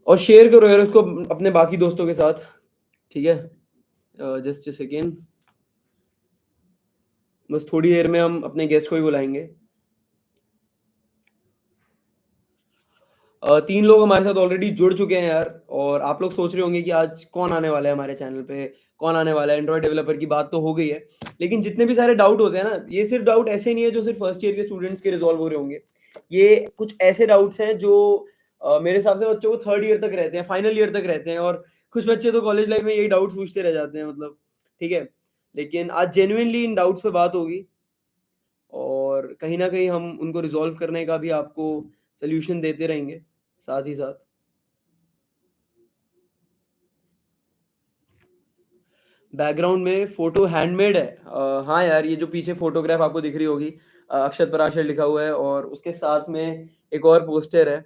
और शेयर करो यार उसको अपने बाकी दोस्तों के साथ, ठीक है? जस्ट अ सेकेंड, बस थोड़ी देर में हम अपने गेस्ट को भी बुलाएँगे। 3 लोग हमारे साथ ऑलरेडी जुड़ चुके हैं यार, और आप लोग सोच रहे होंगे कि आज कौन आने वाला है हमारे चैनल पे, कौन आने वाला है? एंड्रॉइड डेवलपर की बात तो हो गई है, लेकिन जितने भी सारे डाउट होते हैं ना, ये सिर्फ डाउट ऐसे नहीं है जो सिर्फ फर्स्ट ईयर के स्टूडेंट्स के रिज़ॉल्व हो रहे होंगे। ये कुछ ऐसे डाउट्स हैं जो मेरे हिसाब से बच्चों को थर्ड ईयर तक रहते हैं, फाइनल ईयर तक रहते हैं, और कुछ बच्चे तो कॉलेज लाइफ में यही डाउट्स पूछते रह जाते हैं मतलब, ठीक है? लेकिन आज जेनुइनली इन डाउट्स पे बात होगी, और कहीं न कहीं हम उनको रिज़ॉल्व करने का भी आपको सॉल्यूशन देते रहेंगे, साथ ही साथ। बैकग्राउंड में फ़ोटो हैंडमेड है। हाँ यार, ये जो पीछे फ़ोटोग्राफ आपको दिख रही होगी, अक्षत पराशर लिखा हुआ है, और उसके साथ में एक और पोस्टर है,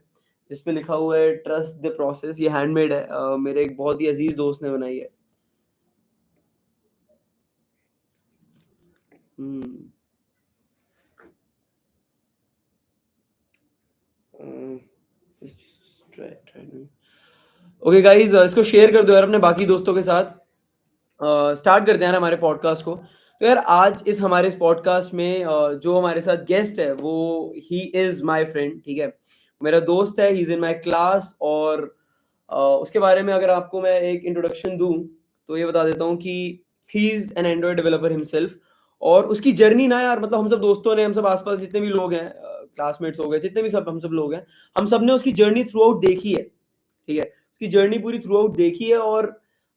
जिसपे लिखा हुआ है ट्रस्ट द प्रोसेस। ये हैंडमेड है, मेरे एक बहुत ही अज़ीज़ दोस्त ने बनाई है। हुँ। अ, ट्राई ट्राई ओके गाइज़, इसको शेयर कर दो यार अपने बाकी दोस्तों के साथ। स्टार्ट करते हैं यार हमारे पॉडकास्ट को। तो यार आज इस हमारे इस पॉडकास्ट में जो हमारे साथ गेस्ट है वो ही इज़ माय फ्रेंड, ठीक है? मेरा दोस्त है, he is in my class, और उसके बारे में अगर आपको मैं एक इंट्रोडक्शन दूँ, तो ये बता देता हूँ कि he is an Android developer himself, और उसकी जर्नी ना यार, मतलब हम सब दोस्तों ने, हम सब आस-पास जितने भी लोग हैं, क्लासमेट्स हो गए, जितने भी सब हम सब लोग हैं, हम सब ने उसकी जर्नी थ्रू आउट देखी है, ठीक है? उसकी जर्नी पूरी थ्रू आउट देखी है, और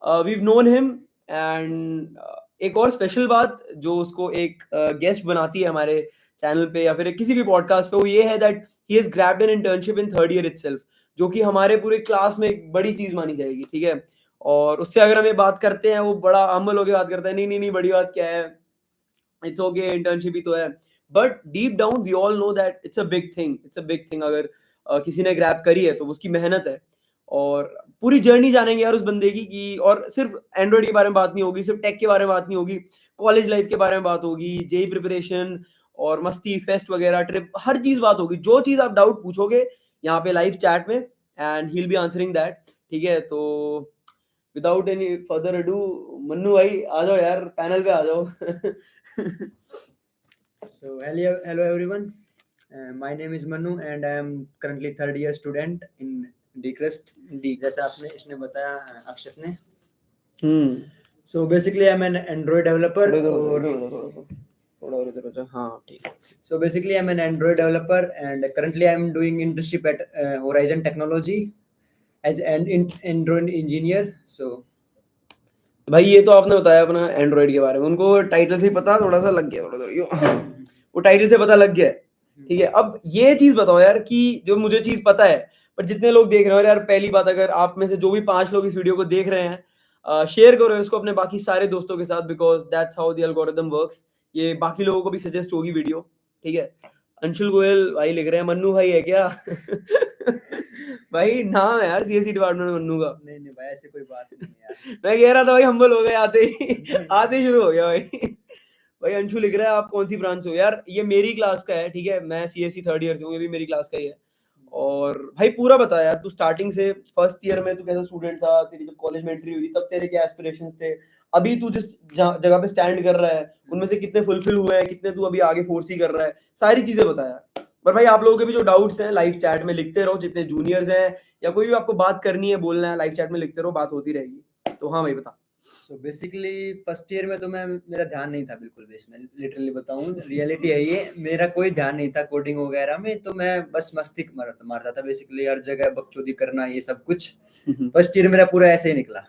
we have known him, and एक और स्पेशल बात जो उसको एक गेस्ट बनाती है हमारे चैनल पे या फिर किसी भी पॉडकास्ट पे, वो ये है that he has grabbed an internship in third year itself, जो कि हमारे पूरे क्लास में एक बड़ी चीज़ मानी जाएगी, ठीक है? और उससे अगर हम ये बात करते हैं, वो बड़ा हम्बल होके बात करता है, नहीं, नहीं, नहीं, बड़ी बात क्या है? इट्स ओके, इंटर्नशिप ही तो है। But deep down we all know that it's a big thing, it's a big thing. अगर किसी ने ग्रैब करी है तो वो उसकी मेहनत है, और पूरी जर्नी जानेंगे यार उस बंदे की, कि और सिर्फ एंड्रॉइड के बारे में बात नहीं होगी, सिर्फ टेक के बारे में बात नहीं होगी, कॉलेज लाइफ के बारे में बात होगी, जेई प्रिपरेशन और मस्ती फेस्ट वगैरह, ट्रिप, हर चीज बात होगी। जो चीज आप डाउट पूछोगे यहाँ पे लाइव चैट में, and he will be answering that, ठीक है? तो without any further ado, Mannu भाई आ जाओ यार, पैनल पे आ जाओ। So hello everyone. My name is Manu and I am currently third year student in Decrest. जैसा आपने इसने बताया अक्षत ने. So basically I'm an Android developer. So basically I'm an Android developer and currently I'm doing internship at Horizon Technology as an Android engineer. So भाई ये तो आपने बताया अपना एंड्रॉइड के बारे में, उनको टाइटल से ही पता थोड़ा सा लग गया, थोड़ा सा यो, वो टाइटल से पता लग गया, ठीक है? अब ये चीज बताओ यार, कि जो मुझे चीज पता है, पर जितने लोग देख रहे हो यार, पहली बात, अगर आप में से जो भी 5 लोग इस वीडियो को देख रहे हैं, शेयर करो इसको अपने बाकी सारे दोस्तों के साथ, because that's how the algorithm works. ये बाकी लोगों को भी सजेस्ट होगी वीडियो, ठीक है? अंशुल गोयल भाई लिख रहे हैं, मन्नू भाई है क्या? भाई नाम है यार सीएससी डिपार्टमेंट में मन्नू का। नहीं भाई ऐसी कोई बात नहीं है यार. मैं कह रहा था भाई, हम्बल हो गए आते ही शुरू हो गया भाई। भाई अंशु लिख रहा है, आप कौन सी ब्रांच से हो? यार ये मेरी क्लास का है, ठीक है? मैं सीएससी थर्ड ईयर से हूँ, ये भी मेरी क्लास का ही है। और भाई पूरा बता यार, तू स्टार्टिंग से फर्स्ट ईयर में तू कैसा स्टूडेंट था, तेरी जब कॉलेज में एंट्री हुई तब तेरे क्या एस्पिरेशंस थे, अभी तू जिस जगह पे स्टैंड कर रहा है उनमें से कितने फुलफिल हुए हैं, कितने तू अभी आगे फोर्स ही कर रहा है, सारी चीजें बता यार। पर भाई आप लोगों के भी जो डाउट्स हैं लाइव चैट में लिखते रहो, जितने जूनियर्स हैं या कोई भी आपको बात करनी है, बोलना है, लाइव चैट में लिखते रहो, बात होती रहेगी। तो हाँ भाई बता। So basically फर्स्ट ईयर में तो मेरा ध्यान नहीं था बिल्कुल भी इसमें, लिटरली बताऊं रियलिटी है ये, मेरा कोई ध्यान नहीं था कोडिंग वगैरह में, तो मैं बस मस्ती मारता था बेसिकली, हर जगह बकचोदी करना ये सब कुछ. फर्स्ट ईयर मेरा पूरा ऐसे ही निकला.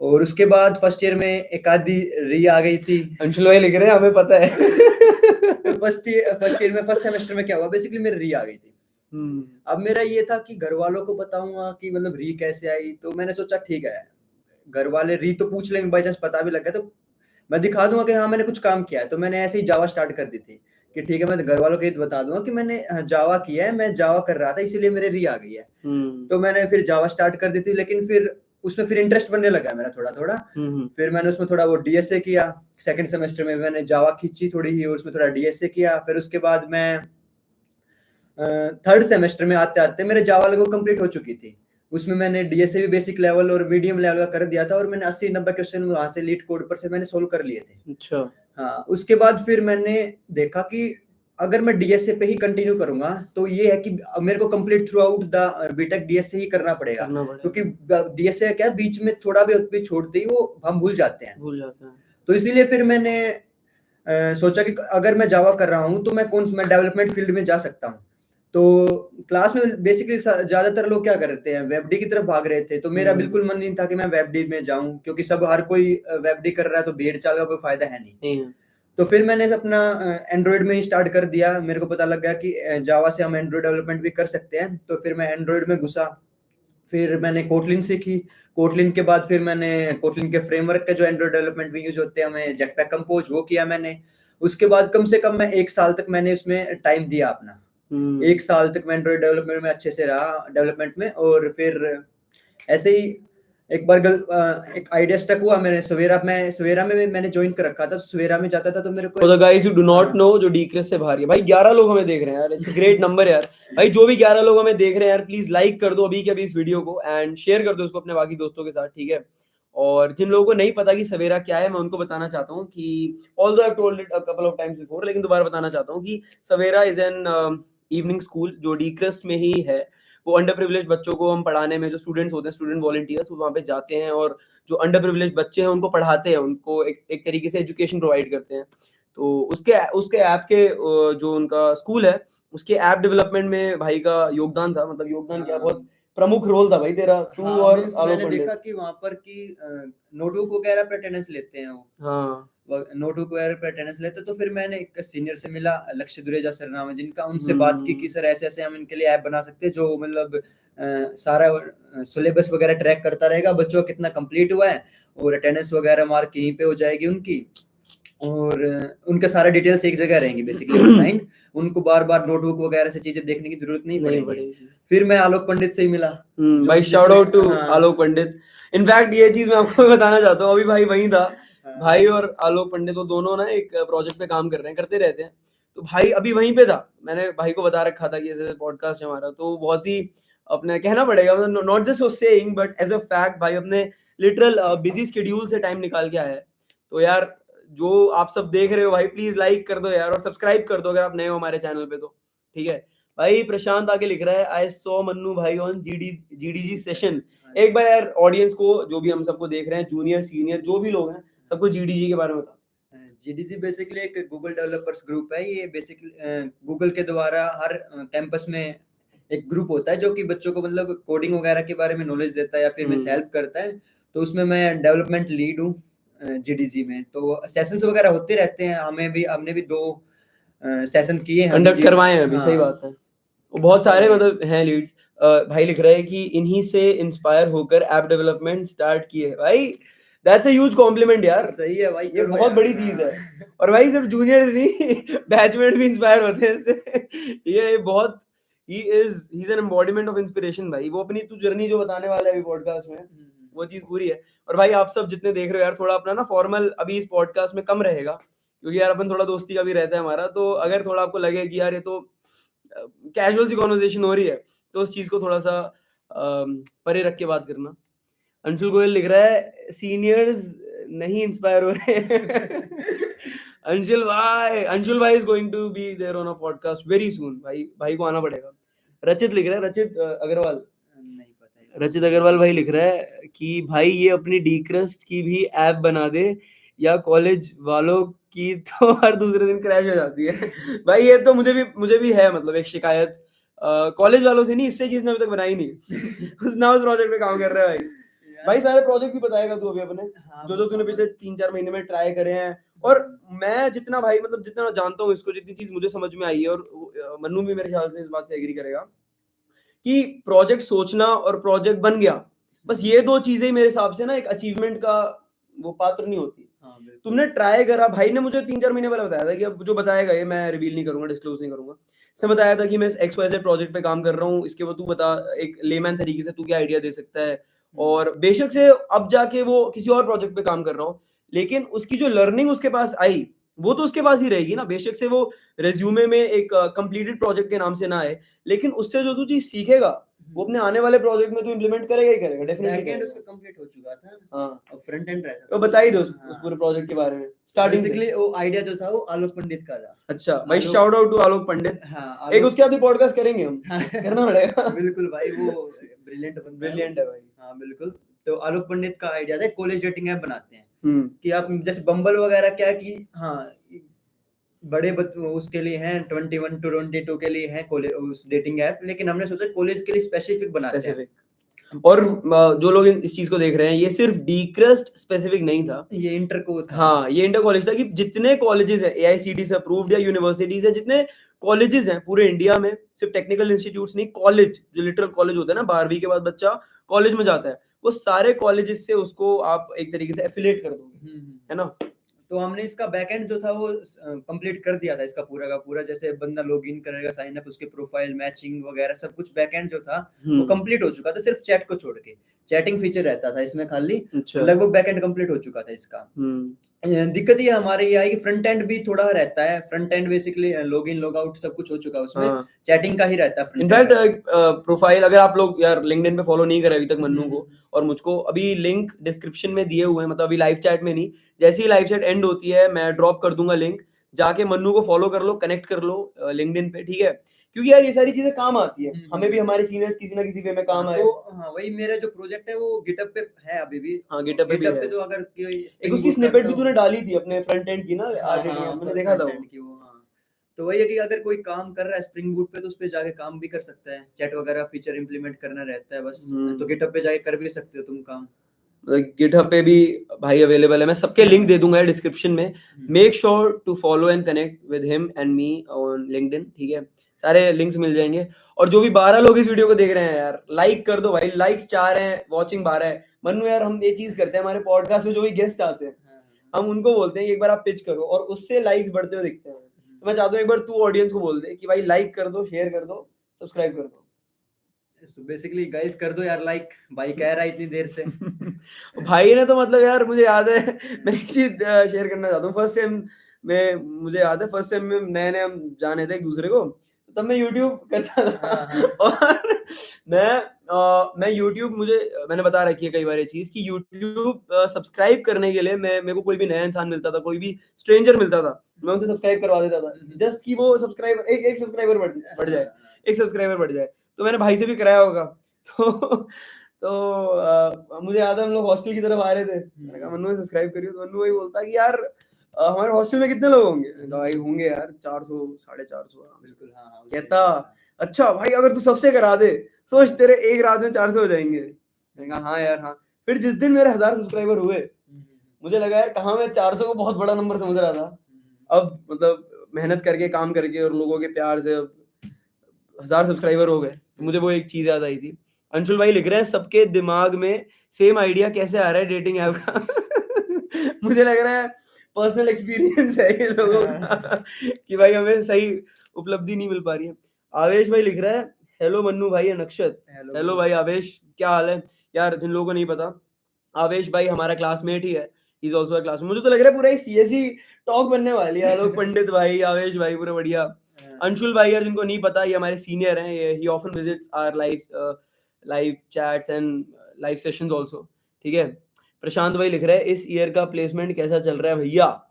और उसके बाद फर्स्ट ईयर में एक आधी री आ गई थी. अंशुल भाई लिख रहे हैं, हमें पता है। फर्स्ट ईयर में फर्स्ट सेमेस्टर में क्या हुआ, बेसिकली मेरी री आ गई थी. अब मेरा ये था कि घर वालों को बताऊंगा कि मतलब री कैसे आई, तो मैंने सोचा ठीक है, घर वाले री तो पूछ लेंगे, बाई चांस पता भी लग गया तो मैं दिखा दूंगा कि हाँ मैंने कुछ काम किया है. तो मैंने ऐसे ही जावा स्टार्ट कर दी थी कि ठीक है, मैं घर वालों को ये बता दूंगा कि मैंने जावा किया है, मैं जावा कर रहा था इसीलिए मेरे री आ गई है. तो मैंने फिर जावा स्टार्ट कर दी थी, लेकिन फिर उसमें फिर इंटरेस्ट बनने लगा मेरा थोड़ा थोड़ा. फिर मैंने उसमें थोड़ा वो डीएसए किया. सेकंड सेमेस्टर में मैंने जावा खींची थोड़ी ही और उसमें थोड़ा डीएसए किया. फिर उसके बाद मैं थर्ड सेमेस्टर में आते आते मेरे जावा लगभग कंप्लीट हो चुकी थी. उसमें मैंने डीएसए भी बेसिक लेवल और मीडियम लेवल का कर दिया था और मैंने 80-90 क्वेश्चन वहां से लीड कोड पर से मैंने सोल्व कर लिए थे। अच्छा। हाँ, उसके बाद फिर मैंने देखा कि अगर मैं डीएसए पे ही कंटिन्यू करूंगा तो ये है कि मेरे को complete throughout the BTech DSA ही करना पड़ेगा, करना पड़ेगा। क्योंकि डीएसए क्या है, बीच में थोड़ा भी छोड़ते ही वो हम भूल जाते हैं। भूल जाते हैं। तो इसीलिए फिर मैंने सोचा कि अगर मैं जावा कर रहा हूँ तो मैं डेवलपमेंट फील्ड में जा सकता हूँ। तो क्लास में बेसिकली ज्यादातर लोग क्या करते हैं, वेबडी की तरफ भाग रहे थे, तो मेरा बिल्कुल मन नहीं था कि मैं वेबडी में जाऊं, क्योंकि हर कोई वेबडी कर रहा है, तो भेड़ चाल का कोई फायदा है नहीं। नहीं है। तो फिर मैंने अपना एंड्रॉइड में ही स्टार्ट कर दिया। मेरे को पता लग गया कि जावा से हम एंड्रॉइड डेवलपमेंट भी कर सकते हैं, तो फिर मैं एंड्रॉइड में घुसा। फिर मैंने कोटलिन सीखी। कोटलिन के बाद फिर मैंने कोटलिन के फ्रेमवर्क के जो एंड्रॉइड डेवलपमेंट में यूज होते हैं, हमें जेटपैक कंपोज, वो किया मैंने। उसके बाद कम से कम मैं 1 साल तक मैंने इसमें टाइम दिया अपना। 1 साल तक मैं एंड्रॉइड डेवलपमेंट में अच्छे से रहा, डेवलपमेंट में। और फिर ऐसे ही एक बार एक आइडिया स्टक हुआ। सवेरा में मैंने ज्वाइन कर रखा था, सवेरा में जाता था तो मेरे को For the guys who do not हाँ। know, जो डीक्रेस से बाहर है भाई, 11 लोग हमें देख रहे हैं यार, इट्स ग्रेट नंबर यार। भाई जो भी 11 लोग हमें देख रहे हैं यार, प्लीज लाइक कर दो अभी के अभी इस वीडियो को एंड शेयर कर दो उसको अपने बाकी दोस्तों के साथ, ठीक है। और जिन लोगों को नहीं पता कि सवेरा क्या है, मैं उनको बताना चाहता हूँ कि although I have told it a couple of times before, लेकिन दोबारा बताना चाहता हूँ कि सवेरा इज एन इवनिंग स्कूल जो डीक्रेस्ट में ही है। वो अंडर प्रिविलेज बच्चों को हम पढ़ाने में, जो स्टूडेंट्स होते हैं, स्टूडेंट वॉलंटियर्स, वो वहाँ पे जाते हैं और जो अंडर प्रिविलेज बच्चे हैं उनको पढ़ाते हैं, उनको एक तरीके से एजुकेशन प्रोवाइड करते हैं। तो उसके ऐप के जो उनका स्कूल है, उसके ऐप डेवलपमेंट में भाई का योगदान था। मतलब योगदान क्या, बहुत प्रमुख रोल था भाई तेरा, तू हाँ, और मीन्स आलोक मैंने पंडित। देखा कि वहां पर कि नोटबुक वगैरह पे अटेंडेंस लेते हैं वो। हाँ। नोटबुक वगैरह पे अटेंडेंस लेते, तो फिर मैंने एक सीनियर से मिला, लक्ष्य दुरेजा सर नाम है जिनका, उनसे बात की कि सर ऐसे ऐसे हम इनके लिए ऐप बना सकते हैं जो मतलब सारा सिलेबस वगैरह ट्रैक करता रहेगा, बच्चों का कितना कंप्लीट हुआ है, और अटेंडेंस वगैरह मार्क यहीं पे हो जाएगी उनकी, और उनका सारा डिटेल्स एक जगह रहेंगी बेसिकली ऑनलाइन। उनको बार बार नोटबुक वगैरह से चीजें देखने की जरूरत नहीं पड़ेगी। फिर मैं आलोक पंडित से ही मिला। भाई shout out to Alok Pandit. In fact ये चीज मैं आपको बताना चाहता हूँ, अभी भाई वहीं था। भाई और आलोक पंडित वो दोनों ना एक प्रोजेक्ट पे काम कर रहे हैं, करते रहते हैं। तो भाई अभी वहीं पे था, मैंने भाई को बता रखा था कि ऐसे पॉडकास्ट है हमारा, तो बहुत ही अपने कहना पड़ेगा, मतलब not just saying but as a fact, भाई अपने लिटरल बिजी शेड्यूल से टाइम निकाल के आया है। तो यार जो आप सब देख रहे हो भाई, प्लीज लाइक कर दो यार और सब्सक्राइब कर दो अगर आप नए हो हमारे चैनल पे, तो ठीक है। भाई प्रशांत आगे लिख रहा है, आई सॉ मन्नू भाई ऑन जीडीजी सेशन। एक बार यार ऑडियंस को, जो भी हम सबको देख रहे हैं, जूनियर सीनियर जो भी लोग हैं, सबको जीडीजी के बारे में बता। जीडीसी बेसिकली एक गूगल डेवलपर्स ग्रुप है। ये बेसिकली गूगल के द्वारा हर कैंपस में एक ग्रुप होता है जो कि बच्चों को मतलब कोडिंग वगैरह के बारे में नॉलेज देता है या फिर में हेल्प करता है। तो उसमें मैं डेवलपमेंट लीड हूँ जीडीसी में। तो सेशंस वगैरह होते रहते हैं, हमने भी 2 सेशन किए हैं, कंडक्ट करवाए हैं अभी। हाँ। सही बात है। बहुत सारे मतलब हैं लीड्स। भाई लिख रहे हैं कि इन्हीं से इंस्पायर होकर ऐप डेवलपमेंट स्टार्ट किए। भाई दैट्स अ ह्यूज कॉम्प्लीमेंट यार, सही है भाई, ये बहुत बड़ी चीज है। और भाई सिर्फ जूनियर्स नहीं, बैचमेट भी इंस्पायर होते हैं इससे। ये बहुत he is an embodiment of inspiration भाई। वो अपनी तू जर्नी जो बताने वाला है अभी पॉडकास्ट में, वो चीज पूरी है। और भाई आप सब जितने देख रहे हो यार, थोड़ा अपना ना फॉर्मल अभी इस पॉडकास्ट में कम रहेगा, क्योंकि यार अपन थोड़ा दोस्ती का भी रहता है हमारा। तो अगर थोड़ा आपको लगे कि यार ये तो कैजुअल सी कॉन्वर्सेशन हो रही है, तो उस चीज को थोड़ा सा परे रख के बात करना। अंशुल गोयल लिख रहा है, सीनियर्स नहीं इंस्पायर हो रहे। अंशुल भाई is going to be there on a podcast very soon. भाई को आना पड़ेगा। रचित लिख रहा है, रचित अग्रवाल, नहीं पता है। रचित अग्रवाल भाई लिख रहा है कि भाई ये अपनी डीक्रस्ट की भी ऐप बना दे, या कॉलेज वालों की तो हर दूसरे दिन क्रैश हो जाती है। भाई ये तो मुझे भी है, मतलब एक शिकायत कॉलेज वालों से नहीं, इससे कि इसने अभी तक बनाई नहीं। उसने उस प्रोजेक्ट पे काम कर रहा है भाई। भाई सारे प्रोजेक्ट भी बताएगा तू अभी अपने, जो तूने पिछले 3-4 महीने में ट्राई करे हैं। और मैं जितना भाई मतलब जितना जानता हूँ इसको, जितनी चीज मुझे समझ में आई है, और मन्नू भी मेरे ख्याल से इस बात से एग्री करेगा कि प्रोजेक्ट सोचना और प्रोजेक्ट बन गया, बस ये 2 चीजें मेरे हिसाब से ना एक अचीवमेंट का वो पात्र नहीं होती। तुमने ट्राई करा, भाई ने मुझे 3-4 महीने पहले बताया था कि अब जो बताएगा ये मैं रिवील नहीं करूंगा, डिस्क्लोज नहीं करूंगा। इसने बताया था कि मैं XYZ प्रोजेक्ट पे काम कर रहा हूँ, इसके बाद तू बता एक लेमैन तरीके से तू क्या आइडिया दे सकता है। और बेशक से अब जाके वो किसी और प्रोजेक्ट पे काम कर रहा हो, लेकिन उसकी जो लर्निंग उसके पास आई, वो तो उसके पास ही रहेगी ना। बेशक से वो रेज्यूमे में एक कंप्लीटेड प्रोजेक्ट के नाम से ना आए, लेकिन उससे जो तू चीज सीखेगा वो अपने आने वाले प्रोजेक्ट में तो इम्प्लीमेंट करेगा ही करेगा, डेफिनेटली बैकएंड करेगा। उसका कंप्लीट हो चुका था, हाँ, अब फ्रंट एंड रहता तो था बता ही दो उसका। उस हाँ, पूरे प्रोजेक्ट के बारे में स्टार्टिंग से। बेसिकली वो आइडिया जो था वो आलोक पंडित का था। अच्छा भाई, आलोक- शाउट आउट टू आलोक पंडित। हाँ, एक उसके बाद भी पॉडकास्ट करेंगे हम, करना पड़ेगा। बिल्कुल भाई, वो ब्रिलियंट बंदा है। ब्रिलियंट है भाई। हाँ बिल्कुल। तो आलोक पंडित का आइडिया था कॉलेज डेटिंग ऐप बनाते हैं, हम्म, कि आप जैसे बम्बल वगैरह क्या कि हाँ बड़े उसके लिए हैं 21 to 22 के लिए है कॉलेज उस डेटिंग ऐप, लेकिन हमने सोचा कॉलेज के लिए स्पेसिफिक बनाते हैं। स्पेसिफिक। और जो लोग इस चीज को देख रहे हैं, ये सिर्फ डीक्रस्ट स्पेसिफिक नहीं था, ये इंटर को था। हाँ ये इंटर कॉलेज था, कि जितने कॉलेजेस है एआईसीटी से अप्रूव्ड या यूनिवर्सिटीज है, जितने कॉलेजेस हैं पूरे इंडिया में, सिर्फ टेक्निकल इंस्टीट्यूट्स नहीं, कॉलेज जो लिटरल कॉलेज होता है ना, 12वीं के बाद बच्चा कॉलेज में जाता है, वो सारे कॉलेजेस से उसको आप एक तरीके से एफिलिएट कर दोगे, है ना। तो हमने इसका बैकएंड जो था वो कंप्लीट कर दिया था इसका पूरा का पूरा, जैसे बंदा लॉगिन करेगा, साइन अप, उसके प्रोफाइल मैचिंग वगैरह सब कुछ बैकएंड जो था वो कंप्लीट हो चुका था, सिर्फ चैट को छोड़ के चैटिंग फीचर रहता था इसमें खाली। अच्छा। लगभग बैकएंड कंप्लीट हो चुका था इसका। दिक्कत ये हमारे ये आई कि फ्रंट एंड भी थोड़ा रहता है, front end basically login log out सब कुछ हो चुका है उसमें, हाँ। चैटिंग का ही रहता है। इनफैक्ट प्रोफाइल अगर आप लोग यार लिंक्डइन पे फॉलो नहीं करे अभी तक मन्नू को और मुझको, अभी लिंक डिस्क्रिप्शन में दिए हुए हैं, मतलब अभी लाइव चैट में नहीं, जैसे ही लाइव चैट एंड होती है मैं ड्रॉप कर दूंगा लिंक, जाके मन्नू को फॉलो कर लो, कनेक्ट कर लो लिंक्डइन पे, ठीक है, क्योंकि यार ये सारी चीजें काम आती है, हमें भी हमारे सीनियर्स किसी ना किसी वे में काम आए। तो हाँ वही मेरा जो प्रोजेक्ट है वो गिटअप पे है अभी भी। हाँ गिटअप पे भी है। तो अगर एक उसकी स्निपेट भी तूने डाली थी अपने फ्रंट एंड की ना, मैंने देखा था वो। तो वही है कि अगर कोई काम कर रहा है स्प्रिंग बूट पे तो उस पे जाके काम भी कर सकता है, चैट वगैरह फीचर इंप्लीमेंट करना रहता है बस, तो गिटहब पे जाके कर भी सकते हो तुम काम। गिटहब पे भी भाई अवेलेबल है, मैं सबके लिंक दे दूंगा डिस्क्रिप्शन में, make sure to follow and connect with him and me on LinkedIn, ठीक है, सारे लिंक्स मिल जाएंगे। और जो भी 12 लोग इस वीडियो को देख रहे हैं यार, लाइक कर दो भाई, लाइक्स 4 हैं, वॉचिंग 12 है। मन्नू यार हम ये चीज करते हैं हमारे पॉडकास्ट में, जो भी गेस्ट आते हैं हम उनको बोलते हैं कि एक बार आप पिच करो, और उससे लाइक्स बढ़ते हुए दिखते हैं। तो मैं चाहता हूँ एक बार तू ऑडियंस को बोल दे कि भाई लाइक कर दो, शेयर कर दो, सब्सक्राइब कर दो। So basically गाइस कर दो यार लाइक, भाई कह रहा है इतनी देर से। भाई ने तो मतलब यार मुझे याद है, मैं एक चीज शेयर करना चाहता हूँ, फर्स्ट सेम में मुझे याद है, फर्स्ट सेम में नए नए हम जाने थे एक दूसरे को, तब मैं यूट्यूब करता था और मैं यूट्यूब, मैंने बता रखी है कई बार ये चीज कि यूट्यूब सब्सक्राइब करने के लिए मेरे को कोई भी नया इंसान मिलता था, कोई भी स्ट्रेंजर मिलता था, मैं उनसे सब्सक्राइब करवा देता था, जस्ट कि वो सब्सक्राइबर एक सब्सक्राइबर बढ़ जाए, एक सब्सक्राइबर बढ़ जाए। तो मैंने भाई से भी कराया होगा। तो मुझे याद है हम लोग हॉस्टल की तरफ आ रहे थे, मैंने कहा मन्नू सब्सक्राइब करियो, तो मन्नू वही बोलता कि यार हमारे हॉस्टल में कितने लोग होंगे, तो भाई होंगे यार 400 450। बिल्कुल हाँ। कहता अच्छा भाई अगर तू सबसे करा दे, सोच तेरे एक रात में 400 हो जाएंगे। मैंने कहा हाँ यार हाँ। फिर जिस दिन मेरे 1000 सब्सक्राइबर हुए, मुझे लगा यार कहाँ मैं 400 को बहुत बड़ा नंबर समझ रहा था, अब मतलब मेहनत करके काम करके और लोगों के प्यार से 1000 सब्सक्राइबर हो गए, तो मुझे वो एक चीज याद आई थी। अंशुल भाई लिख रहे हैं सबके दिमाग में सेम आइडिया कैसे आ रहा है डेटिंग ऐप का। मुझे लग रहा है पर्सनल एक्सपीरियंस है ये लोगों का कि भाई हमें सही उपलब्धि नहीं मिल पा रही है। आवेश भाई लिख रहा है हेलो मन्नू भाई एंड अक्षत। हेलो भाई आवेश, क्या हाल है यार? जिन लोगों को नहीं पता, आवेश भाई हमारा क्लासमेट ही है, he is also a classmate. मुझे तो लग रहा है पूरा एक सीएसई टॉक बनने वाली है, लोग पंडित भाई, आवेश भाई, पूरे बढ़िया। अंशुल भाई यार जिनको नहीं पता, ये हमारे सीनियर हैं, ये ही often visits our live chats and live sessions also, ठीक है। प्रशांत भाई लिख रहे हैं इस ईयर का प्लेसमेंट कैसा चल रहा है भैया?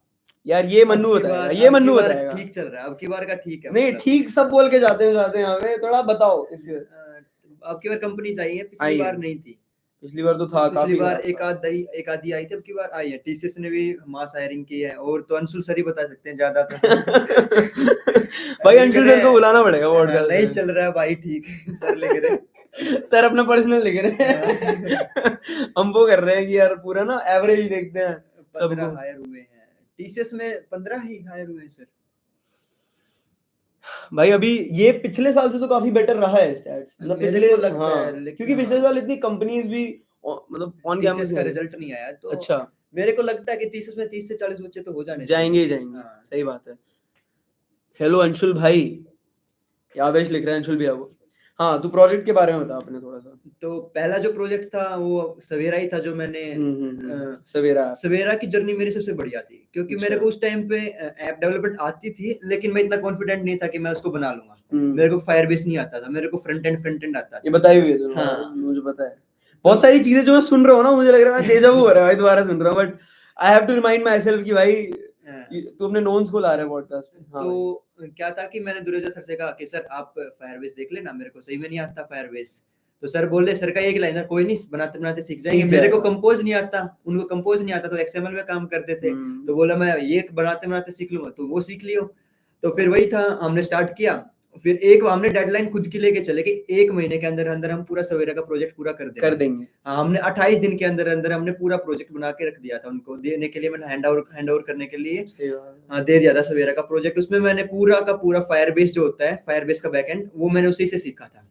यार ये मन्नू बताएगा, ये मन्नू बताएगा। ठीक चल रहा है, अब की बार का ठीक है। नहीं ठीक सब बोल के जाते हैं हमें, थोड़ा बताओ इस ईयर। अब की बार कंपनी चाहिए, पिछली बार नहीं थी। पिछली बार तो था, पिछली बार एक आधी आई थी, अब की बार आई है। टीसीएस ने भी मास हायरिंग की है, और तो अंशुल सर ही बता सकते हैं ज्यादा तो। भाई अंशुल सर को बुलाना पड़ेगा पॉडकास्ट। नहीं चल रहा है भाई, ठीक सर लिख रहे सर अपना पर्सनल लिख रहे हैं। हम वो कर रहे हैं कि यार पूरा ना एवरेज देखते हैं। 15 हायर हुए हैं टीसीएस में, 15 ही हायर हुए हैं सर। भाई अभी ये पिछले साल से तो काफी बेटर रहा है स्टैट्स, मतलब पिछले लगता है, क्योंकि पिछले साल इतनी कंपनीज भी मतलब ऑन कैंपस का रिजल्ट नहीं आया, तो अच्छा मेरे को लगता है कि टीसीएस में 30 से 40 बच्चे तो हो जाएंगे। सही बात है। हेलो अंशुल भाई, आवेश लिख रहे हैं अंशुल भैया को। हाँ तू प्रोजेक्ट के बारे में बता अपने थोड़ा सा। तो पहला जो प्रोजेक्ट था वो सवेरा ही था, जो मैंने सवेरा की जर्नी मेरी सबसे बढ़िया थी, क्योंकि मेरे को उस टाइम पे ऐप डेवलपमेंट आती थी, लेकिन मैं इतना कॉन्फिडेंट नहीं था कि मैं उसको बना लूंगा। मेरे को फायरबेस नहीं आता था, मेरे को फ्रंट एंड आता था। ये बताई हुई है तुमने। हाँ। मुझे पता है बहुत सारी चीजें जो मैं सुन रहा हूँ ना, मुझे लग रहा है मैं डेजा वू हो रहा है भाई, दोबारा सुन रहा हूँ, but I have to remind myself कि भाई तू अपने नोन्स को ला रहा है पॉडकास्ट में। हाँ तो क्या था कि मैंने दुर्योधन सर से कहा कि सर आप फायरबेस देख लेना, मेरे को सही में नहीं आता फायरबेस। तो सर बोले, सर का एक लाइन था, कोई नहीं, बनाते बनाते सीख जाएंगे। सीख मेरे को जाएगा। कंपोज नहीं आता, उनको कंपोज नहीं आता, तो एक्सएमएल में काम करते थे। तो बोला मैं ये बनाते बनाते सीख लूंगा, तो वो सीख लियो। तो फिर वही था, हमने स्टार्ट किया। फिर एक हमने डेडलाइन खुद की लेके चले कि 1 महीने के अंदर अंदर हम पूरा सवेरा का प्रोजेक्ट पूरा कर देंगे। हाँ, हमने 28 दिन के अंदर अंदर हमने पूरा प्रोजेक्ट बना के रख दिया था उनको देने के लिए। मैंने हैंड ओवर करने के लिए हाँ दे दिया था सवेरा का प्रोजेक्ट। उसमें मैंने पूरा का पूरा फायरबेस जो होता है, फायरबेस का बैकएंड, वो मैंने उसी से सीखा था।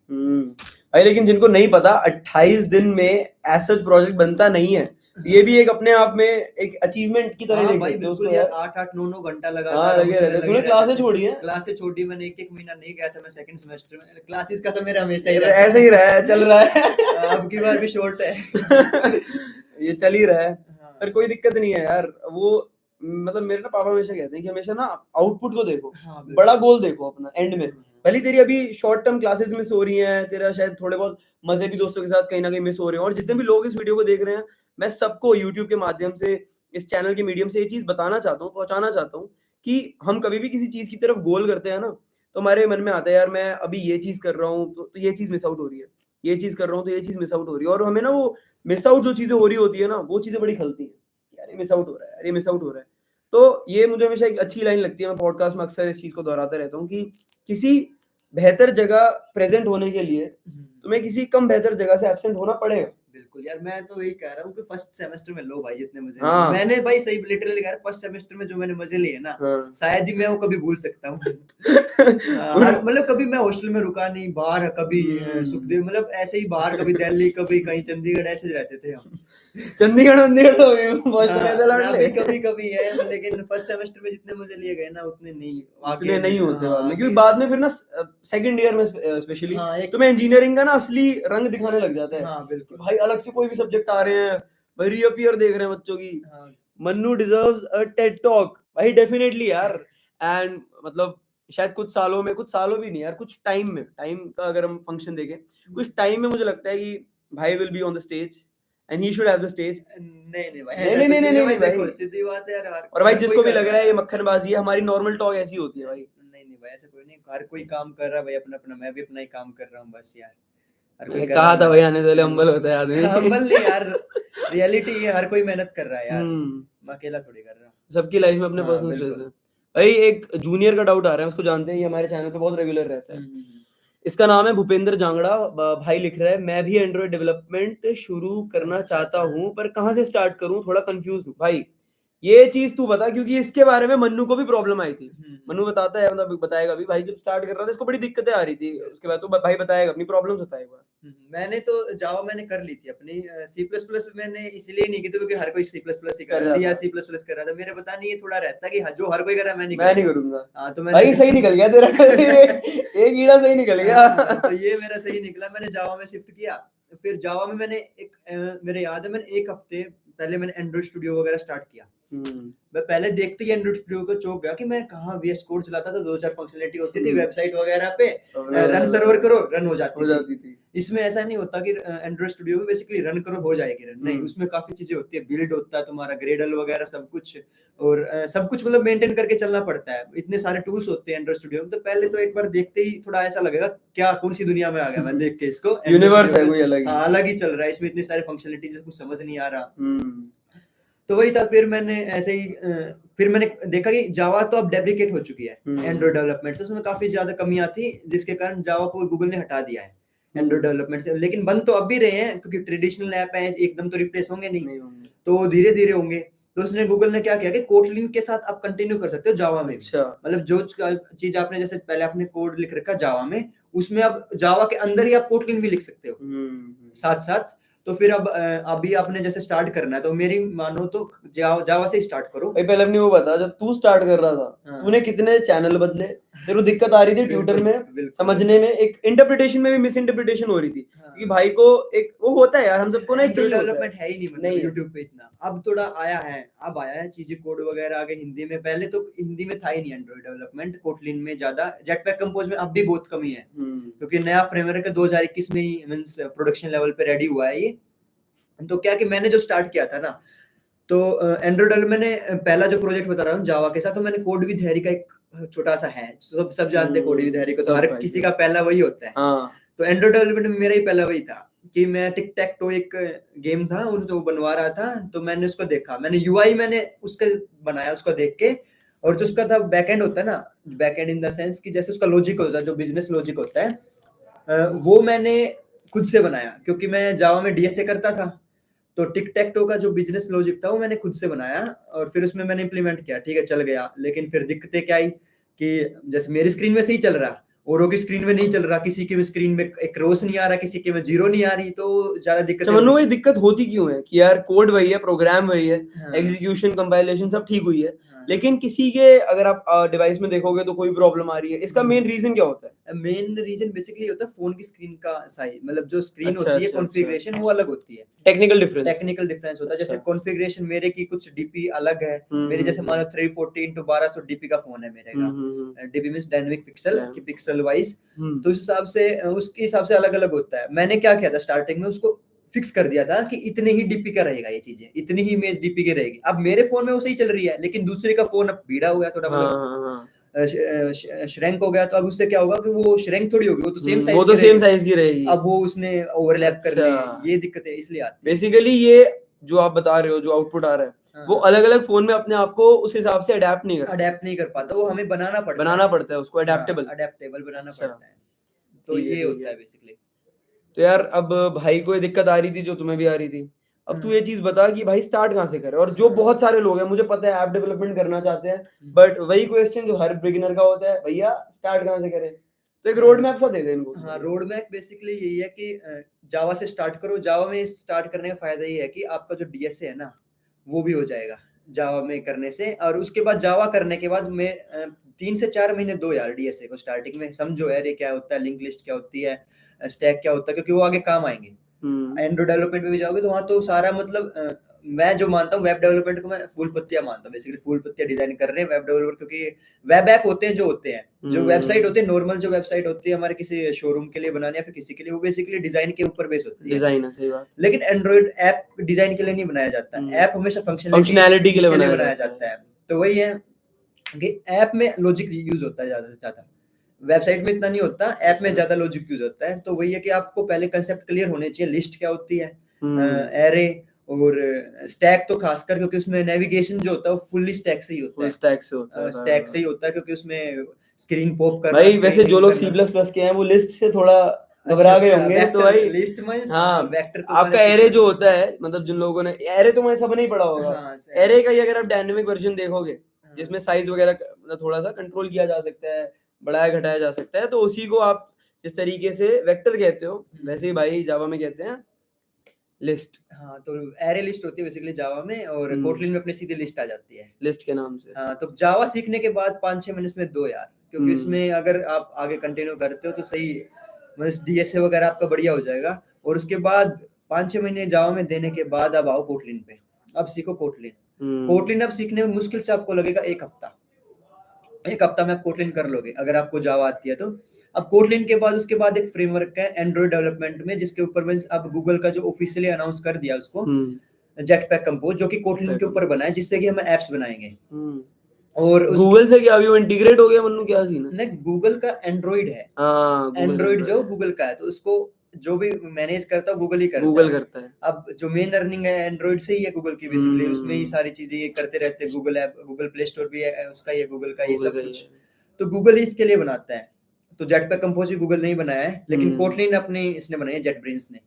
भाई लेकिन जिनको नहीं पता, 28 दिन में ऐसा प्रोजेक्ट बनता नहीं है। ये भी एक अपने आप में एक अचीवमेंट की तरह देख सकते हो उसको यार। 8-8 9-9 घंटा लगा हाँ, लगे रहते। तूने क्लासेस छोड़ी है? क्लासेस छोड़ी मैंने, 1-1 महीना नहीं गया था मैं सेकंड सेमेस्टर में। क्लासेस का तो मेरा हमेशा ही ऐसे ही रहा है, चल रहा है। अब की बार भी शॉर्ट है। ये चल ही रहा है, पर कोई दिक्कत नहीं है यार। वो मतलब मेरे ना पापा हमेशा कहते हैं कि हमेशा ना आउटपुट को देखो, बड़ा गोल देखो अपना एंड में। भले तेरी अभी शॉर्ट टर्म क्लासेस मिस हो रही हैं, तेरा शायद थोड़े बहुत मजे भी दोस्तों के साथ कहीं ना कहीं मिस हो रहे हैं, और जितने भी लोग इस वीडियो को देख रहे हैं, मैं सबको यूट्यूब के माध्यम से, इस चैनल के मीडियम से ये चीज बताना चाहता हूँ, पहुंचाना चाहता हूँ कि हम कभी भी किसी चीज की तरफ गोल करते हैं ना, तो हमारे मन में आता है यार मैं अभी ये चीज कर रहा हूँ तो ये चीज मिस आउट हो रही है, ये चीज कर रहा हूँ तो ये चीज मिस आउट हो रही है, और हमें ना वो मिस आउट जो चीजें हो रही होती है ना, वो चीजें बड़ी खलती है, यार ये मिस आउट हो रहा है, यार ये मिस आउट हो रहा है। तो ये मुझे हमेशा एक अच्छी लाइन लगती है, मैं पॉडकास्ट में अक्सर इस चीज को दोहराता रहता हूँ कि किसी बेहतर जगह प्रेजेंट होने के लिए तुम्हें किसी कम बेहतर जगह से एब्सेंट होना पड़ेगा। बिल्कुल यार, मैं तो यही कह रहा हूँ कि फर्स्ट सेमेस्टर में लो भाई जितने मजे हाँ। मैंने भाई सही लिटरली कह रहा, फर्स्ट सेमेस्टर में जो मैंने मजे लिए ना, हाँ। शायद ही मैं वो कभी भूल सकता हूँ। मतलब कभी मैं हॉस्टल में रुका नहीं, बाहर कभी सुखदेव, मतलब ऐसे ही बाहर, कभी दिल्ली, कभी कहीं चंडीगढ़, ऐसे रहते थे हम। चंडीगढ़ तो कभी कभी है, लेकिन फर्स्ट सेमेस्टर में जितने मजे लिए गए ना उतने नहीं होते बाद में, क्योंकि बाद में फिर ना सेकंड ईयर में स्पेशली तुम्हें इंजीनियरिंग का ना असली रंग दिखाने लग जाता है। हाँ बिल्कुल भाई अलग से कोई भी सब्जेक्ट आ रहे हैं, भाई रीअपियर देख रहे हैं बच्चों की। Mannu deserves a TED talk भाई, डेफिनेटली यार। एंड मतलब शायद कुछ सालों भी नहीं यार, कुछ टाइम का अगर हम फंक्शन देखें, कुछ टाइम में मुझे लगता है कि भाई will be on the stage and he should have the stage. नहीं भाई, नहीं देखो सीधी बात है यार। और भाई जिसको भी लग रहा है ये मक्खनबाजी है, हमारी नॉर्मल टॉक ऐसी होती है भाई। नहीं भाई, ऐसा कोई नहीं, हर कोई काम कर रहा है भाई अपना अपना, मैं भी अपना ही काम कर रहा हूँ बस यार। हर कोई कहा था भाई आने वाले अंबल होता है आदमी। अंबल नहीं यार, रियलिटी है, हर कोई मेहनत कर रहा है यार, मैं अकेला थोड़ी कर रहा। सबकी लाइफ में अपने पर्सनल स्ट्रेस है भाई। एक जूनियर का डाउट आ रहा है, उसको जानते हैं, ये हमारे चैनल पे बहुत रेगुलर रहता है। इसका नाम है भूपेंद्र जांगड़ा। भाई लिख रहा है, मैं भी एंड्रॉइड डेवलपमेंट शुरू करना चाहता हूँ पर कहाँ से स्टार्ट करूँ, थोड़ा कंफ्यूज हूँ। भाई ये चीज तू बता, क्योंकि इसके बारे में मन्नू को भी प्रॉब्लम आई थी। मन्नू बताता है, मतलब बताएगा भी, भाई जब स्टार्ट कर रहा था इसको बड़ी दिक्कतें आ रही थी, उसके बाद तो भाई बताएगा अपनी प्रॉब्लम्स बताएगा। मैंने तो जावा मैंने कर ली थी अपनी, सी प्लस प्लस मैंने इसलिए नहीं की थी क्योंकि हर कोई सी प्लस प्लस ही कर रहा था, सी प्लस प्लस कर रहा था। मेरे पता नहीं ये थोड़ा रहता कि जो हर कोई कर रहा है मैं नहीं करूंगा। हाँ तो भाई सही निकल गया तेरा। एक कीड़ा सही निकल गया। तो ये मेरा सही निकला, मैंने जावा में शिफ्ट किया। फिर जावा में मैंने मेरे याद है मैंने 1 हफ्ते पहले मैंने एंड्रॉइड स्टूडियो वगैरह स्टार्ट किया। मैं पहले देखते ही एंड्रॉइड स्टूडियो को चौंक गया कि मैं कहाँ VS कोड चलाता था, 2-4 फंक्शनलिटी होती थी वेबसाइट वगैरह पे, रन सर्वर करो रन हो जाती थी। इसमें ऐसा नहीं होता कि एंड्रॉइड स्टूडियो में बेसिकली रन करो हो जाएगी रन, नहीं, उसमें काफी चीजें होती है, बिल्ड होता है तुम्हारा, ग्रेडल वगैरह सब कुछ, और सब कुछ मतलब मेंटेन करके चलना पड़ता है। इतने सारे टूल्स होते हैं एंड्रॉइड स्टूडियो में, तो पहले तो एक बार देखते ही थोड़ा ऐसा लगेगा क्या कौन सी दुनिया में आ गया मैं देख के इसको, यूनिवर्स है कोई अलग ही चल रहा है, इसमें इतनी सारी फंक्शनलिटीज कुछ समझ नहीं आ रहा। तो वही था, फिर मैंने ऐसे ही फिर मैंने देखा कि जावा तो अब डेप्रिकेट हो चुकी है एंड्रॉइड डेवलपमेंट से, उसमें काफी ज्यादा कमियां थी, जिसके कारण जावा को गूगल ने हटा दिया है एंड्रॉइड डेवलपमेंट से। लेकिन बन तो अब भी रहे हैं क्योंकि ट्रेडिशनल ऐप है, एकदम तो रिप्लेस होंगे नहीं, तो धीरे धीरे होंगे। तो उसने गूगल ने क्या किया कि कोटलिन के साथ आप कंटिन्यू कर सकते हो जावा में। मतलब जो चीज आपने जैसे पहले आपने कोड लिख रखा जावा में, उसमें अब जावा के अंदर ही आप कोटलिन भी लिख सकते हो साथ साथ। तो फिर अब अभी आपने जैसे स्टार्ट करना है तो मेरी मानो तो जावा से स्टार्ट करो। पहले अपनी वो बता, जब तू स्टार्ट कर रहा था तूने कितने चैनल बदले, तेरे को दिक्कत आ रही थी ट्यूटर में बिल्कुल। समझने में, एक इंटरप्रिटेशन में भी मिस इंटरप्रिटेशन हो रही थी हाँ। कि भाई को एक वो होता है यार, हम सबको ना एक एंड्रॉइड चाहिए होता डेवलपमेंट है ही नहीं मतलब नहीं है। यूट्यूब पे इतना। अब थोड़ा आया है, अब आया है चीजें, कोड वगैरह आ गए हिंदी में। पहले तो हिंदी में था ही नहीं एंड्रॉइड डेवलपमेंट, कोटलिन में ज्यादा, जेटपैक कंपोज में अब भी बहुत कमी है, क्योंकि नया फ्रेमवर्क 2021 में ही मींस प्रोडक्शन लेवल पे रेडी हुआ है ये। तो क्या कि मैंने जो स्टार्ट किया था ना, तो एंड्रॉइड डेवलपमेंट मैंने पहला जो प्रोजेक्ट बता रहा हूँ जावा के साथ, तो मैंने कोड विद हैरी का एक छोटा सा है, सब जानते हैं कोड विद हैरी को, तो सब हर भाई, किसी सब। का पहला वही होता है। हाँ तो एंड्रॉइड डेवलपमेंट में मेरा ही पहला वही था कि मैं टिक टैक टो एक गेम था और जो बनवा रहा था, तो मैंने उसको देखा, मैंने यूआई मैंने उसका बनाया उसको देख के, और जो उसका था बैकएंड होता है ना, बैकएंड इन द सेंस कि जैसे उसका लॉजिक होता है, जो बिजनेस लॉजिक होता है, वो मैंने खुद से बनाया, क्योंकि मैं जावा में डीएसए करता था। तो टिक टैक टो का जो बिजनेस लॉजिक था वो मैंने खुद से बनाया, और फिर उसमें मैंने इम्प्लीमेंट किया, ठीक है चल गया। लेकिन फिर दिक्कतें क्या आई कि जैसे मेरी स्क्रीन में सही चल रहा, औरों की स्क्रीन में नहीं चल रहा, किसी के स्क्रीन में एक रोस नहीं आ रहा, किसी के में जीरो नहीं आ रही, तो ज्यादा दिक्कतें मनु हो भाई रही। दिक्कत होती क्यों है कि यार कोड वही है, प्रोग्राम वही है, हाँ, एग्जीक्यूशन कंपाइलेशन सब ठीक हुई है, हाँ। लेकिन किसी के अगर आप डिवाइस में देखोगे तो कोई प्रॉब्लम आ रही है, इसका मेन रीजन क्या होता है? मेन रीजन बेसिकली होता है फोन की स्क्रीन का साइज, मतलब जो स्क्रीन अच्छा, होती है अच्छा, कॉन्फ़िगरेशन वो अलग होती है, टेक्निकल डिफरेंस। टेक्निकल डिफरेंस होता है। जैसे अच्छा। कॉन्फ़िगरेशन मेरे की कुछ डीपी अलग है, मेरी जैसे मान लो 340 into 1200 डीपी का फोन है मेरे का, DP means dynamic pixel Yeah. की पिक्सल वाइज, हम्म, तो उस हिसाब से उसके हिसाब से अलग अलग होता है। मैंने क्या किया था स्टार्टिंग में, उसको फिक्स कर दिया था कि इतने ही डीपी का रहेगा, ये चीजें इतनी ही इमेज डीपी की रहेगी। अब मेरे फोन में वो सही चल रही है, लेकिन दूसरे का फोन अब भीड़ा हो गया थोड़ा, हाँ मतलब हाँ हाँ। श्रैंक हो गया, तो अब उससे क्या होगा कि वो श्रैंक थोड़ी होगी, वो तो सेम वो साइज तो की सेम रहेगी। साइज की रहेगी। अब वो उसने ओवरलैप कर ली, अच्छा। ये दिक्कतें इसलिए आती है। बेसिकली ये जो आप बता रहे हो, जो आउटपुट आ रहा है, वो हाँ, अलग अलग फोन में अपने आप को उस हिसाब से अडेप्ट नहीं करता, अडेप्ट नहीं कर पाता, वो अच्छा। हमें बनाना पड़ता बनाना है। पड़ता है उसको अडेप्टेबल। अडेप्टेबल बनाना अच्छा, पड़ता है, तो ठीक है ये ठीक होता है। है बेसिकली। तो यार अब भाई को ये दिक्कत आ रही थी जो तुम्हें भी आ रही थी, अब तू ये चीज बता कि भाई स्टार्ट कहाँ से करे, और जो बहुत सारे लोग हैं मुझे पता है ऐप डेवलपमेंट करना चाहते हैं, बट वही क्वेश्चन जो हर बिगिनर का होता है, भैया स्टार्ट कहाँ से करें, तो एक रोड मैप सा दे दे इनको। हाँ, रोड मैप बेसिकली यही है कि जावा से स्टार्ट करो। जावा में स्टार्ट करने का फायदा ये है कि आपका जो डीएसए है ना, वो भी हो जाएगा जावा में करने से। और उसके बाद जावा करने के बाद में 3 से 4 महीने दो यार डीएसए को स्टार्टिंग में समझो यार, ये क्या होता है, लिंक लिस्ट क्या होती है, स्टैक क्या होता है, क्योंकि वो आगे काम आएंगे। एंड्रॉइड डेवलपमेंट में भी जाओगे तो वहाँ तो सारा मतलब मैं जो मानता हूँ वेब डेवलपमेंट को, मैं फूल पत्तियां मानता हूँ बेसिकली। फूल पत्तियां डिजाइन कर रहे हैं वेब डेवलपर, क्योंकि वेब ऐप होते हैं जो होते हैं, जो वेबसाइट होती है नॉर्मल, जो वेबसाइट होती है हमारे किसी शोरूम के लिए बनाने या फिर किसी के लिए, वो बेसिकली डिजाइन के ऊपर बेस होती है। डिजाइन है, सही बात। लेकिन एंड्रॉइड ऐप डिजाइन के लिए नहीं बनाया जाता, ऐप हमेशा फंक्शनैलिटी के लिए बनाया जाता है। तो वही है कि ऐप में लॉजिक यूज होता है ज्यादा से ज्यादा, वेबसाइट में इतना नहीं होता, ऐप में ज्यादा लॉजिक यूज होता है। तो वही है कि आपको पहले कंसेप्ट क्लियर होने चाहिए, लिस्ट क्या होती है, एरे और स्टैक तो खासकर, क्योंकि उसमें नेविगेशन जो होता है वो फुल्ली स्टैक से ही होता फुल है, स्टैक से होता है। स्टैक से ही होता है, क्योंकि उसमें स्क्रीन पॉप करना, भाई वैसे स्क्रीन जो इन लोग करना। C++ के हैं वो लिस्ट से थोड़ा घबरा गए होंगे, तो भाई लिस्ट मींस हाँ, वेक्टर तो आपका एरे जो होता है, मतलब जिन लोगों ने एरे तो मैंने सब नहीं पढ़ा होगा, हाँ, एरे का ही अगर आप डायनेमिक वर्जन देखोगे हाँ। जिसमें साइज वगैरह मतलब थोड़ा सा कंट्रोल किया जा सकता है, बढ़ाया घटाया जा सकता है, तो उसी को आप जिस तरीके से वेक्टर कहते हो वैसे ही भाई जावा में कहते हैं लिस्ट। हाँ, तो एरे लिस्ट होती है बेसिकली जावा में, और कोटलिन में अपनी सीधी लिस्ट आ जाती है लिस्ट के नाम से। हाँ, तो जावा सीखने के बाद 5-6 महीने इसमें दो यार, क्योंकि इसमें अगर आप आगे कंटिन्यू करते हो तो सही, मतलब डीएसए वगैरह आपका बढ़िया हो जाएगा। और उसके बाद 5-6 महीने जावा में देने के बाद अब आओ कोटलिन पे, अब सीखो कोटलिन। कोटलिन अब सीखने में मुश्किल से आपको लगेगा 1 हफ्ता, 1 हफ्ता में आप कोटलिन कर लोगे अगर आपको जावा आती है तो। अब कोटलिन के बाद उसके बाद एक फ्रेमवर्क है एंड्रॉइड डेवलपमेंट में, जिसके ऊपर में अब गूगल का जो ऑफिशियली अनाउंस कर दिया उसको, जेटपैक कंपोज, जो कि कोटलिन के ऊपर बना है, जिससे कि हम ऐप्स बनाएंगे। और गूगल से क्या अभी वो इंटीग्रेट हो गया मन्नू, क्या सीन है? नहीं, गूगल का एंड्रॉइड है, एंड्रॉइड जो गूगल का है, तो उसको जो भी मैनेज करता है गूगल ही करता गूगल है। करता है। अब जो मेन अर्निंग है एंड्रॉइड से ही है गूगल की बेसिकली, उसमें ही सारी चीजें ये करते रहते हैं। Google app, Google play store भी है उसका, ये गूगल का, ये सब कुछ तो गूगल ही इसके लिए बनाता है। तो जेटपैक कंपोज भी गूगल ने ही बनाया है, लेकिन कोटलिन अपनी इसने बनाई है, जेटब्रेन्स ने,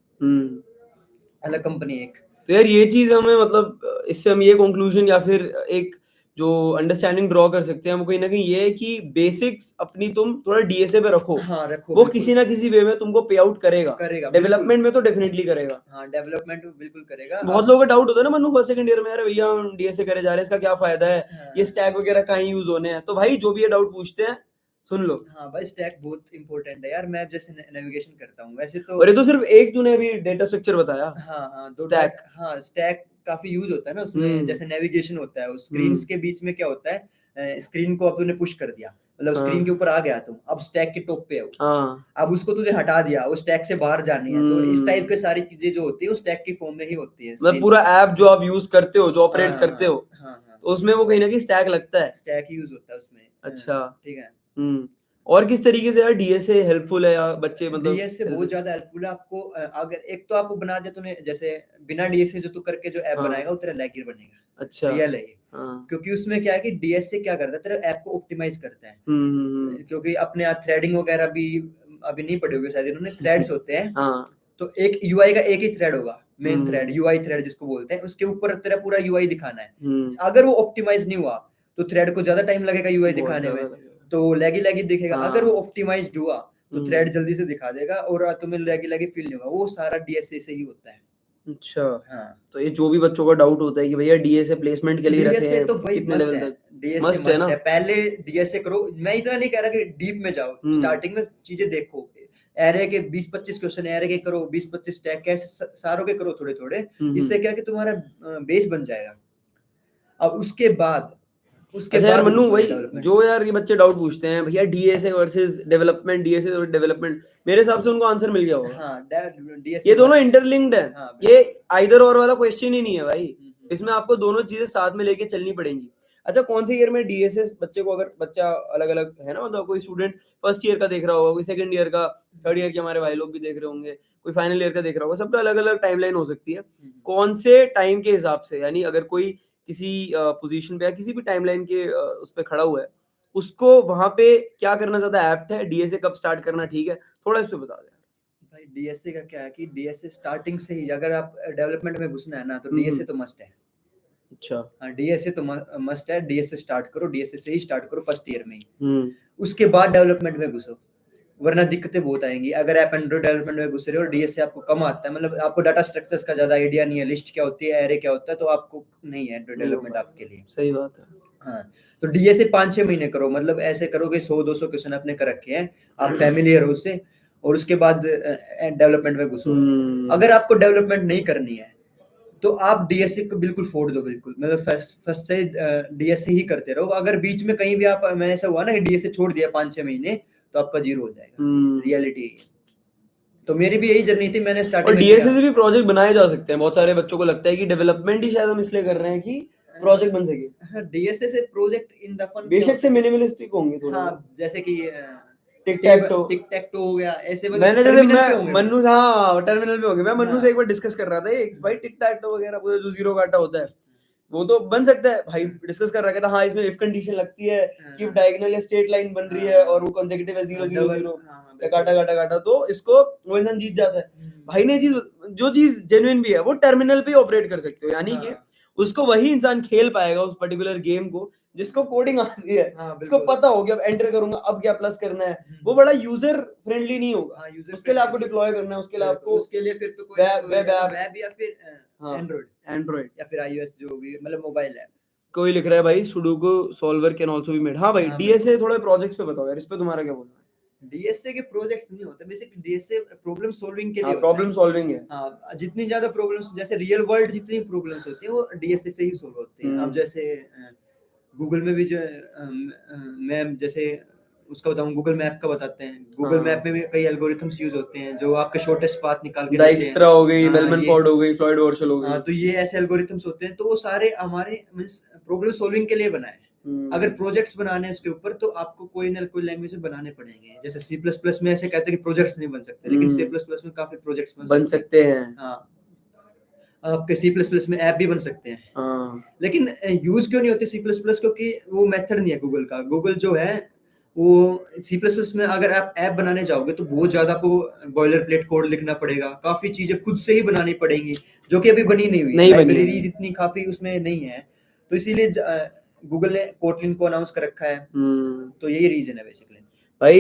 अलग कंपनी एक। तो यार ये चीज हमें मतलब इससे हम ये कंक्लूजन या फिर एक जो अंडरस्टैंडिंग ड्रॉ कर सकते हैं, वो कहीं ना कहीं ये है कि बेसिक्स अपनी तुम थोड़ा डीएसए पे रखो, हाँ, रखो, वो किसी ना किसी वे में तुमको पे आउट करेगा, डेवलपमेंट में तो डेफिनेटली करेगा। हाँ, डेवलपमेंट में बिल्कुल करेगा। बहुत लोगों का डाउट होता है ना मनु फर्स्ट सेकंड ईयर में, यार भैया हम डीएसए करे जा रहे हैं, इसका क्या फायदा है, ये स्टैक वगैरह कहाँ यूज होने हैं, तो भाई जो भी ये डाउट पूछते हैं सुन लो। हाँ भाई, स्टैक बहुत इंपॉर्टेंट है यार। मैं जैसे नेविगेशन करता हूँ वैसे तो। और ये तो सिर्फ एक तूने अभी डेटा स्ट्रक्चर बताया। हाँ, स्टैक। हाँ, स्टैक काफी यूज होता है ना उसमें। हम्म। जैसे नेविगेशन होता है, उस स्क्रीन्स के बीच में क्या होता है, स्क्रीन को अब तूने पुश कर दिया, मतलब स्क्रीन के ऊपर आ गया तुम, अब स्टैक के टॉप पे है वो। हाँ। अब उसको तुझे हटा दिया, वो स्टैक से बाहर जानी है, तो इस टाइप के हम्म। सारी चीजें जो होती है वो स्टैक की फॉर्म में ही होती है मतलब स्क्रीन्स पूरा पे। ऐप जो आप यूज करते हो, जो हाँ ऑपरेट करते हो, हाँ हाँ, तो उसमें वो कहीं ना कहीं स्टैक लगता है। स्टैक ही यूज होता है उसमें। अच्छा। ठीक है। हम्म। और किस तरीके से यार डीएसए हेल्पफुल है या बच्चे मतलब डीएस से बहुत ज्यादा हेल्पफुल है आपको। अगर एक तो आपको बना दिया तूने, जैसे बिना डीएस से जो तू करके जो ऐप हाँ। बनाएगा वो तेरा लैगियर बनेगा। अच्छा। रियल है ये। हाँ। क्योंकि उसमें क्या है कि डीएस से क्या करता है, तेरे ऐप को ऑप्टिमाइज करता है। क्योंकि अपने यहाँ थ्रेडिंग वगैरह भी अभी नहीं पढ़े होंगे शायद इन्होंने, थ्रेड्स होते हैं। हाँ। तो एक यूआई का एक ही थ्रेड होगा, मेन थ्रेड, हम्म। यूआई थ्रेड जिसको बोलते हैं, उसके ऊपर तेरा पूरा यूआई दिखाना है। हम्म। अगर वो ऑप्टिमाइज नहीं हुआ तो थ्रेड को ज्यादा टाइम लगेगा यूआई बहुत दिखाने ज्यादा में, लगेगा। तो वो लैगी लैगी दिखेगा। अगर वो हाँ। ऑप्टिमाइज्ड हुआ तो थ्रेड जल्दी से दिखा देगा और तुम्हें लैगी लैगी फील नहीं होगा। वो सारा डीएसए से ही होता है। अच्छा। हाँ, तो ये जो भी बच्चों का डाउट होता है कि भैया डीएसए प्लेसमेंट के लिए रखे डीएसए हैं तो भाई कितने मस्ट लेवल है। तक? डीएसए मस्ट है मस्ट ना? है। पहले डीएसए करो, मैं इतना नहीं कह रहा कि डीप में जाओ, हम्म। स्टार्टिंग में चीजें देखो। एरे के 20-25 क्वेश्चन एरे के करो, 20-25 टैग कैसे सारों के करो थोड़े थोड़े। इससे क्या कि तुम्हारा बेस बन जाएगा। अब उसके अच्छा यार बाद मन्नू, घुसो ये वही डेवलपमेंट जो में। यार ये बच्चे डाउट पूछते हैं भैया DSA versus development, DSA versus development, मेरे हिसाब से उनको आंसर मिल गया होगा। हाँ, ये डीएसए दोनों मस्ट है। इंटरलिंक्ड है। हाँ ये बिल्कुल। आइदर और वाला क्वेश्चन ही नहीं है भाई। हम्म। इसमें आपको दोनों चीजें साथ में लेके चलनी पड़ेंगी। अच्छा, कौन से ईयर में डीएसए बच्चे को, अगर बच्चा अलग अलग है ना, मतलब कोई स्टूडेंट फर्स्ट ईयर का देख रहा होगा, कोई सेकंड ईयर का, थर्ड ईयर के हमारे भाई लोग भी देख रहे होंगे, कोई फाइनल ईयर का देख रहा होगा, सबका अलग अलग टाइमलाइन हो सकती है। कौन से टाइम के हिसाब से, यानी अगर कोई किसी पोजीशन पे या किसी भी टाइमलाइन के उस पे खड़ा हुआ है, उसको वहां पे क्या करना ज्यादा एप्ट है? डीएसए कब स्टार्ट करना ठीक है, थोड़ा इस पे बता दे। भाई डीएसए का क्या है कि डीएसए स्टार्टिंग से ही, अगर आप डेवलपमेंट में घुसना है ना तो हम्म। डीएसए तो मस्ट है। अच्छा। डीएसए तो मस्ट है। डीएसए स्टार्ट करो, डीएसए से ही स्टार्ट करो फर्स्ट ईयर में ही। हम्म। उसके बाद डेवलपमेंट में घुसो, वरना दिक्कतें बहुत आएंगी। अगर आप एंड्रॉइड डेवलपमेंट में घुस रहे हो और डीएसए आपको कम आता है, मतलब आपको डाटा स्ट्रक्चर्स का ज्यादा आइडिया नहीं है, लिस्ट क्या होती है, एरे क्या होता है, तो आपको नहीं है एंड्रॉइड नहीं हो डेवलपमेंट आपके लिए। पाएगा, सही बात है। हाँ, तो डीएसए 5-6 महीने करो, मतलब ऐसे करो कि 100-200 क्वेश्चन आपने कर रखे हैं, आप फैमिलियर हो उससे, और उसके बाद डेवलपमेंट में घुसो। अगर आपको डेवलपमेंट नहीं करनी है तो आप डीएसए को बिल्कुल फोड़ दो, बिल्कुल, मतलब फर्स्ट से डीएसए ही करते रहो। अगर बीच में कहीं भी आप, मैं ऐसा हुआ ना कि डीएसए छोड़ दिया 5-6 महीने, तो आपका जीरो हो जाएगा। रियलिटी है। तो मेरी भी यही जर्नी थी, मैंने और स्टार्टिंग में किया। डीएसए से भी प्रोजेक्ट बनाए जा सकते हैं। बहुत सारे बच्चों को लगता है कि डेवलपमेंट ही शायद हम इसलिए कर रहे हैं कि प्रोजेक्ट बन सके। डीएसए से प्रोजेक्ट इन द फन क्या बेशक होता से है कि, मिनिमलिस्टिक होंगे थोड़े हाँ, बहुत। जैसे कि टिक टैक टो। टिक टैक टो हो गया, ऐसे मतलब मैंने जैसे टर्मिनल मैं पे होंगे वो। मन्नू, हाँ टर्मिनल पे हो गया, मैं मन्नू से हाँ एक बार डिस्कस कर रहा था एक, भाई टिक टैक टो वगैरह पूरा जो जीरो काटा होता है वो तो बन सकता है भाई। डिस्कस कर रहा था, हाँ इसमें इफ कंडीशन लगती है कि डायगोनल या स्ट्रेट लाइन बन रही है और वो कंसेक्यूटिव है 0 0 0, काटा काटा काटा, तो इसको वो इंसान जीत जाता है। भाई ने चीज, जो चीज जेन्युइन भी है वो टर्मिनल पे ऑपरेट कर सकते हो, यानी कि उसको वही इंसान खेल पाएगा उस पर्टिकुलर गेम को जिसको कोडिंग आती है, जिसको पता हो कि अब एंटर करूंगा, अब क्या प्लस करना है। वो बड़ा यूजर फ्रेंडली नहीं होगा। उसके लिए आपको डिप्लॉय करना है, उसके लिए आपको उसके लिए फिर तो कोई वेब ऐप, वेब या फिर एंड्रॉइड या फिर आईओएस, जो भी मतलब मोबाइल ऐप। कोई लिख रहा है भाई sudoku solver can also be made. हाँ भाई, डीएसए थोड़े प्रोजेक्ट्स पे बताओ यार, इस पे तुम्हारा क्या बोलना है? डीएसए के प्रोजेक्ट्स नहीं होते, बेसिकली डीएसए प्रॉब्लम सॉल्विंग के लिए हाँ, होता है। प्रॉब्लम सॉल्विंग है। हाँ, जितनी ज्यादा प्रॉब्लम्स, जैसे रियल वर्ल्ड जितनी प्रॉब्लम्स होती है वो डीएसए से ही सॉल्व होती हैं। अब जैसे गूगल में भी जो मैं जैसे उसका बताऊं, गूगल मैप का बताते हैं। गूगल मैप में भी कई एल्गोरिथम्स यूज होते हैं जो आपके शॉर्टेस्ट पाथ निकाल के देते हैं। डाइक्स्ट्रा हो गई, हाँ, बेलमन फोर्ड हो गई, फ्लॉयड वॉर्शल हो गई। तो ये ऐसे एल्गोरिथम्स होते हैं, तो वो सारे हमारे मींस प्रॉब्लम सॉल्विंग के लिए बनाए हैं। अगर प्रोजेक्ट्स बनाने हैं उसके ऊपर तो आपको कोई ना कोई लैंग्वेज बनाने पड़ेंगे। जैसे C++ में ऐसे कहते हैं कि प्रोजेक्ट्स नहीं बन सकते, लेकिन C++ में काफी प्रोजेक्ट्स बन सकते हैं। हाँ, आपके C++ में ऐप भी बन सकते हैं। हाँ। लेकिन यूज क्यों नहीं होते C++? क्योंकि वो मेथड नहीं है गूगल का। गूगल जो है वो C++ में अगर आप ऐप बनाने जाओगे तो बहुत ज्यादा आपको बॉयलर प्लेट कोड लिखना पड़ेगा, काफी चीजें खुद से ही बनानी पड़ेंगी, जो कि अभी बनी नहीं हुई है। लाइब्रेरीज इतनी काफी उसमें नहीं है, तो इसीलिए गूगल ने कोटलिन को अनाउंस कर रखा है। तो यही रीजन है बेसिकली। भाई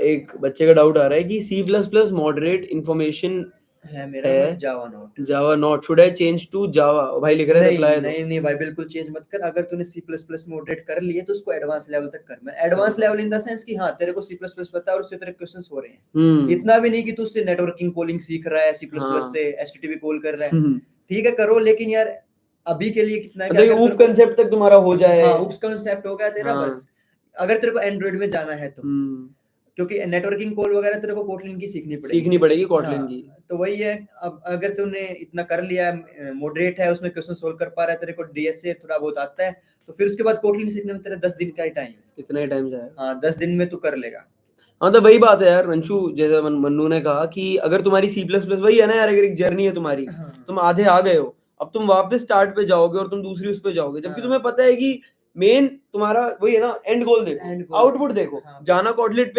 एक बच्चे का डाउट आ रहा है कि C++ मॉडरेट इंफॉर्मेशन है मेरा है Java note. Java not, should I change to Java? भाई लिख रहे हैं नहीं रिप्लाई दो। नहीं नहीं भाई, बिल्कुल चेंज मत कर। अगर तूने सी प्लस प्लस में मॉडरेट कर लिए तो उसको एडवांस लेवल तक कर। मैं advance level in the sense कि हाँ तेरे को सी प्लस प्लस पता है और उससे तेरे क्वेश्चंस हो रहे हैं। इतना भी नहीं कि तू उससे नेटवर्किंग कॉलिंग सीख रहा है, सी प्लस प्लस से एचटीटीपी कॉल कर रहा है, ठीक है करो, लेकिन यार अभी के लिए कितना है कि मतलब ऊप कंसेप्ट तक तुम्हारा हो जाए। हाँ ऊप्स कंसेप्ट हो गया तेरा बस। अगर तेरे को एंड्रॉइड में जाना है तो, क्योंकि नेटवर्किंग कॉल वगैरह तेरे को कोटलिन की सीखनी पड़ेगी कोटलिन की। तो वही है, अब अगर तूने इतना कर लिया है, मॉडरेट है, उसमें क्वेश्चन सोल्व कर पा रहा है, तेरे को डीएसए थोड़ा बहुत आता है, तो फिर उसके बाद कोटलिन सीखने में तेरा 10 दिन का ही टाइम है। इतना ही टाइम जाएगा। हाँ 10 दिन में तू कर लेगा। हाँ तो वही बात है यार रंशु, जैसे मन्नू ने कहा कि अगर तुम्हारी सी प्लस प्लस वही है ना यार, अगर एक जर्नी है तुम्हारी, तुम आधे आ गए हो, अब तुम वापस स्टार्ट पे जाओगे और तुम दूसरी उस पे जाओगे, जबकि तुम्हें पता है कि मेन तुम्हारा वही है ना, एंड गोल देखो, आउटपुट देखो, जाना कोटलिन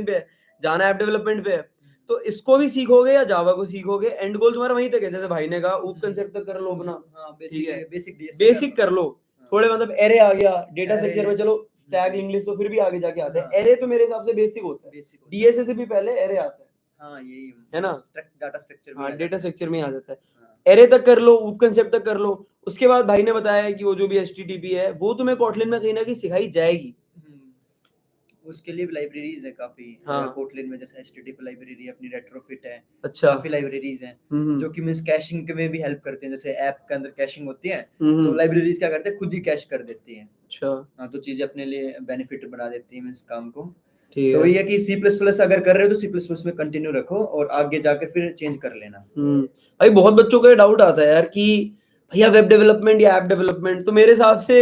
पे है, जाना ऐप डेवलपमेंट पे है, तो इसको भी सीखोगे या जावा को सीखोगे, एंड गोल तुम्हारा वहीं तक है। जैसे भाई ने कहा ऊप कंसेप्ट तक कर लो अपना, ठीक है, बेसिक कर लो थोड़े, मतलब एरे आ गया, डेटा स्ट्रक्चर में चलो, स्टैक इंग्लिश तो फिर भी आगे जाके आता है, एरे तो मेरे हिसाब से बेसिक होता है, डीएसए से भी पहले एरे आता है। हाँ यही है ना, डाटा स्ट्रक्चर। हाँ डेटा स्ट्रक्चर में आ जाता है। एरे तक कर लो, ऊप कंसेप्ट तक कर लो, उसके बाद भाई ने बताया कि वो जो भी एचटीटीपी है वो तुम्हें कोटलिन में कहीं ना कहीं सिखाई जाएगी। उसके लिए लाइब्रेरीज है काफी। कोटलिन में जैसे एचटीटीपी लाइब्रेरी अपनी, रेट्रोफिट है, अच्छा काफी लाइब्रेरीज हैं जो कि मींस कैशिंग में भी हेल्प करते हैं। जैसे ऐप के अंदर कैशिंग होती है तो लाइब्रेरीज क्या करते हैं, खुद ही कैश कर देती हैं। अच्छा हाँ, तो चीजें अपने लिए बेनिफिट बना देती है मींस काम को। तो वही है कि सी प्लस प्लस अगर कर रहे हो तो सी प्लस प्लस में कंटिन्यू रखो और आगे जाकर फिर चेंज कर लेना। भाई बहुत बच्चों का डाउट आता है यार कि भैया वेब डेवलपमेंट या ऐप डेवलपमेंट, तो मेरे हिसाब से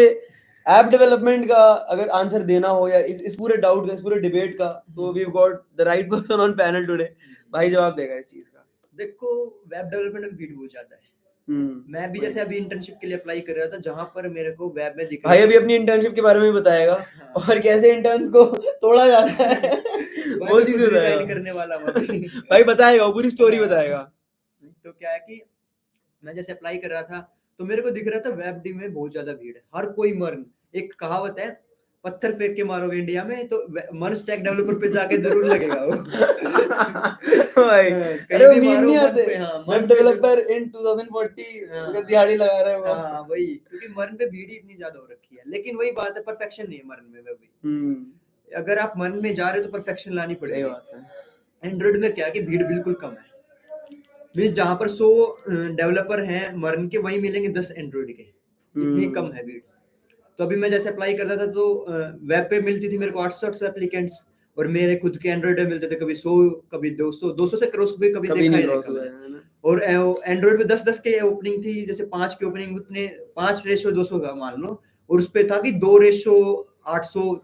ऐप डेवलपमेंट का अगर आंसर देना हो या इस पूरे डाउट का, इस पूरे डिबेट का, तो we have got the right person on panel today. भाई जवाब देगा इस चीज का। देखो वेब डेवलपमेंट में भीड़ बहुत ज्यादा है। मैं भी जैसे अभी इंटर्नशिप के लिए अप्लाई कर रहा था, जहां पर मेरे को वेब में दिख रहा है, भाई अभी अपनी इंटर्नशिप के बारे में बताएगा। हाँ। और कैसे इंटर्न्स को तोड़ा जाता है वो चीज डिजाइन करने वाला भाई बताएगा, वो पूरी स्टोरी बताएगा। तो क्या है कि मैं जैसे अप्लाई कर रहा था तो मेरे को दिख रहा था वेब डी में बहुत ज्यादा भीड़ है, हर कोई मर्न। एक कहावत है, पत्थर फेंक के मारोगे इंडिया में तो मन स्टैक डेवलपर पे जाके जरूर लगेगा वो। भाई कहीं भी मारो मन पे। हाँ वेब डेवलपर इन 2040 दिहाड़ी लगा रहे हो। हाँ वही, क्योंकि मर्न पे भीड़ ही इतनी ज्यादा हो रखी है। लेकिन वही बात है, परफेक्शन नहीं है मर्न में भी। अगर आप मन में जा रहे हो तो परफेक्शन लानी पड़ेगी। सही बात है। एंड्रॉइड में क्या है कि भीड़ बिल्कुल कम है, मींस जहां पर 100 डेवलपर हैं मर्न के, वही मिलेंगे 10 एंड्रॉइड के, इतनी कम है भीड़। तो अभी मैं जैसे अप्लाई करता था तो वेब पे मिलती थी मेरे को 800 एप्लीकेंट्स, और मेरे खुद के एंड्रॉइड में मिलते थे कभी 100, कभी 200 से क्रॉस भी कभी देखा ही नहीं। और एंड्रॉइड में 10 के ओपनिंग थी, जैसे 5 की ओपनिंग, उतने 5:200 का मान लो, और उस पे था कि 2:800,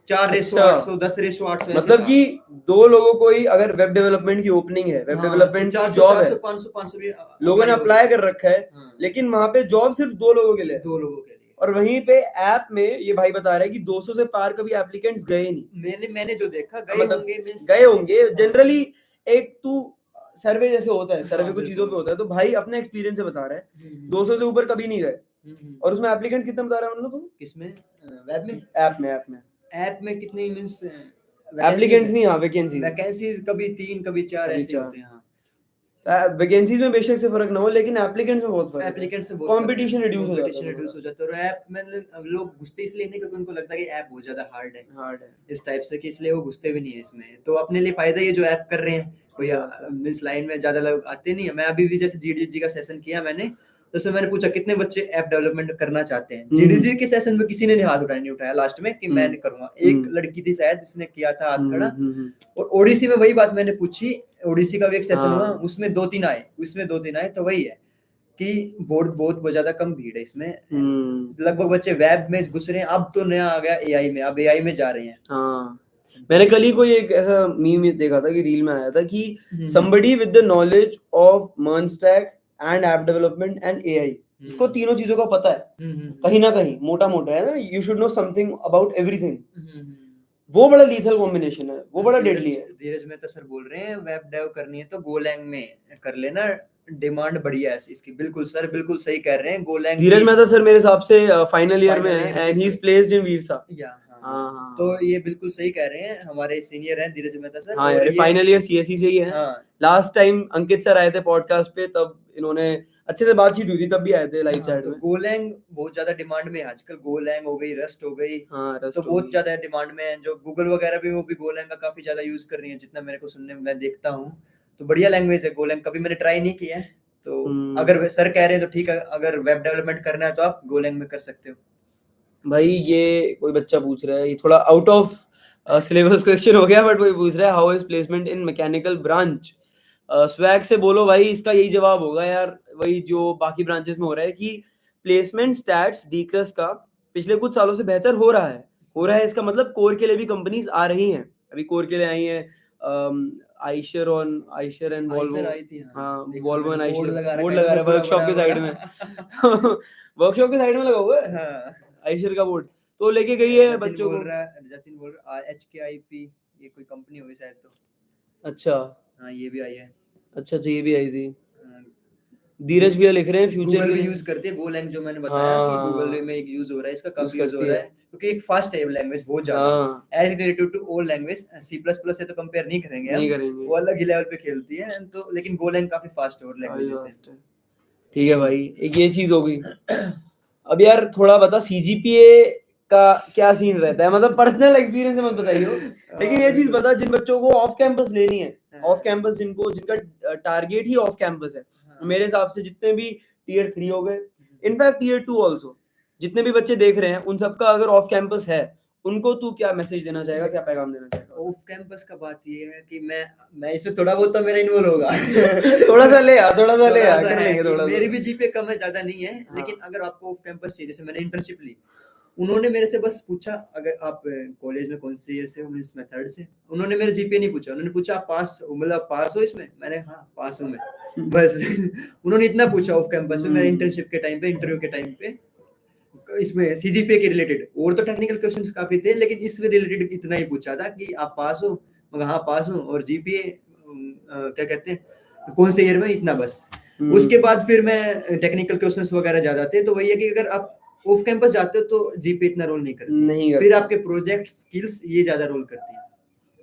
4:800, 10:800। मतलब कि 2 लोगों को ही अगर वेब डेवलपमेंट की ओपनिंग है, वेब डेवलपमेंट की जॉब है, 500 भी लोगों ने अप्लाई कर रखा है, लेकिन वहां पे जॉब सिर्फ 2 लोगों के लिए, 2 लोगों के लिए। और वहीं पे ऐप में ये भाई बता रहे हैं कि 200 से पार कभी एप्लीकेंट्स गए नहीं। मैंने जो देखा गए होंगे जनरली। एक तू सर्वे जैसे होता है, सर्वे कुछ चीजों पे होता है, तो भाई अपने एक्सपीरियंस से बता रहा है 200 से ऊपर कभी नहीं गए। और उसमें एप्लीकेंट कितना बता रहा है तुम? किसमें? वेब में? ऐप में कितने मींस एप्लीकेंट्स नहीं, हाँ वैकेंसीज कभी 3 कभी 4 ऐसे होते हैं। वैकेंसीज में बेशक से फर्क ना हो, लेकिन एप्लीकेंट्स में बहुत फर्क है। एप्लीकेंट्स से बहुत कंपटीशन रिड्यूस हो जाता है। और ऐप में लोग घुसते इसलिए नहीं क्योंकि उनको लगता है कि ऐप बहुत ज्यादा हार्ड है इस टाइप से, कि इसलिए वो घुसते भी नहीं है इसमें। तो अपने लिए फायदा ये जो ऐप कर रहे हैं, कोई मिस लाइन में ज्यादा लोग आते नहीं है। मैं अभी भी जैसे जीडीजी का सेशन किया मैंने, तो उसमें मैंने पूछा कितने बच्चे ऐप डेवलपमेंट करना चाहते हैं। जीडीजी के सेशन में किसी ने हाथ नहीं उठाया लास्ट में कि मैं करूंगा। एक लड़की थी शायद जिसने किया था हाथ खड़ा। और ओडिसी में वही बात मैंने पूछी, ओडिसी का भी एक सेशन हुआ, उसमें 2-3 आए। तो वही है कि बहुत ज्यादा कम भीड़ है इसमें। लगभग बच्चे वेब में घुस रहे हैं। अब तो नया आ गया एआई में, अब एआई में जा रहे हैं। हाँ मैंने कल ही कोई एक ऐसा मीम देखा था कि रील में आया था कि somebody with the knowledge of MERN stack and app development and AI, इसको तीनों चीजों का पता है कहीं ना कहीं, मोटा है ना, you should know something about everything। वो बड़ा लीथल कॉम्बिनेशन है, वो बड़ा डेडली है। धीरज मेहता सर बोल रहे हैं वेब डेव करनी है तो गोलैंग में कर लेना, डिमांड बढ़िया है इसकी। बिल्कुल सर, बिल्कुल सही कह रहे हैं। गोलैंग धीरज मेहता सर मेरे हिसाब से फाइनल ईयर में है, and he is placed in Virtusa. हाँ तो ये बिल्कुल सही कह रहे हैं, हमारे सीनियर हैं धीरज मेहता सर। हाँ और यार, ये फाइनल ईयर सीएसई से ही है। हाँ लास्ट टाइम अंकित सर आए थे पॉडकास्ट पे, तब इन्होंने अच्छे से बातचीत हुई थी, तब भी आए थे लाइव हाँ, चैट तो में। गोलैंग बहुत ज्यादा डिमांड में है आजकल, गोलैंग हो गई, रस्ट हो गई, हाँ तो रस्ट बहुत ज्यादा डिमांड में है। जो गूगल वगैरह भी, वो भी गोलैंग का काफी ज्यादा यूज कर रही है, जितना मेरे को सुनने में मैं देखता हूँ। तो बढ़िया लैंग्वेज है गोलैंग, कभी मैंने ट्राई नहीं किया है। तो अगर सर कह रहे हैं तो ठीक है, अगर वेब डेवलपमेंट करना है तो आप गोलैंग में कर सकते हो। भाई ये कोई बच्चा पूछ रहा है, ये थोड़ा आउट ऑफ सिलेबस क्वेश्चन हो गया, बट वही पूछ रहा है, how is placement in mechanical branch. Swag से बोलो भाई, इसका यही जवाब होगा यार, वही जो बाकी ब्रांचेस में हो रहा है कि प्लेसमेंट स्टैट्स डीक्रस का पिछले कुछ सालों से बेहतर हो रहा है। इसका मतलब कोर के लिए भी कंपनीज आ रही हैं। अभी कोर के लिए आई हैं आइशर एंड वॉल्वो। आइसर आई थी, हाँ देखा वॉल्वो मैंने, एंड आइशर, बोर्ड बोर्ड लगा रहा है पूरा वर्कशॉप बड़ा के साइड में। बड़ा। वर्कशॉप के साइड में लगा हुआ है हाँ, आइशर का बोर्ड, तो लेके गई है जतिन बच्चों बोल को। रहा है, जतिन बोल रहा है HKIP, ये कोई कंपनी होगी शायद। तो अच्छा हाँ, ये भी आई है। अच्छा, ये भी आई थी। हाँ, धीरज भैया लिख रहे हैं फ्यूचर गूगल के भी लिए। यूज करती है गोलैंग, जो मैंने बताया कि गूगल हाँ में एक यूज हो रहा है, इसका यूज काफी यूज हो करती रहा है। है, क्योंकि एक फास्ट है लैंग्वेज बहुत ज्यादा, हाँ as related to all language. C++ से तो कंपेयर नहीं करेंगे नहीं हम, करेंगे। वो अलग ही लेवल पे खेलती है। तो लेकिन गोलैंग काफी फास्ट है और काफी लैंग्वेजेस से। फास्ट है। ठीक है भाई, एक ये चीज हो गई। अब यार थोड़ा बता, सीजीपीए का क्या सीन रहता है, मतलब पर्सनल एक्सपीरियंस मत बताइयो, लेकिन ये चीज बता, जिन बच्चों को ऑफ कैंपस लेनी है, ऑफ कैंपस जिनका टारगेट ही ऑफ कैंपस है, मेरे हिसाब से जितने भी टीयर 3 हो गए, इनफैक्ट टीयर 2 आल्सो, जितने भी बच्चे देख रहे हैं, उन सबका अगर ऑफ कैंपस है, उनको तू क्या मैसेज देना चाहेगा, क्या पैगाम देना चाहेगा? ऑफ कैंपस का बात ये है कि मैं इसमें थोड़ा बहुत तो मेरा इन्वॉल्व होगा। थोड़ा सा ले आ, थोड़ा सा ले आ, थोड़ा सा कर है लेंगे कि थोड़ा मेरी सा। भी जीपीए कम है, ज्यादा नहीं है, हाँ। लेकिन अगर आपको ऑफ कैंपस चाहिए, जैसे मैंने इंटर्नशिप ली, उन्होंने मेरे से बस पूछा अगर आप कॉलेज में कौन से ईयर से हो, मींस मैं थर्ड से। उन्होंने मेरे जीपीए नहीं पूछा, उन्होंने पूछा आप पास हो, मतलब पास हो इसमें, मैंने हाँ पास हूँ मैं, बस। उन्होंने इतना पूछा ऑफ कैंपस में, मेरे इंटर्नशिप के टाइम पे, इंटरव्यू के टाइम पे, इसमें सीजीपीए के रिलेटेड। और तो टेक्निकल क्वेश्चंस काफी थे, लेकिन इससे रिलेटेड इतना ही पूछा था कि आप पास हो, मगर हाँ पास हूँ, और जीपीए क्या कहते हैं कौन से ईयर में, इतना बस। उसके बाद फिर मैं टेक्निकल क्वेश्चंस वगैरह ज्यादा थे, तो वही है कि अगर आप ऑफ कैंपस जाते हो तो जीपीए इतना रोल नहीं करती, फिर आपके प्रोजेक्ट स्किल्स ये ज्यादा रोल करती है,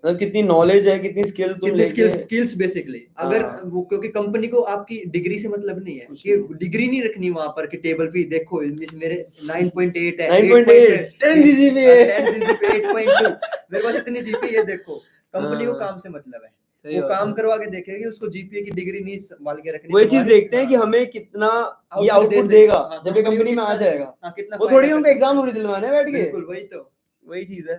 मतलब कितनी नॉलेज है, कितनी स्किल तुम कितनी लेके। Skills basically. अगर वो, क्योंकि कंपनी को आपकी डिग्री से मतलब नहीं है, कि डिग्री नहीं रखनी वहां पर कि टेबल पे देखो मेरे 9.8 है, 9.8 10 जीपीए 10 जीपीए 8.2, मेरे पास इतनी जीपीए, ये देखो। कंपनी को काम से मतलब है, वो काम करवा के देखेगी, उसको जीपीए की डिग्री नहीं संभाल के रखनी। वो चीज देखते हैं कि हमें कितना ये आउटपुट देगा जब ये कंपनी में आ जाएगा, वो थोड़ी उनको एग्जाम थोड़ी दिलवाना है बैठ के। बिल्कुल, वही चीज है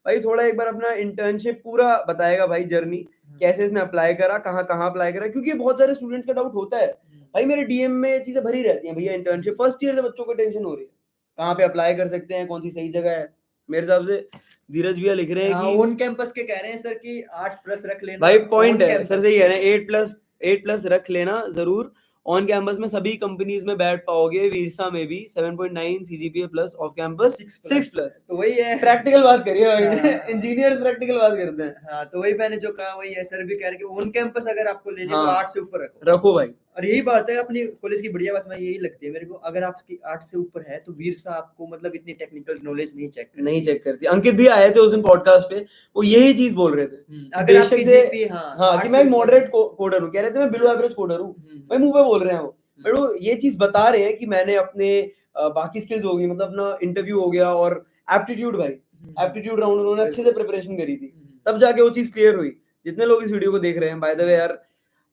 भाई। थोड़ा एक बार अपना इंटर्नशिप पूरा बताएगा भाई, जर्नी कैसे इसने अप्लाई करा, कहाँ कहाँ अप्लाई करा, क्योंकि बहुत सारे स्टूडेंट्स का डाउट होता है भाई, मेरे डीएम में चीजें भरी रहती हैं भैया, इंटर्नशिप फर्स्ट ईयर से बच्चों को टेंशन हो रही है, कहाँ पे अप्लाई कर सकते हैं, कौन सी सही जगह है। मेरे हिसाब से धीरज भैया लिख रहे हैं कि ऑन कैंपस के कह रहे हैं सर कि 8+ रख लेना भाई, पॉइंट on है campus। सर, सही कह रहे हैं, 8+ रख लेना जरूर। ऑन कैंपस में सभी कंपनीज में बैठ पाओगे, वीरसा में भी 7.9 सीजीपीए प्लस, ऑफ कैंपस 6+। तो वही है, प्रैक्टिकल बात करिए भाई, इंजीनियर्स प्रैक्टिकल बात करते हैं। हाँ, तो वही मैंने जो कहा वही है, सर भी कह रहे कि ऑन कैंपस अगर आपको लेनी है तो 8 से ऊपर रखो भाई। और यही बात है अपनी कॉलेज की बढ़िया बात, मैं यही लगती है मेरे को, अगर आपकी 8 से ऊपर है तो वीरसा आपको मतलब इतनी टेक्निकल नॉलेज नहीं चेक करती। अंकित भी आए थे उस दिन पॉडकास्ट पे, वो यही चीज बोल रहे थे, अगर आपकी जीपी हाँ कि मैं मॉडरेट कोडर हूँ, कह रहे थे मैं बिलो एवरेज कोडर हूँ, भाई मुंह पे बोल रहे हैं वो, बट वो ये चीज बता रहे हैं कि मैंने अपने बाकी स्किल्स हो गई, मतलब अपना इंटरव्यू हो गया और एप्टीट्यूड भाई, एप्टीट्यूड राउंड उन्होंने अच्छे से प्रिपरेशन करी थी, तब जाके वो चीज क्लियर हुई। जितने लोग इस वीडियो को देख रहे हैं, बाय द वे यार,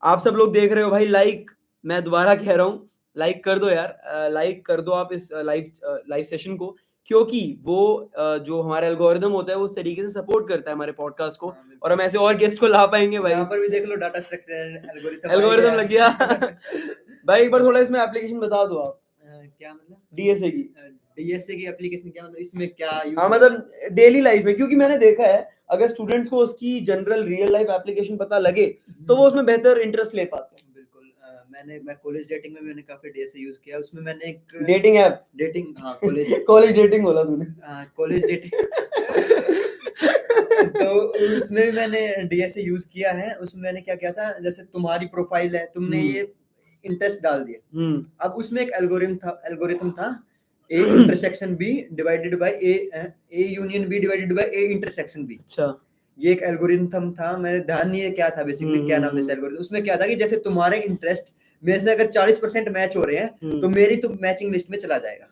आप सब लोग देख रहे हो भाई, लाइक, मैं दोबारा कह रहा हूँ, लाइक कर दो यार, लाइक कर दो आप इस लाइव सेशन को, क्योंकि वो जो हमारा एल्गोरिदम होता है वो उस तरीके से सपोर्ट करता है हमारे पॉडकास्ट को, और हम ऐसे और गेस्ट को ला पाएंगे भाई। यहाँ पर भी देख लो, डाटा स्ट्रक्चर एल्गोरिदम लग गया। भाई एक बार थोड़ा इसमें एप्लीकेशन बता दो आप, क्या मतलब डीएसए की, डीएसए की एप्लीकेशन क्या मतलब, इसमें क्या यूज हाँ मतलब डेली लाइफ में, क्योंकि मैंने देखा है अगर स्टूडेंट्स को उसकी जनरल रियल लाइफ एप्लीकेशन पता लगे तो वो उसमें बेहतर इंटरेस्ट ले पाते हैं। मैं कॉलेज डेटिंग में मैंने काफी डीएसए यूज किया, उसमें मैंने एक डेटिंग ऐप, हाँ कॉलेज कॉलेज डेटिंग बोला तूने, कॉलेज डेटिंग। तो उसमें भी मैंने डीएसए यूज किया है। उसमें मैंने क्या किया था, जैसे तुम्हारी प्रोफाइल है, तुमने ये इंटरेस्ट डाल दिया, अब उसमें एक एल्गोरिथम था A intersection B divided by A union B divided by A intersection B। अच्छा। ये एक एल्गोरिथम था, मेरे ध्यान नहीं है क्या था बेसिकली, क्या नाम था इस एल्गोरिथम। उसमें क्या था कि जैसे तुम्हारे इंटरेस्ट मेरे से अगर 40% मैच हो रहे हैं तो मेरी तो मैचिंग लिस्ट में चला जाएगा।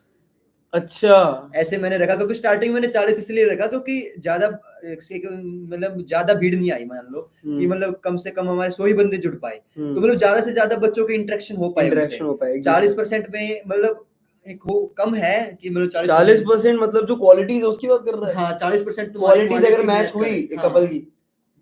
अच्छा। ऐसे मैंने रखा, क्योंकि स्टार्टिंग मैंने 40 इसलिए रखा क्योंकि ज्यादा मतलब ज्यादा भीड़ नहीं आई, मान लो कि मतलब कम से कम हमारे 100 ही बंदे जुड़ पाए, तो मतलब ज्यादा से ज्यादा बच्चों के इंटरेक्शन हो पाए उनसे। इंटरेक्शन हो पाए 40% में मतलब एक वो कम है कि मतलब 40% मतलब जो क्वालिटी है उसकी बात कर रहा है। हाँ 40% तुम्हारी क्वालिटीज अगर मैच हुई एक कपल की,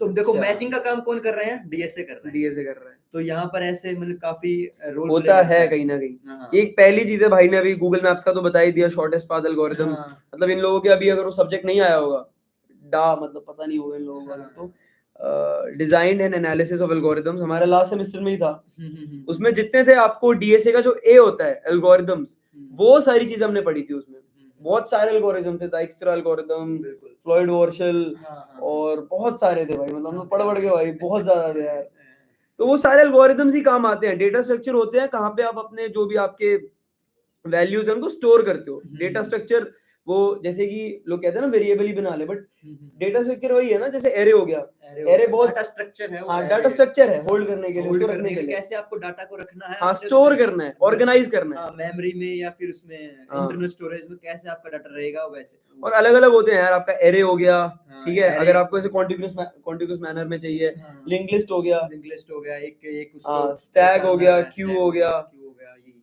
तो देखो अच्छा। मैचिंग का काम कौन कर रहे हैं, डीएसए कर रहे हैं। डीएसए कर रहा है। तो यहाँ पर ऐसे मतलब काफी रोल होता है कहीं ना कहीं। हाँ। ये एक पहली चीज है, भाई ने अभी गूगल मैप्स का तो बता ही दिया, शॉर्टेस्ट पाथ एल्गोरिथम्स। हाँ। मतलब इन लोगों के अभी अगर वो सब्जेक्ट नहीं आया होगा, मतलब पता नहीं होगा इन लोगों को, हाँ। तो design and analysis of algorithms हमारा लास्ट सेमेस्टर में ही था। हम्म। उसमें जितने थे आपको डीएसए का जो ए होता है एल्गोरिथम्स, वो सारी चीजें हमने पढ़ी थी उसमें। बहुत सारे एल्गोरिथम थे, डाइक्स्ट्रा एल्गोरिथम, बिल्कुल। फ्लॉयड वॉर्शल, हाँ। और बहुत सारे थे भाई, मतलब हम लोग पढ़ के भाई बहुत ज्यादा थे यार। तो वो सारे एल्गोरिथम्स ही काम आते हैं। डेटा स्ट्रक्चर होते हैं कहाँ पे आप अपने जो भी आपके वैल्यूज है उनको स्टोर करते हो। डेटा स्ट्रक्चर वो जैसे कि लोग कहते हैं ना वेरिएबल ही बना ले, बट डेटा स्ट्रक्चर वही है ना, जैसे एरे हो गया। एरे बहुत डाटा स्ट्रक्चर है, हाँ डाटा स्ट्रक्चर है, होल्ड करने के लिए, होल्ड उसको करने रखने के के लिए लिए, कैसे आपको डाटा को रखना है, हाँ अपने स्टोर उसमें करना है, ऑर्गेनाइज करना है। हाँ मेमोरी में या फिर उसमें हाँ। इंटरनल स्टोरेज में कैसे आपका डाटा रहेगा वैसे। और अलग अलग होते हैं यार, आपका एरे हो गया, हाँ, ठीक है, array- अगर आपको ऐसे कॉन्टिग्यूअस मैनर में चाहिए, हाँ, लिंक लिस्ट हो गया, लिंक लिस्ट हो गया, एक उसको हाँ स्टैग हो गया, क्यू हो गया, यही।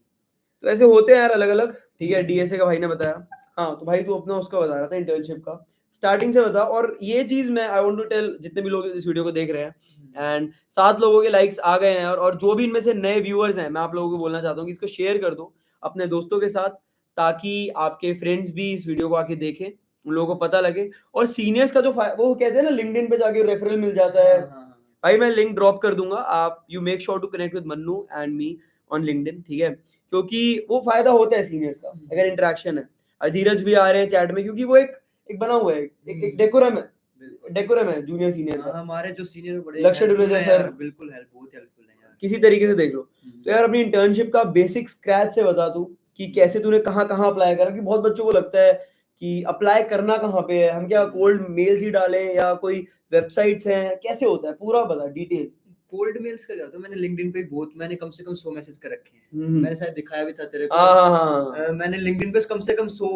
तो ऐसे होते हैं यार अलग अलग। ठीक है, डीएसए का भाई ने बताया। हाँ तो भाई तू अपना उसका बता रहा था इंटर्नशिप का, स्टार्टिंग से बता। और ये चीज मैं आई वांट टू टेल जितने भी लोग इस वीडियो को देख रहे हैं, एंड 7 लोगों के लाइक्स आ गए हैं, और जो भी इनमें से नए व्यूअर्स हैं, मैं आप लोगों को बोलना चाहता हूँ कि इसको शेयर कर दो अपने दोस्तों के साथ, ताकि आपके फ्रेंड्स भी इस वीडियो को आके देखें, उन लोगों को पता लगे। और सीनियर्स का जो वो कहते हैं ना लिंक्डइन पे जाके रेफरल मिल जाता है, भाई मैं लिंक ड्रॉप कर दूंगा, आप you make sure to connect with Mannu and me on LinkedIn, ठीक है, क्योंकि वो फायदा होता है सीनियर्स का अगर इंटरेक्शन है। धीरज भी आ रहे हैं चैट में, क्योंकि वो एक बना हुआ है, एक डेकोरम है जूनियर सीनियर का। हमारे जो सीनियर बड़े लक्ष्य डुरेजा सर बिल्कुल बहुत हेल्पफुल है यार, किसी तरीके से देख लो। तो यार अपनी इंटर्नशिप का बेसिक स्क्रैच से बता तू कि कैसे तूने कहाँ कहाँ अप्लाई करा, कि बहुत बच्चों को लगता है कि अप्लाई करना कहाँ पे है, हम क्या कोल्ड मेल्स ही डालें या कोई वेबसाइट्स हैं, कैसे होता है पूरा बता डिटेल। कोल्ड मेल्स का क्या, तो मैंने लिंक्डइन पे बहुत, मैंने कम से कम 100 मैसेज कर रखे हैं। मैंने शायद दिखाया भी था तेरे को। हाँ मैंने लिंक्डइन पे कम से कम 100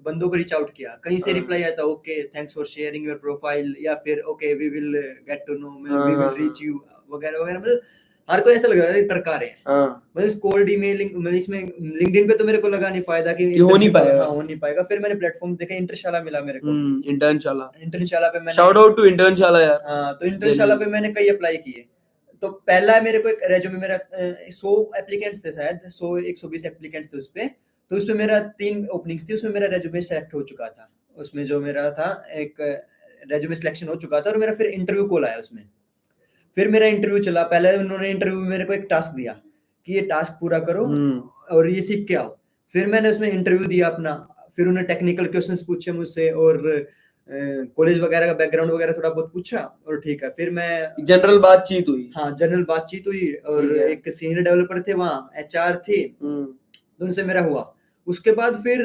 बंदों को रीच आउट किया, कहीं से हाँ। रिप्लाई आता okay thanks for sharing your profile, या फिर okay we will get to know, we will reach you वगैरह वगैरह। मतलब हर कोई ऐसा लग रहा है टरका रहे हैं। मतलब इस कोल्ड ईमेलिंग, मतलब इसमें लिंक्डइन पे तो मेरे को लगा नहीं फायदा कि हो नहीं पाएगा। हाँ हो नहीं पाएगा। फिर मैंने प्लेटफॉर्म देखा, इंटरशाला मिला मेरे को। इंटरशाला पे मैंने शाउट आउट टू इंटरशाला यार। हाँ, तो इंटरशाला पे मैंने कई अप्लाई किए। तो पहला मेरे को एक रेज्यूमे, मेरा 100 एप्लीकेंट्स थे शायद, 120 एप्लीकेंट्स थे उस पे। तो उसमें मेरा 3 ओपनिंग्स थी, उसमें मेरा रेज्यूमे सेलेक्ट हो चुका था। उसमें जो मेरा था एक रेज्यूमे सिलेक्शन हो चुका था, और मेरा फिर इंटरव्यू कॉल आया उसमें। फिर मेरा इंटरव्यू चला। पहले उन्होंने इंटरव्यू में मेरे को एक टास्क दिया कि ये टास्क पूरा करो और ये सीख के आओ। फिर मैंने उसमें इंटरव्यू दिया अपना, फिर उन्होंने टेक्निकल क्वेश्चंस पूछे मुझसे, और कॉलेज वगैरह का बैकग्राउंड वगैरह थोड़ा बहुत पूछा, और ठीक है फिर मैं जनरल बातचीत हुई। हाँ जनरल बातचीत हुई, और एक सीनियर डेवलपर थे वहाँ, एचआर थी, तो उनसे मेरा हुआ। उसके बाद फिर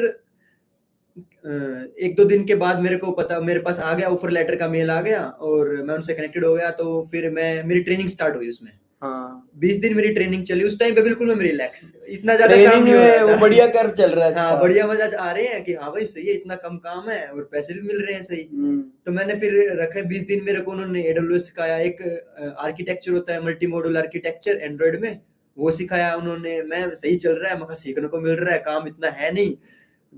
1-2 दिन के बाद मेरे को पता, मेरे पास आ गया ऑफर लेटर का मेल आ गया, और मैं उनसे कनेक्टेड हो गया। तो फिर मेरी ट्रेनिंग स्टार्ट हुई उसमें। 20 दिन मेरी ट्रेनिंग चली। उस टाइम पे बिल्कुल मैं रिलैक्स, इतना ज्यादा काम नहीं हो रहा था। वो बढ़िया कर्व चल रहा है। हाँ बढ़िया मजा आ रहे हैं कि हाँ भाई सही है, इतना कम काम है और पैसे भी मिल रहे हैं सही। तो मैंने फिर रखे 20 दिन मेरे को उन्होंने AWS सिखाया, एक आर्किटेक्चर होता है मल्टी मॉड्यूल आर्किटेक्चर एंड्रॉइड में, वो सिखाया उन्होंने। मैं सही चल रहा है, मगर सीखने को मिल रहा है, काम इतना है नहीं,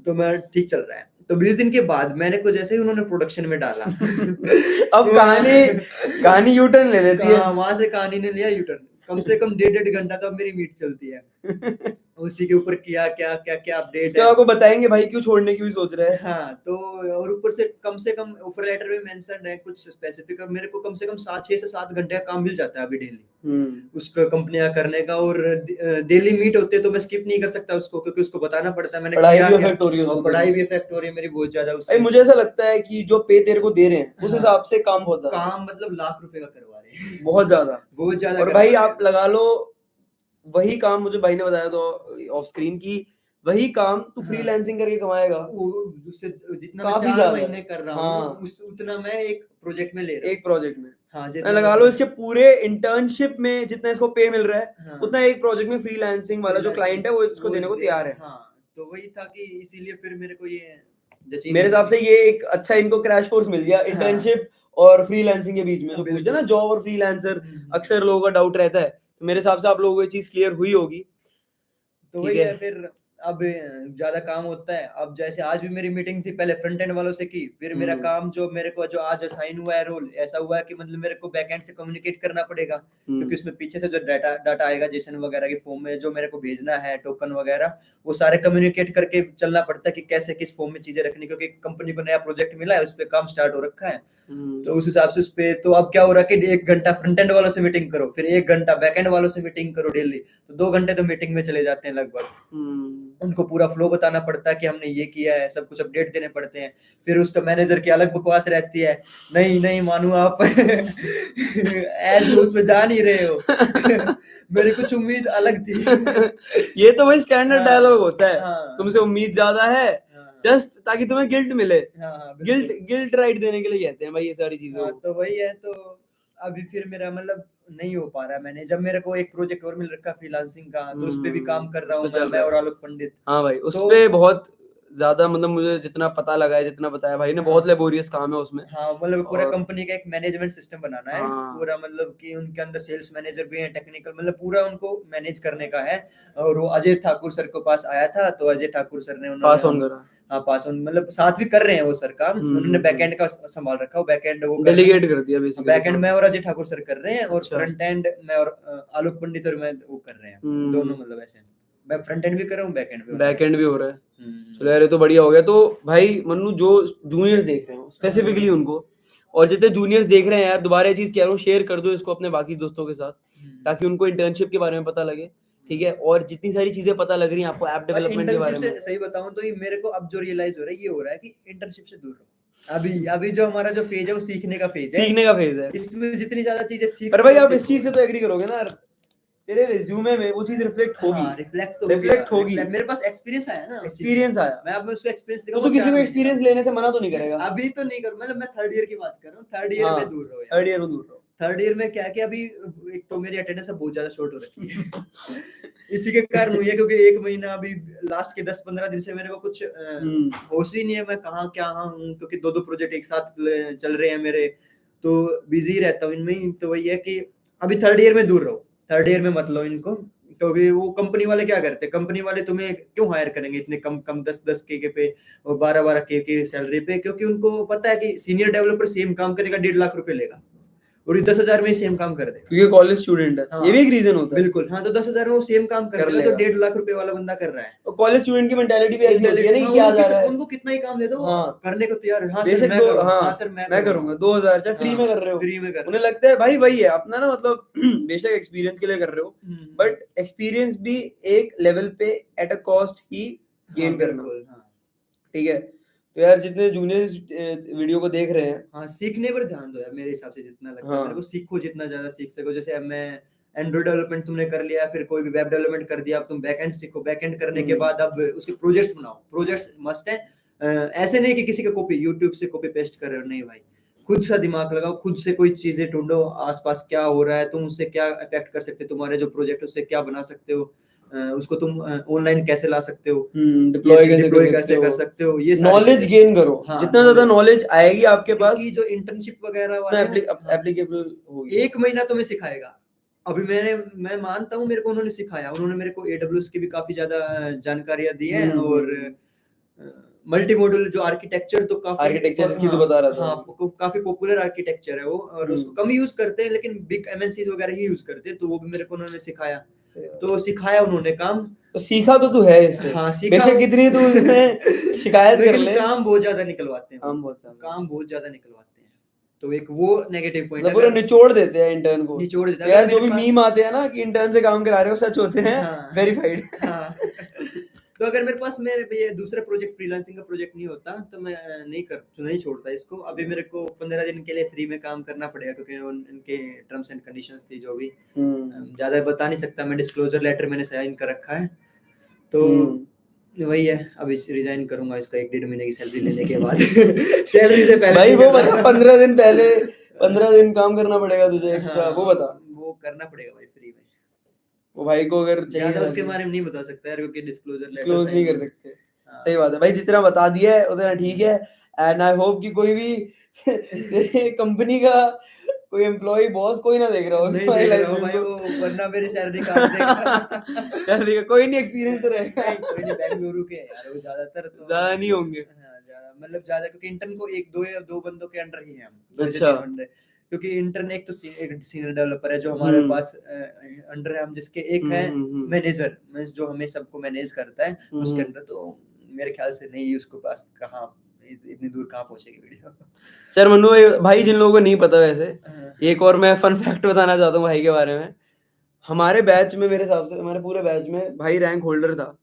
तो मैं ठीक चल रहा है। तो 20 दिन के बाद मैंने को जैसे ही उन्होंने प्रोडक्शन में डाला अब कहानी यू टर्न ले लेती है। वहां से कहानी ने लिया यू टर्न। कम से कम 1.5 घंटा तो अब मेरी मीट चलती है उसी के ऊपर क्या क्या क्या क्या अपडेट है। आपको बताएंगे भाई क्यों छोड़ने की भी सोच रहे हैं। हाँ तो और ऊपर से कम ऑफर लेटर में मेंशन है कुछ स्पेसिफिक, मेरे को कम से कम 6 से 7 घंटे का काम मिल जाता है अभी डेली उसका कंपनियां करने का। और डेली मीट होते तो मैं स्किप नहीं कर सकता उसको, क्योंकि उसको बताना पड़ता है। मैंने पढ़ाई भी इफेक्ट हो रही है, और पढ़ाई भी इफेक्ट हो रही है मेरी बहुत ज्यादा उससे। मुझे ऐसा लगता है कि जो पे तेरे को दे रहे हैं उस हिसाब से काम बहुत ज्यादा, काम मतलब लाख रुपए का करवा रहे हैं बहुत ज्यादा। और भाई आप लगा लो वही काम मुझे भाई ने बताया तो ऑफ स्क्रीन की वही काम तू हाँ। फ्रीलांसिंग करके कमाएगा वो उससे जितना मैं काफी 4 ज्यादा। महीने कर रहा हूँ, हाँ उतना मैं एक प्रोजेक्ट में ले रहा हूँ। एक प्रोजेक्ट में हाँ, मैं जितना लगा मैं लो समझ इसके पूरे इंटर्नशिप में जितना इसको पे मिल रहा है हाँ, उतना एक प्रोजेक्ट में फ्रीलांसिंग वाला जो क्लाइंट है वो इसको देने को तैयार है। हाँ, तो वही था कि इसीलिए फिर मेरे को ये जची मेरे नहीं हिसाब से चीज़। ये एक अच्छा इनको क्रैश कोर्स मिल गया हाँ। इंटर्नशिप और फ्रीलांसिंग के बीच में। जो पूछते हैं ना बिल्कुल। जॉब और फ्रीलांसर, हुँ। अक्सर लोगों का डाउट रहता है, तो मेरे हिसाब से आप लोगों को ये चीज क्लियर हुई होगी। तो ठीक वही है। है फिर अब ज़्यादा काम होता है। अब जैसे आज भी मेरी मीटिंग थी, पहले फ्रंट एंड वालों से की, फिर मेरा काम जो मेरे को जो आज असाइन हुआ है रोल, ऐसा हुआ है कि मतलब मेरे को बैकएंड से कम्युनिकेट करना पड़ेगा, क्योंकि उसमें पीछे से जो डाटा डाटा आएगा जेसन वगैरह के फॉर्म में जो मेरे को भेजना है, टोकन वगैरह, वो सारे कम्युनिकेट करके चलना पड़ता है कि कैसे किस फॉर्म में चीज़ें रखनी, क्योंकि कंपनी को नया प्रोजेक्ट मिला है, उस पे काम स्टार्ट हो रखा है। तो उस हिसाब से उसपे तो अब क्या हो रहा है कि 1 घंटा फ्रंट एंड वालों से मीटिंग करो, फिर 1 घंटा बैक एंड वालों से मीटिंग करो डेली, तो 2 घंटे तो मीटिंग में चले जाते हैं लगभग। उनको पूरा फ्लो बताना पड़ता है कि हमने ये किया है, सब कुछ अपडेट देने पड़ते हैं। फिर उसका मैनेजर की अलग बकवास रहती है, नहीं मानू आप एज वो उसमें जा नहीं रहे हो। मेरी कुछ उम्मीद अलग थी। ये तो वही स्टैंडर्ड हाँ, डायलॉग होता है, हाँ, तुमसे उम्मीद ज्यादा है हाँ, जस्ट ताकि तुम्हें गिल्ट मिले। हाँ, गिल्ट बिल्कुल। गिल्ट राइट देने के लिए कहते हैं भाई ये सारी चीजों हाँ, को। तो वही है। तो अभी फिर मेरा मतलब नहीं हो पा रहा है। मैंने जब मेरे को एक प्रोजेक्ट और मिल रखा फ्रीलांसिंग का, तो उस पे भी काम कर रहा उस पे हूँ चल मैं रहा और है। आलोक पंडित। हाँ भाई उस तो पे बहुत ज्यादा मतलब मुझे जितना पता लगा है, जितना बताया भाई ने, हाँ, बहुत लेबोरियस काम है उसमें। हाँ, मतलब पूरा और कंपनी का एक मैनेजमेंट सिस्टम बनाना है। हाँ पूरा मतलब कि उनके अंदर सेल्स मैनेजर भी हैं, टेक्निकल, मतलब पूरा उनको मैनेज करने का है। और वो अजय ठाकुर सर के पास आया था, तो अजय ठाकुर सर ने उन्होंने पास ऑन करा। हाँ, पास ऑन मतलब साथ भी कर रहे हैं वो सर काम। उन्होंने बैकएंड का संभाल रखा, वो बैकएंड वो कर रहे हैं। डेलीगेट कर दिया बेसिकली बैकएंड काम। मैं और अजय ठाकुर सर कर रहे हैं, और अच्छा। फ्रंट एंड मैं और आलोक पंडित और मैं वो कर रहे हैं। दोनों मतलब ऐसे मैं फ्रंट एंड भी कर रहा हूँ, बैक एंड भी हो रहा है बैक मेरा। एंड भी हो रहा है। चलो हम्म, यार ये तो बढ़िया हो गया। तो भाई मन्नू जो जूनियर्स देख रहे हो स्पेसिफिकली हाँ, उनको, और जितने जूनियर्स देख रहे हैं यार, दोबारा ये चीज कह रहा हूँ, शेयर कर दो इसको अपने बाकी दोस्तों के साथ ताकि उनको इंटर्नशिप के बारे में पता लगे। ठीक है। और जितनी सारी चीजें पता लग रही हैं आपको ऐप और डेवलपमेंट के इंटर्नशिप बारे में। से सही बताऊं तो ये मेरे को अब जो रियलाइज हो रहा है, ये हो रहा है कि इंटर्नशिप से दूर रहो। अभी अभी जो हमारा जो फेज है वो सीखने का फेज है। सीखने का फेज है। इसमें जितनी ज्यादा चीजें सीख पर भाई सको आप इस सीखो। चीज से तो एग्री करोगे ना, तेरे रिज्यूमे में वो चीज रिफ्लेक्ट होगी। हाँ, रिफ्लेक्ट तो हो गया। रिफ्लेक्ट होगी। मेरे पास एक्सपीरियंस आया ना उस चीज में। एक्सपीरियंस आया। मैं अब उसको एक्सपीरियंस तो दिखाऊंगा किसी 4 को महीने का। एक्सपीरियंस लेने से मना तो नहीं करेगा। अभी तो नहीं करूँ, मतलब मैं थर्ड ईयर की बात कर रहा हूँ। थर्ड ईयर हाँ में दूर रहो यार। थर्ड ईयर में दूर रहो। थर्ड ईयर में क्या है कि अभी एक तो मेरी अटेंडेंस बहुत ज्यादा शॉर्ट हो रखी है। इसी के कारण हुई है, क्योंकि 1 महीना अभी लास्ट के 10-15 दिन से मेरे को कुछ होश ही नहीं है मैं कहाँ क्या हूँ, क्योंकि 2-2 प्रोजेक्ट एक साथ चल रहे हैं मेरे, तो बिजी रहता हूँ इनमें ही। तो वही है कि अभी थर्ड ईयर में दूर रहो, थर्ड ईयर में मत लो इनको, क्योंकि वो कंपनी वाले क्या करते हैं, कंपनी वाले तुम्हें क्यों हायर करेंगे इतने कम कम 10-10 के पे और 12-12 के सैलरी पे, क्योंकि उनको पता है कि सीनियर डेवलपर सेम काम करेगा 1.5 लाख रुपए लेगा, और ये 10,000 में ही सेम काम कर देगा। क्योंकि कॉलेज स्टूडेंट है, ये भी हाँ, एक रीजन होता है। बिल्कुल। हाँ, तो 10,000 में वो सेम काम कर कर देगा जो लेगा। 1.5 लाख रुपए वाला बंदा कर रहा है। और कॉलेज स्टूडेंट की मेंटालिटी भी ऐसी होती है ना हाँ, कि क्या जा रहा है। उनको कितना ही काम दे दो, वो हाँ करने को तैयार है। हाँ सर बेशक मैं दो, करूंगा, हाँ हाँ सर मैं करूंगा 2000 चाहे फ्री में कर रहे हो, फ्री में कर उन्हें लगता है भाई वही है अपना ना, मतलब बेशक एक्सपीरियंस के लिए कर रहे हो, हम्म, बट एक्सपीरियंस भी एक लेवल पे एट अ कॉस्ट ही हाँ गेन करना। बिल्कुल। हाँ, ठीक है। तो यार जितने जूनियर्स वीडियो को देख रहे हैं, हाँ, सीखने पर ध्यान दो यार, मेरे हिसाब से जितना लगता है मेरे को, हाँ सीखो जितना ज्यादा सीख सको। जैसे अब मैं एंड्रॉइड डेवलपमेंट तुमने कर लिया, फिर कोई भी वेब डेवलपमेंट कर दिया, अब तुम बैकएंड सीखो, बैकएंड करने के बाद अब उसके प्रोजेक्ट्स बनाओ, प्रोजेक्ट्स मस्ट है। ऐसे नहीं कि किसी का कॉपी यूट्यूब से कॉपी पेस्ट कर रहे हो, नहीं भाई, खुद सा दिमाग लगाओ, खुद से कोई चीजें ढूंढो, आसपास क्या हो रहा है, तुम उससे क्या अफेक्ट कर सकते हो, तुम्हारे जो प्रोजेक्ट उससे क्या बना सकते हो, उसको तुम ऑनलाइन कैसे ला सकते हो, डिप्लॉय कैसे डिप्लॉय कर सकते कैसे कर हो, सकते हो, ये सारी नॉलेज चीजें। गेन करो। हाँ, जितना ज्यादा नॉलेज आएगी आपके पास क्योंकि जो इंटर्नशिप वगैरह उतना वाले हैं, हाँ, एप्लीकेबल होगी। 1 महीना तुम्हें सिखाएगा। अभी मैं मानता हूँ मेरे को उन्होंने सिखाया, उन्होंने मेरे को AWS की भी काफी ज्यादा जानकारियां दी हैं, और मल्टी मॉड्यूल जो आर्किटेक्चर तो काफी आर्किटेक्चर जिसकी हाँ, तो बता रहा था। हाँ, काफी पॉपुलर आर्किटेक्चर है वो, और उसको कम यूज करते हैं, लेकिन बिग MNCs वगैरह ही यूज करते हैं, तो वो भी मेरे को उन्होंने सिखाया। तो सिखाया उन्होंने काम। तो सीखा तो तू है इससे, हाँ, सीखा बेशक कितनी तू इसमें शिकायत कर लेकिन ले, काम बहुत ज्यादा निकलवाते हैं वो, काम बहुत ज्यादा, काम बहुत ज्यादा निकलवाते हैं। तो एक वो नेगेटिव पॉइंट मतलब पूरा अगर निचोड़ देते हैं इंटर्न को। निचोड़ देता तो है, अगर यार जो मेरे भी पास मीम आते हैं ना कि इंटर्न से काम करा रहे हो सच होते हैं, हाँ, वेरीफाइड। हाँ। तो अगर मेरे पास मेरे ये दूसरा प्रोजेक्ट फ्रीलांसिंग का प्रोजेक्ट नहीं होता, तो मैं नहीं छोड़ता इसको। अभी मेरे को 15 दिन के लिए फ्री में काम करना पड़ेगा, क्योंकि इनके टर्म्स एंड कंडीशंस थी जो भी, ज्यादा बता नहीं सकता मैं, डिस्क्लोजर लेटर मैंने साइन कर रखा है। तो वही है, अभी रिजाइन करूंगा इसका 1-1.5 महीने की सैलरी लेने के बाद। सैलरी से पहले भाई नहीं वो करना। बता 15 दिन पहले 15 दिन काम करना पड़ेगा तुझे एक्स्ट्रा, वो हाँ, बता। वो करना पड़ेगा भाई फ्री में। वो भाई को अगर चाहिए ज्यादा उसके बारे में नहीं बता सकता यार, क्योंकि डिस्क्लोजर लेटर डिस्क्लोज नहीं कर सकते। हाँ। सही बात है भाई, जितना बता दिया है उतना ठीक है। एंड आई होप कि कोई भी तेरे कंपनी का कोई एम्प्लॉय बॉस कोई ना देख रहा हो नहीं हमारी देख लाइफ रहा हूँ में भाई, वो वरना मेरी सैलरी काट देगा। सैलरी का कोई नहीं, एक्सपीरियंस तो रहेगा। नहीं कोई नहीं, बेंगलुरु के हैं यार वो ज्यादातर, तो ज्यादा नहीं होंगे। हाँ ज्यादा मतलब ज्यादा, क्योंकि इंटर्न को 1-2 बंदों के अंडर ही हैं हम, 2 से अच्छा। 3 बंदे, क्योंकि इंटर्न एक तो एक सीनियर डेवलपर है जो हमारे हम्म पास अंडर है, हम जिसके एक है मैनेजर, मींस जो हमें सबको मैनेज करता है उसके अंडर, तो मेरे ख्याल से नहीं उसको पास कहाँ इतनी दूर कहाँ पहुंचेगी वीडियो। सर मनु भाई, जिन लोगों को नहीं पता वैसे हाँ, एक और मैं फन फैक्ट बताना चाहता हूँ भाई के बारे में। हमारे बैच में, मेरे हिसाब से हमारे पूरे बैच में भाई रैंक होल्डर था।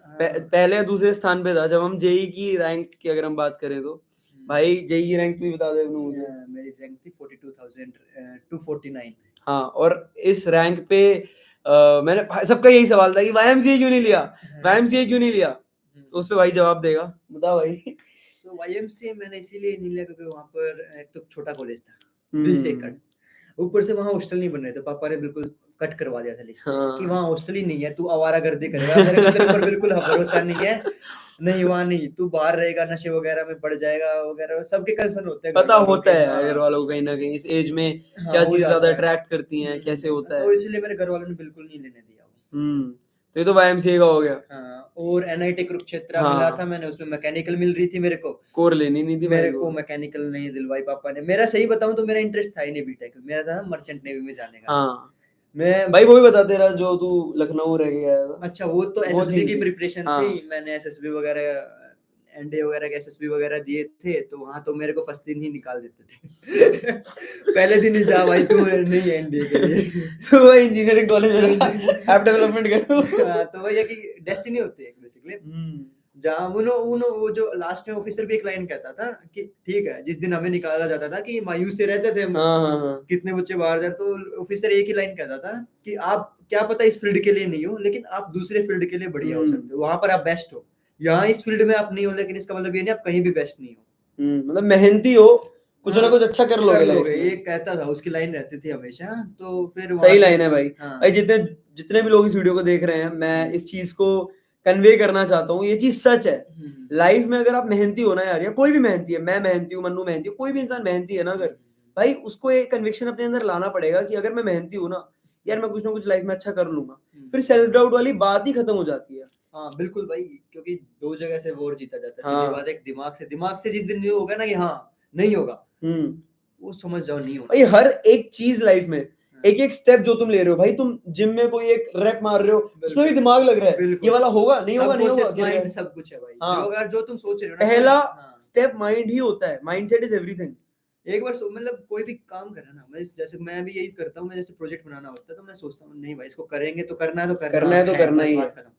पहले या दूसरे स्थान पे था जब हम जेई की रैंक की अगर हम बात करें तो। भाई जेई की रैंक तू ही बता दे अपने मुंह से। मेरी रैंक थी 42,249। हाँ, और इस रैंक पे मैंने सबका यही सवाल था कि वाईएमसीए क्यों नहीं लिया, वाईएमसीए क्यों नहीं लिया, तो उस पे भाई जवाब देगा, बता भाई। सो वाईएमसीए मैंने इसीलिए नहीं लिया क्योंकि वहां पर एक तो छोटा कॉलेज था, 20 एकड़, ऊपर से वहां हॉस्टल नहीं बन रहे थे, पापा ने बिल्कुल कट करवा दिया था लिस्ट से कि हाँ। वहां हॉस्टल ही नहीं है, तू आवारागर्दी करेगा, मेरे को तेरे ऊपर बिल्कुल भरोसा नहीं है, नहीं वहां नहीं, तू बाहर रहेगा, नशे वगैरह में पड़ जाएगा वगैरह, सबके कंसर्न होते हैं घर पता वालों होता के। है हाँ घर वालों को कहीं ना कहीं इस एज में हाँ क्या हो चीजें ज्यादा जाता है। अट्रैक्ट करती हैं, कैसे होता है। तो इसलिए मेरे घर वालों ने बिल्कुल नहीं लेने दिया। तो ये तो वाईएमसीए का हो गया। हाँ, और एनआईटी कुरुक्षेत्र मिला था हाँ, मैंने, उसमें मैकेनिकल मिल रही थी मेरे को, कोर लेनी नहीं थी भाई मेरे को। को मैकेनिकल नहीं दिलवाई पापा ने। मेरा सही बताऊं तो मेरा इंटरेस्ट था ही नहीं बीटेक में, मेरा था मर्चेंट नेवी में जाने का। हाँ मैं भाई, वो भी बता तेरा जो तू लखनऊ रह के आया था। अच्छा, वो तो वो एसएसबी चीज की भी। प्रिपरेशन हाँ। थी, मैंने एसएसबी वगैरह एनडीए वगैरह के एसएसबी वगैरह दिए थे, तो वहां तो मेरे को फर्स्ट दिन ही निकाल देते थे। पहले दिन ही जा भाई, तू नहीं है एनडीए के लिए। तो वो इंजीनियरिंग कॉलेज में ऐप डेवलपमेंट करो। हाँ, तो वही है कि डेस्टिनी होती है बेसिकली। जहाँ वो जो लास्ट में ऑफिसर भी एक लाइन कहता था कि ठीक है, जिस दिन हमें निकाला जाता था कि मायूस से रहते थे हम, हाँ। कितने बच्चे बाहर जाए, तो ऑफिसर एक ही लाइन कहता था कि आप क्या पता इस फील्ड के लिए नहीं हो, लेकिन आप दूसरे फील्ड के लिए बढ़िया हो सकते हो, वहां पर आप बेस्ट हो, यहाँ इस फील्ड में आप नहीं हो, लेकिन इसका मतलब ये नहीं आप कहीं भी बेस्ट नहीं हो। मतलब मेहनती हो, कुछ ना हाँ, कुछ अच्छा कर लोगे लाइफ ये में। कहता था, उसकी लाइन रहती थी हमेशा, तो फिर वहां सही से लाइन है भाई। हाँ भाई जितने जितने भी लोग इस वीडियो को देख रहे हैं, मैं इस चीज को कन्वे करना चाहता हूँ, ये चीज सच है। लाइफ में अगर आप मेहनती हो ना यार, या कोई भी मेहनती है, मैं मेहनती हूँ, मन्नू मेहनती हूँ, कोई भी इंसान मेहनती है ना, अगर भाई उसको एक कन्विक्शन अपने अंदर लाना पड़ेगा कि अगर मैं मेहनती हूँ ना यार, मैं कुछ ना कुछ लाइफ में अच्छा कर लूंगा, फिर सेल्फ डाउट वाली बात ही खत्म हो जाती है। हाँ बिल्कुल भाई, क्योंकि 2 जगह से वॉर जीता जाता है, सीधी हाँ। बात है, एक दिमाग से जिस दिन ये होगा ना कि हाँ नहीं होगा, वो समझ जाओ नहीं होना। भाई हर एक चीज लाइफ में, एक एक स्टेप जो तुम ले रहे हो भाई, तुम जिम में कोई एक रैप मार रहे हो, उसमें भी दिमाग लग रहा है, ये वाला होगा नहीं होगा नहीं होगा, माइंड सब कुछ है भाई, हाँ। जो तुम सोच रहे हो ना, पहला स्टेप माइंड ही होता है, माइंडसेट इज एवरीथिंग। एक बार मतलब कोई भी काम करना ना, मैं जैसे मैं भी यही करता हूँ, मैं जैसे प्रोजेक्ट बनाना होता है तो मैं सोचता हूँ नहीं भाई, इसको करेंगे तो करना है, तो करना है तो करना बस ही बात है। खत्म।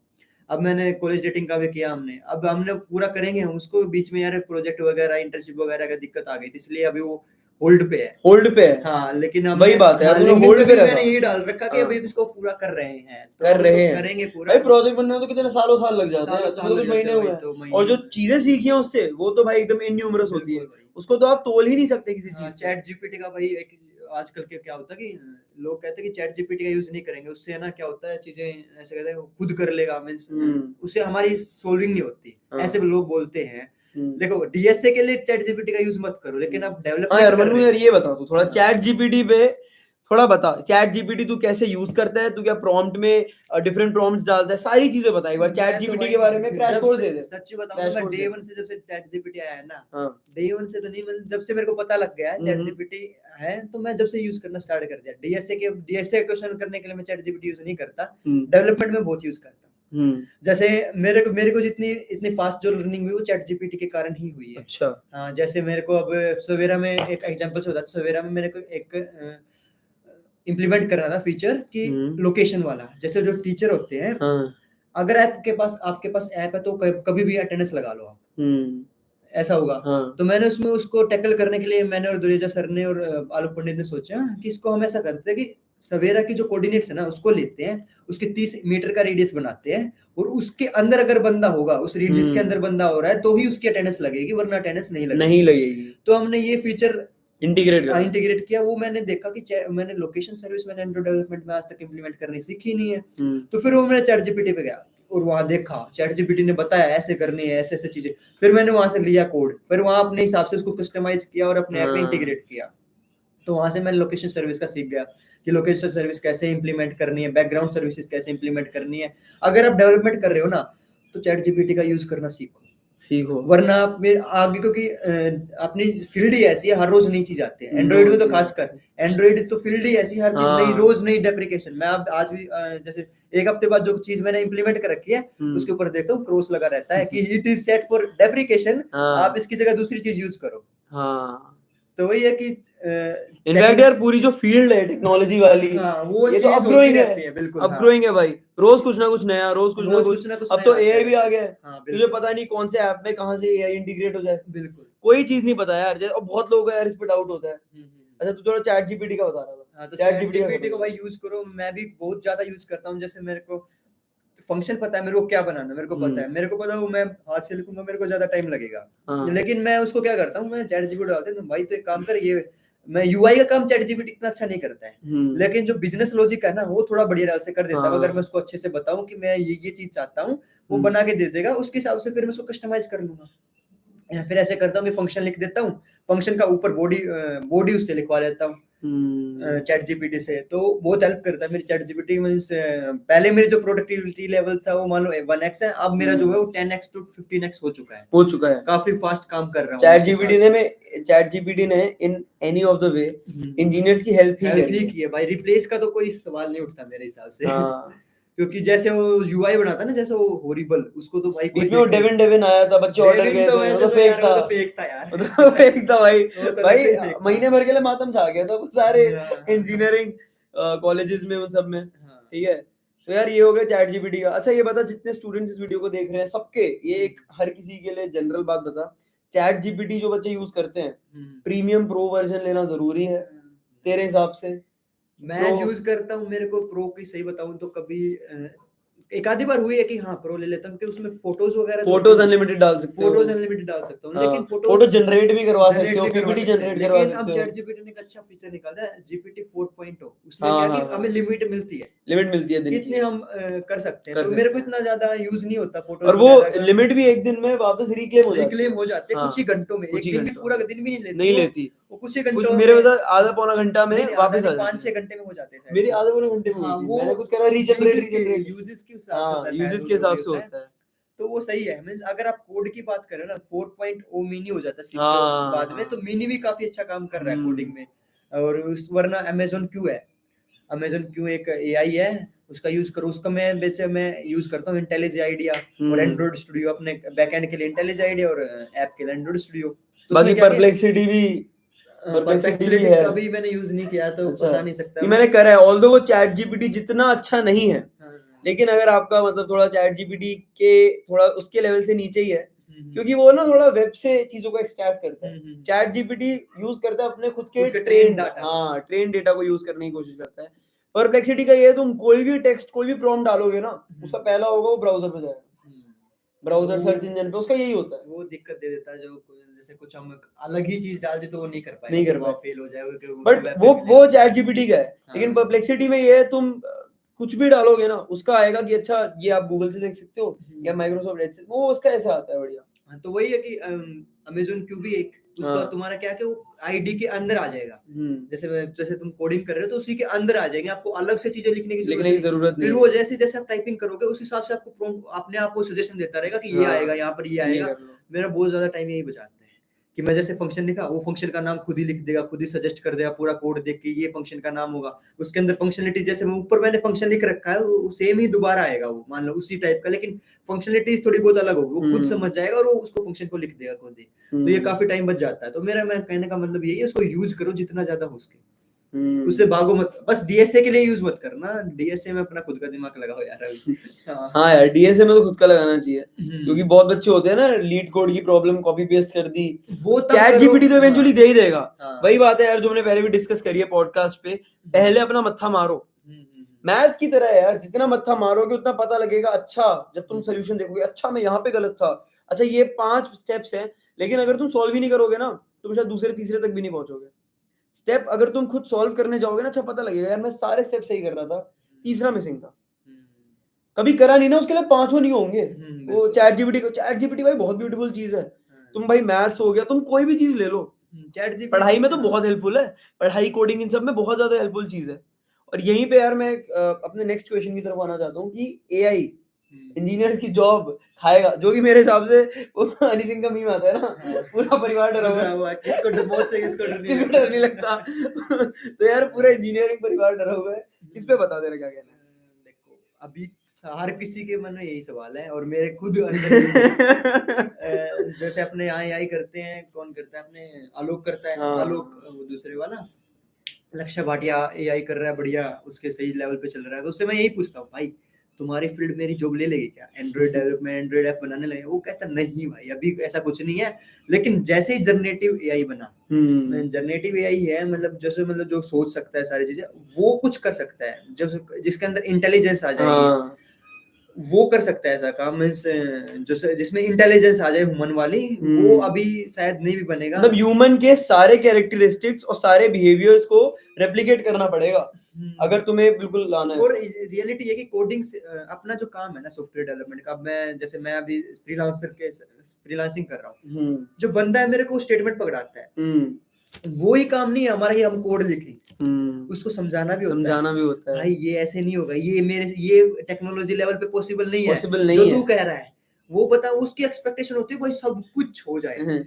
अब मैंने कॉलेज डेटिंग का भी किया हमने, अब हमने पूरा करेंगे हम उसको, बीच में यार प्रोजेक्ट वगैरह इंटर्नशिप वगैरह का दिक्कत आ गई थी, इसलिए अभी वो होल्ड पे है। होल्ड पे है। हाँ, लेकिन वही बात है, हाँ, तूने लेकिन होल्ड पे मैंने रखा। ये डाल रखा कि हाँ। अभी इसको पूरा कर रहे हैं, तो कर अब रहे इसको हैं करेंगे पूरा। भाई, प्रोजेक्ट बनने में तो कितने सालों साल लग जाते हैं, सालों तुम्हें साल तो लग कुछ जाते महीने हैं हुए भाई, हैं। तो और जो महीने। चीजें सीखी हैं उससे, वो तो भाई एकदम इन्यूमरस होती है, बिल्कुल भाई। उसको तो आप तोल ही नहीं सकते किसी चीज से। चैट जीपीटी का भाई एक आजकल के क्या होता है कि लोग कहते हैं कि चैट जीपीटी का यूज नहीं करेंगे, उससे है ना क्या होता है, चीजें ऐसे कहते हैं वो खुद कर लेगा, मींस उससे हमारी सोल्विंग नहीं होती, ऐसे लोग बोलते हैं। देखो, डीएसए के लिए चैट जीपीटी का यूज मत करो, लेकिन आप हाँ डेवलपमेंट यार कर मन्नू रहे यार, हो। ये बता तू थोड़ा चैट जीपीटी पे थोड़ा बता, चैट जीपीटी तू कैसे यूज करता है, तू क्या प्रॉम्प्ट में डिफरेंट प्रॉम्प्ट्स डालता है, सारी चीजें बता एक बार, चैट मैं तो जीपीटी भाई के बारे में क्रैश कोर्स दे दे। सच्ची बताऊं तो क्रैश मैं कोर्स डे दे। 1 से, जब से चैट जीपीटी आया है ना, हाँ। डे 1 से तो नहीं, मतलब जब से मेरे को पता लग गया है चैट जीपीटी है, तो मैं जब से यूज करना स्टार्ट कर दिया। डीएसए क्वेश्चन करने के लिए मैं चैट जीपीटी यूज नहीं करता, डेवलपमेंट में बहुत यूज करता हूं। जैसे मेरे को जितनी इतनी फास्ट जो लर्निंग हुई वो चैट जीपीटी के कारण ही हुई है। अच्छा। हाँ, जैसे मेरे को अब सवेरा में एक एग्जांपल से बताता, सवेरा में मेरे को एक इम्प्लीमेंट करना था फीचर कि लोकेशन वाला, जैसे जो टीचर होते हैं, अगर आपके पास ऐप है तो कभी भी अटेंडेंस लगा लो आप, ऐसा होगा। तो मैंने उसमें उसको टैकल करने के लिए मैंने और दुरेजा सर ने और आलोक पंडित ने सोचा कि इसको हम ऐसा करते हैं कि सवेरा की जो कोऑर्डिनेट्स है ना उसको लेते हैं, उसके 30 मीटर का रेडियस बनाते हैं और उसके अंदर अगर बंदा होगा, उस रेडियस के अंदर बंदा हो रहा है तो ही उसकी अटेंडेंस लगेगी, वरना अटेंडेंस नहीं लगेगी। तो हमने ये फीचर इंटीग्रेट किया। वो मैंने देखा कि मैंने लोकेशन सर्विस मैंने एंड्रॉइड डेवलपमेंट में आज तक इंप्लीमेंट करनी सीखी नहीं है। तो फिर वो मैंने चैट जीपीटी पे गया और वहां देखा, चैट जीपीटी ने बताया ऐसे करनी है, ऐसे ऐसे चीजें। फिर मैंने वहां से लिया कोड, फिर वहां अपने हिसाब से उसको कस्टमाइज किया और अपने ऐप में इंटीग्रेट किया। तो वहां से मैंने लोकेशन सर्विस का सीख गया कि लोकेशन सर्विस कैसे इंप्लीमेंट करनी है, बैकग्राउंड सर्विसेज कैसे इंप्लीमेंट करनी है। अगर आप डेवलपमेंट कर रहे हो ना तो चैट जीपीटी का यूज करना सीखो, वरना आप में आगे, क्योंकि अपनी फील्ड ही ऐसी है, हर रोज नई चीज आती है। एंड्रॉइड में तो खासकर, एंड्रॉइड तो फील्ड ही ऐसी, हर चीज नई, रोज नई डेप्रिकेशन। मैं अब आज भी जैसे एक हफ्ते बाद जो चीज मैंने इंप्लीमेंट कर रखी है उसके ऊपर देखता हूँ क्रॉस लगा रहता है कि it is set for depreciation, आप इसकी जगह दूसरी चीज यूज करो। तो वही है कि इनफैक्ट यार पूरी जो फील्ड है टेक्नोलॉजी वाली, वो ये तो अपग्रोइंग है, बिल्कुल अपग्रोइंग है भाई। रोज कुछ ना कुछ नया, रोज कुछ ना कुछ। अब तो एआई भी आ गया है, तुझे पता नहीं कौन से ऐप में कहां से एआई इंटीग्रेट हो जाए, बिल्कुल कोई चीज नहीं पता यार। और बहुत लोगों को यार इस पे डाउट होता है। अच्छा तू थोड़ा चैट जीपीटी का बता रहा था। तो चैट जीपीटी को भाई यूज करो, मैं भी बहुत ज्यादा यूज करता हूँ। जैसे मेरे को फंक्शन पता है, मेरे को क्या बनाना, मेरे को पता है, मेरे को पता है वो मैं हाथ से लिखूंगा, मेरे को ज्यादा टाइम लगेगा। लेकिन मैं उसको क्या करता हूँ, मैं चैट जीपीटी डालते हैं, तो भाई तो एक काम कर, ये मैं यूआई का काम चैट जीपीटी इतना अच्छा नहीं करता है, लेकिन जो बिजनेस लॉजिक है ना वो थोड़ा बढ़िया डाल से कर देता है। अगर मैं उसको अच्छे से बताऊं कि मैं ये चीज चाहता हूँ, वो बना के दे देगा, उसके हिसाब से फिर मैं उसको कस्टमाइज कर लूंगा। फिर ऐसे करता हूँ कि फंक्शन लिख देता हूँ, फंक्शन का ऊपर बॉडी उससे लिखवा लेता हूँ चैट जीपीटी से। तो बहुत हेल्प करता है मेरी चैट जीपीटी। मींस पहले मेरी जो प्रोडक्टिविटी लेवल था वो मान लो 1x है, अब मेरा जो है वो 10x to 15x हो चुका है। काफी फास्ट काम कर रहा हूँ चैट जीपीटी ने in any of the way engineers की हेल्प ही की है भाई। रिप्लेस का तो कोई सवाल नहीं उठता मेरे हिसाब से। क्योंकि जैसे वो यूआई बनाता ना, जैसे वो हॉरिबल, उसको तो भाई कोई वो डेविन आया था, बच्चे ऑर्डर किए थे, तो फेक था यार, फेक था भाई महीने भर के लिए मातम छा गया था वो सारे इंजीनियरिंग कॉलेजेस में, उन सब में। ठीक है, तो यार ये हो गया चैट जीपीटी का। अच्छा ये बता, जितने स्टूडेंट्स इस वीडियो को देख रहे हैं सबके, ये एक हर किसी के लिए जनरल बात बता, चैट जीपीटी जो बच्चे यूज करते हैं, प्रीमियम प्रो वर्जन लेना जरूरी है तेरे हिसाब से? मैं यूज करता हूँ, मेरे को प्रो की सही बताऊं तो कभी एक आधी बार हुई है कि हाँ प्रो ले लेता हूँ, क्योंकि उसमें फोटोज अनलिमिटेड डाल सकता हूँ। लेकिन फोटो जनरेट भी करवा सकते हो, पीपीटी जनरेट करवा सकते हो। अब चैट जीपीटी ने एक अच्छा फीचर निकाला है, जीपीटी 4.0, उसमें क्या कि हमें लिमिट मिलती है दिन इतने हम कर सकते हैं। तो मेरे को इतना ज्यादा यूज नहीं होता फोटो, और वो लिमिट भी एक दिन में वापस रिक्लेम हो जाते हैं, कुछ ही घंटों में। एक दिन भी पूरा दिन भी नहीं लेती वो कुछ ही घंटों, मेरे पास आधा पौना घंटा में वापस आ जाते हैं, 5-6 घंटे में हो जाते हैं। मेरी आधे पौने घंटे में मैंने कुछ करा, रीजनरेट यूजेस के हिसाब से होता है। तो वो सही है। मींस अगर आप कोड की बात करें ना, 4.0 मिनी हो जाता है बाद में, तो मिनी भी काफी अच्छा काम कर रहा है कोडिंग में। और वरना अमेज़न क्यू है, अमेज़न क्यू एक एआई है, उसका यूज करो। उसका मैं यूज करता हूँ इंटेलिज आइडिया और एंड्रॉइड स्टूडियो, अपने बैकएंड के लिए इंटेलिज आइडिया और ऐप के लिए एंड्रॉइड स्टूडियो। बाकी परप्लेक्सिटी है, कभी मैंने यूज नहीं किया तो बता नहीं सकता। मैंने करा है, ऑल्दो वो चैट जीपीटी जितना अच्छा नहीं है, लेकिन अगर आपका मतलब थोड़ा चैट जीपीटी के थोड़ा उसके लेवल से नीचे ही है, क्योंकि वो ना थोड़ा वेब से चीजों को एक्सट्रैक्ट करता है। चैट जीपीटी यूज करता है अपने खुद के ट्रेन डेटा को यूज करने की कोशिश करता है। परप्लेक्सिटी का ये है, तुम कोई भी टेक्स्ट, कोई भी प्रॉम्प्ट डालोगे ना, उसका पहला होगा वो ब्राउजर पे जाएगा, ब्राउजर सर्च इंजन पे, उसका यही होता है। वो दिक्कत दे देता है, जो जैसे कुछ हम अलग ही चीज डाल दे तो वो नहीं कर पाएगा, फेल हो जाएगा। बट वो चैट जीपीटी का है। लेकिन परप्लेक्सिटी में ये है, तुम कुछ भी डालोगे ना, उसका आएगा कि अच्छा ये आप गूगल से देख सकते हो या माइक्रोसॉफ्ट एज से, वो उसका ऐसा आता है बढ़िया। तो वही है कि अमेज़न क्यू भी एक उसका तुम्हारा क्या कि वो आईडी के अंदर आ जाएगा। जैसे तुम कोडिंग कर रहे हो तो उसी के अंदर आ जाएंगे, आपको अलग से चीजें लिखने की जरूरत नहीं। फिर वो जैसे जैसे आप टाइपिंग करोगे उस हिसाब से आपको अपने आप को सजेशन देता रहेगा कि ये आएगा, यहाँ पर ये आएगा। मेरा बहुत ज्यादा टाइम यही बचाता है कि मैं जैसे फंक्शन लिखा, वो फंक्शन का नाम खुद ही लिख देगा, खुद ही सजेस्ट कर देगा, पूरा कोड देख के ये फंक्शन का नाम होगा। उसके अंदर फंक्शनलिटी जैसे ऊपर मैंने फंक्शन लिख रखा है, वो सेम ही दोबारा आएगा, वो मान लो उसी टाइप का, लेकिन फंक्शनलिटीज थोड़ी बहुत अलग होगी। वो खुद समझ जाएगा और वो उसको फंक्शन को लिख देगा खुद ही। तो ये काफी टाइम बच जाता है। तो मेरा कहने का मतलब यही है, उसको यूज करो जितना ज्यादा हो सके। उससे भागो मत, बस डीएसए के लिए यूज मत करना, डीएसए में अपना खुद का दिमाग लगाओ यार अभी। हाँ यार, डीएसए में तो खुद का लगाना चाहिए, क्योंकि बहुत बच्चे होते हैं ना, लीड कोड की प्रॉब्लम कॉपी पेस्ट कर दी, वो चैट जीपीटी तो इवेंचुअली दे ही देगा। हाँ। वही बात है यार जो हमने पहले भी डिस्कस करी है पॉडकास्ट पे, पहले अपना मत्था मारो। मैथ्स की तरह है यार, जितना मत्था मारोगे उतना पता लगेगा। अच्छा, जब तुम सोल्यूशन देखोगे, अच्छा मैं यहाँ पे गलत था, अच्छा ये 5 स्टेप्स हैं, लेकिन अगर तुम सॉल्व ही नहीं करोगे ना, तुम शायद दूसरे तीसरे तक भी नहीं पहुंचोगे। स्टेप अगर तुम खुद सॉल्व करने जाओगे ना, अच्छा पता लगेगा यार मैं सारे स्टेप सही कर रहा था, तीसरा मिसिंग था, कभी करा नहीं ना, उसके लिए 5 नहीं होंगे। वो चैट जीपीटी भाई बहुत ब्यूटीफुल चीज है। तुम भाई मैथ्स हो गया, तुम कोई भी चीज ले लो, चैट जीपीटी पढ़ाई में तो बहुत हेल्पफुल है, पढ़ाई कोडिंग इन सब में बहुत ज्यादा हेल्पफुल चीज है। और यहीं पे यार मैं अपने नेक्स्ट क्वेश्चन की तरफ आना चाहता हूँ कि एआई इंजीनियर की जॉब खाएगा, जो कि मेरे हिसाब से वो हनी सिंह का मीम आता है ना, पूरा परिवार डरा हुआ है, किसको मौत से किसको डर नहीं लगता। तो यार पूरा इंजीनियरिंग परिवार डरा हुआ है, इस पे बता देना क्या कहना है। देखो अभी हर किसी के मन में यही सवाल है, और मेरे खुद अंदर जैसे अपने यहाँ एआई करते हैं, कौन करता है, अपने आलोक करता है, आलोक वो दूसरे वाला लक्ष्य भाटिया एआई कर रहा है बढ़िया, उसके सही लेवल पे चल रहा है, तो उससे मैं यही पूछता हूँ भाई तुम्हारी फील्ड मेरी जॉब ले लेगी क्या, एंड्रॉइड डेवलपमेंट, एंड्रॉइड ऐप बनाने लगे? वो कहता नहीं भाई अभी ऐसा कुछ नहीं है, लेकिन जैसे ही जनरेटिव एआई बना, जनरेटिव एआई है मतलब जैसे मतलब जो सोच सकता है सारी चीजें, वो कुछ कर सकता है, जैसे जिसके अंदर इंटेलिजेंस आ जाएगी, वो कर सकता है ऐसा काम, मींस जैसे जिसमें इंटेलिजेंस आ जाए ह्यूमन वाली, वो अभी शायद नहीं भी बनेगा। मतलब ह्यूमन के सारे कैरेक्टरिस्टिक्स और सारे बिहेवियर्स को रेप्लिकेट करना पड़ेगा अगर तुम्हें बिल्कुल लाना है। और रियलिटी ये कि कोडिंग अपना जो काम है ना सॉफ्टवेयर डेवलपमेंट का, मैं अभी फ्रीलांसिंग कर रहा हूँ, जो बंदा है मेरे को स्टेटमेंट पकड़ाता है, वो ही काम नहीं है हमारा कि हम कोड लिखें, उसको समझाना भी होता है भाई ये ऐसे नहीं होगा, ये टेक्नोलॉजी लेवल पे पॉसिबल नहीं है जो तू कह रहा है, वो बता, उसकी एक्सपेक्टेशन होती है भाई सब कुछ हो जाए,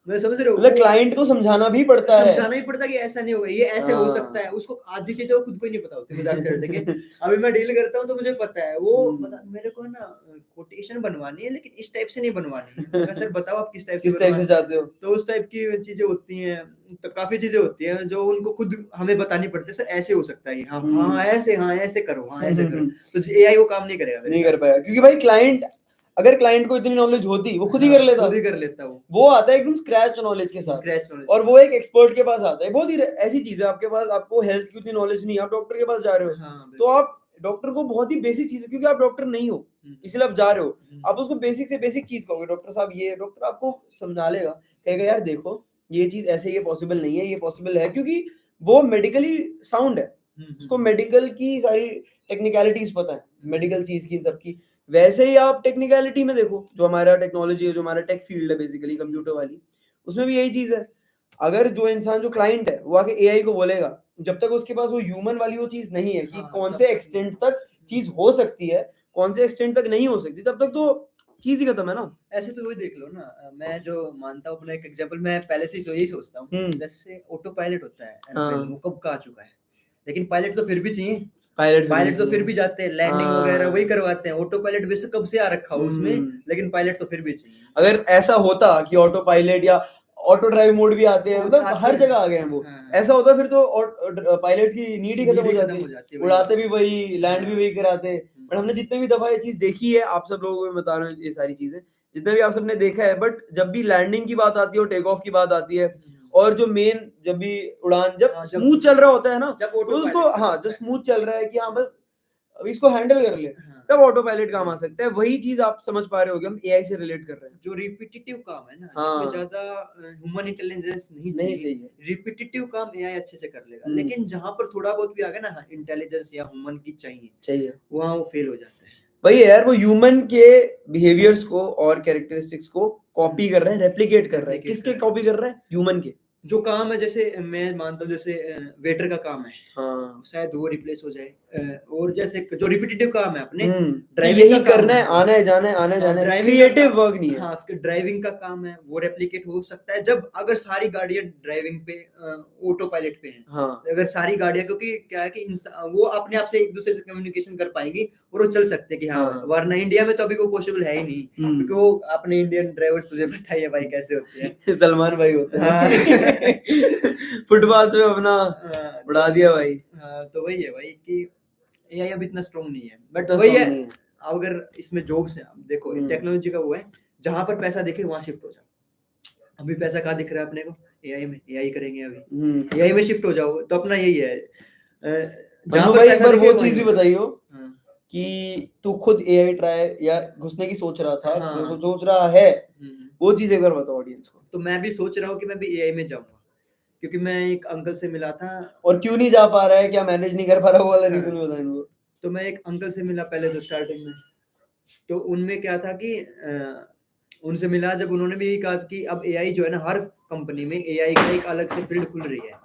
मैं समझ रहे हो, मतलब क्लाइंट को समझाना भी पड़ता है, कि ऐसा नहीं होगा, ये ऐसे हो सकता है, उसको आधी चीजें खुद को ही नहीं पता होती मजाक से हट के। अभी मैं डील करता हूँ तो मुझे पता है, वो मेरे को ना कोटेशन बनवानी है लेकिन इस टाइप से नहीं बनवानी है, सर बताओ आप किस टाइप से चाहते हो, तो उस टाइप की चीजें होती हैं, तो काफी चीजें होती हैं जो उनको खुद हमें बतानी पड़ती है, सर ऐसे हो सकता है, हाँ ऐसे करो, ऐसे करो, तो एआई वो काम नहीं करेगा, नहीं कर पाएगा, क्योंकि भाई क्लाइंट, अगर क्लाइंट को इतनी नॉलेज होती वो खुद ही कर लेता, वो आता है एकदम स्क्रैच नॉलेज के साथ, और वो एक एक्सपर्ट के पास आता है। बहुत ही ऐसी चीज है, आपके पास, आपको हेल्थ की उतनी नॉलेज नहीं है, आप डॉक्टर के पास जा रहे हो, तो आप डॉक्टर को बहुत ही बेसिक चीज है, क्योंकि आप डॉक्टर नहीं हो इसलिए आप जा रहे हो, आप उसको बेसिक से बेसिक चीज कहोगे, डॉक्टर साहब ये, डॉक्टर आपको समझा लेगा, कहेगा यार देखो ये चीज ऐसे, ये पॉसिबल नहीं है, ये पॉसिबल है, क्योंकि वो मेडिकली साउंड है, उसको मेडिकल की सारी टेक्निकलिटीज पता है, मेडिकल चीज की सबकी। वैसे ही आप टेक्निकलिटी में देखो, जो हमारा टेक्नोलॉजी है, जो हमारा टेक फील्ड है बेसिकली कंप्यूटर वाली, उसमें भी यही चीज है। अगर जो इंसान, जो क्लाइंट है, वो आके एआई को बोलेगा, जब तक उसके पास वो ह्यूमन वाली वो चीज नहीं है कि कौन से एक्सटेंट तक चीज हो सकती है, कौन से एक्सटेंट तक नहीं हो सकती, तब तक तो चीज ही खत्म है ना। ऐसे तो वही देख लो ना, मैं जो मानता हूँ अपना एक एग्जांपल, मैं पहले से यही सोचता हूँ, जैसे ऑटो पायलट होता है वो कब का आ चुका है, लेकिन पायलट तो फिर भी चाहिए, पायलट तो फिर भी जाते हैं, लैंडिंग वगैरह वही करवाते हैं, ऑटो पायलट वैसे कब से आ रखा हो उसमें, लेकिन पायलट तो फिर भी चाहिए। अगर ऐसा होता कि ऑटो पायलट या ऑटो ड्राइव मोड भी आते हैं, मतलब हर जगह आ गए हैं वो, ऐसा होता फिर तो पायलट की नीड ही खत्म हो जाती, उड़ाते भी वही, लैंड भी वही कराते। बट हमने जितने भी दफा ये चीज देखी है, आप सब लोगों को बता रहे हैं ये सारी चीजें, जितने भी आप सबने देखा है, बट जब भी लैंडिंग की बात आती है और टेक ऑफ की बात आती है, और जो मेन जब भी उड़ान, जब स्मूथ चल रहा होता है ना, तो उसको, हाँ जब स्मूथ चल रहा है कि हाँ बस अब इसको हैंडल कर ले, तब ऑटो पायलट काम आ सकता है। वही चीज आप समझ पा रहे हो कि हम एआई से रिलेट कर रहे हैं, जो रिपीटेटिव काम है ना, जिसमें ज्यादा ह्यूमन इंटेलिजेंस नहीं चाहिए, रिपीटेटिव काम एआई अच्छे से कर लेगा, लेकिन जहां पर थोड़ा बहुत भी आ गया ना इंटेलिजेंस या ह्यूमन की चाहिए, वहां वो फेल हो जाता है। वही है यार, वो ह्यूमन के बिहेवियर्स को और कैरेक्टरिस्टिक्स को कॉपी कर रहा है, रेप्लिकेट कर रहा है। किसके कॉपी कर रहा है? ह्यूमन के। जो काम है, जैसे मैं मानता हूँ जैसे वेटर का काम है, शायद वो रिप्लेस हो जाए, और जैसे जो रिपीटेटिव काम है अपने ड्राइविंग यही करना है, आना है जाना है, आना जाना है, क्रिएटिव वर्क नहीं है। हाँ, ड्राइविंग का काम है वो रेप्लिकेट हो सकता है जब अगर सारी गाड़ियां ड्राइविंग पे ऑटो पायलट पे हैं। हाँ। अगर सारी गाड़ियां, क्योंकि क्या है कि वो अपने आप से एक दूसरे से कम्युनिकेशन कर पाएंगी और वो चल सकते हैं कि हाँ, वरना इंडिया में तो अभी वो पॉसिबल है ही नहीं, क्योंकि वो अपने इंडियन ड्राइवर्स तुझे पता ही है भाई कैसे होते हैं। सलमान भाई होते हैं। फुटपाथ पे अपना उड़ा दिया भाई। हाँ, तो वही है भाई कि एआई अब इतना स्ट्रॉन्ग नहीं है, बट इतना वही strong है। नहीं है। अब अगर इसमें जॉब्स है, अब देखो हम्म। टेक्नोलॉजी का वो है, जहां पर पैसा दिखे वहां शिफ्ट हो जाओ। अभी पैसा कहाँ दिख रहा है अपने को? एआई में, एआई करेंगे अभी, एआई में शिफ्ट हो जाओ, तो अपना यही है जहां मन्नू पर भाई एक पैसा बार दिखे वो वहीं चीज भी हो। बताइयो हाँ, कि तू खुद एआई ट्राई या घुसने की सोच रहा था, हाँ। सोच रहा है, हम्म। वो चीज एक बार बताओ ऑडियंस को। तो मैं भी सोच रहा हूँ कि मैं भी एआई में जाऊंगा, क्योंकि मैं एक अंकल से मिला था। और क्यों नहीं जा पा रहा है, क्या मैनेज नहीं कर पा रहा, वो वाला रीजन हाँ, बता इनको। तो मैं एक अंकल से मिला पहले तो स्टार्टिंग में, तो उनमें क्या था कि उनसे मिला जब, उन्होंने भी यही कहा कि अब एआई जो है ना, हर कंपनी में एआई का एक अलग से फील्ड खुल रही है।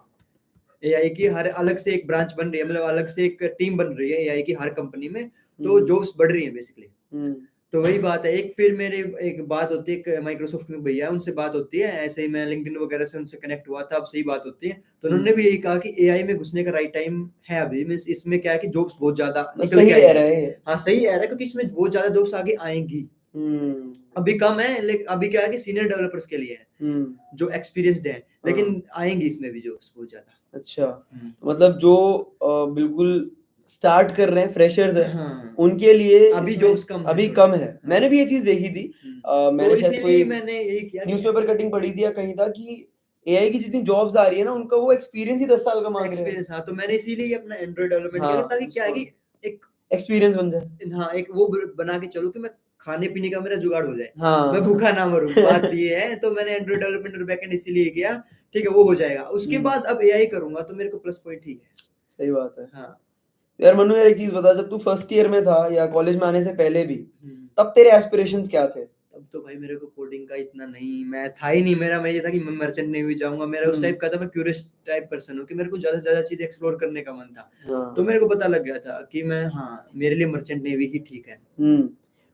एआई की हर अलग से एक ब्रांच बन रही है, मतलब अलग से एक टीम बन रही है एआई की हर कंपनी में, तो जॉब्स बढ़ रही है बेसिकली। तो वही बात है, एक फिर मेरे एक बात होती है, एक माइक्रोसॉफ्ट में भैया उनसे बात होती है, ऐसे ही मैं लिंक्डइन वगैरह से उनसे कनेक्ट हुआ था, अब सही बात होती है, तो उन्होंने भी यही कहा कि एआई में घुसने का राइट टाइम है अभी, मींस इसमें क्या है कि जॉब्स बहुत ज्यादा निकल सही के कह रहा आएंगी। है। हाँ सही है, क्योंकि इसमें बहुत ज्यादा जॉब्स आगे आएंगी। अभी कम है, लेकिन अभी क्या है कि सीनियर डेवलपर्स के लिए है, जो एक्सपीरियंस्ड है, लेकिन आएंगी इसमें भी जॉब्स बहुत ज्यादा। अच्छा, तो मतलब जो बिल्कुल स्टार्ट कर रहे हैं, फ्रेशर्स है, हाँ, उनके लिए अभी इसमें जॉब्स कम है अभी थोड़ी। कम है। हाँ। मैंने भी ये चीज देखी थी, तो मैंने शायद इसीलिए कोई मैंने यही किया कि न्यूज़पेपर कटिंग पढ़ी थी या कहीं था कि एआई की जितनी जॉब्स आ रही है ना, उनका वो एक्सपीरियंस ही 10 साल का मांग रहे हैं। एक्सपीरियंस, हाँ, तो मैंने इसीलिए अपना एंड्रॉइड डेवलपमेंट हाँ, किया, ताकि क्या है उसको कि एक एक्सपीरियंस बन जाए। हाँ, एक वो बना के चलूं कि मैं खाने पीने का मेरा जुगाड़ हो जाए, हाँ। मैं भूखा ना मरूं, बात ये है। तो मैंने एंड्रॉइड डेवलपमेंट और बैकएंड इसीलिए किया, ठीक है, वो हो जाएगा। उसके बाद अब एआई करूंगा तो मेरे को प्लस पॉइंट ही है। सही बात है। हाँ। तो यार मन्नू, यार एक चीज बता, जब तू फर्स्ट ईयर में था या कॉलेज में आने से पहले भी, तब तेरे एस्पिरेशंस क्या थे? तब तो भाई मेरे को कोडिंग का इतना नहीं, मैं था ही नहीं, मेरा मैं ये था कि मैं मर्चेंट नेवी जाऊंगा, मेरा उस टाइप का था, मैं क्यूरियस टाइप पर्सन हूँ कि मेरे को ज्यादा से ज्यादा चीज एक्सप्लोर करने का मन था। तो मेरे को पता लग गया था कि मैं, हाँ, मेरे लिए मर्चेंट नेवी ही ठीक है।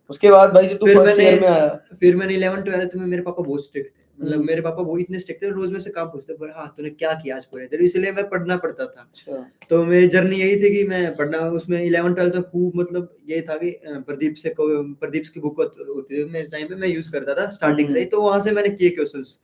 उसके बाद भाई जब तू फिर फर्स्ट ईयर में आया, फिर मैंने 11th-12th में, मेरे पापा बहुत स्ट्रिक्ट थे, मतलब हम्म। मेरे पापा वो इतने स्ट्रिक्ट थे, रोज मेरे से काम पूछते, पर हाँ तूने क्या किया आज पूरे दिन, इसलिए मैं पढ़ना पड़ता था। अच्छा। तो मेरी जर्नी यही थी कि मैं पढ़ना, उसमें 11th-12th में खूब, मतलब ये था कि प्रदीप की बुक होती थी मेरे टाइम पे, मैं यूज करता था स्टार्टिंग से ही, तो वहां से मैंने किए क्वेश्चंस,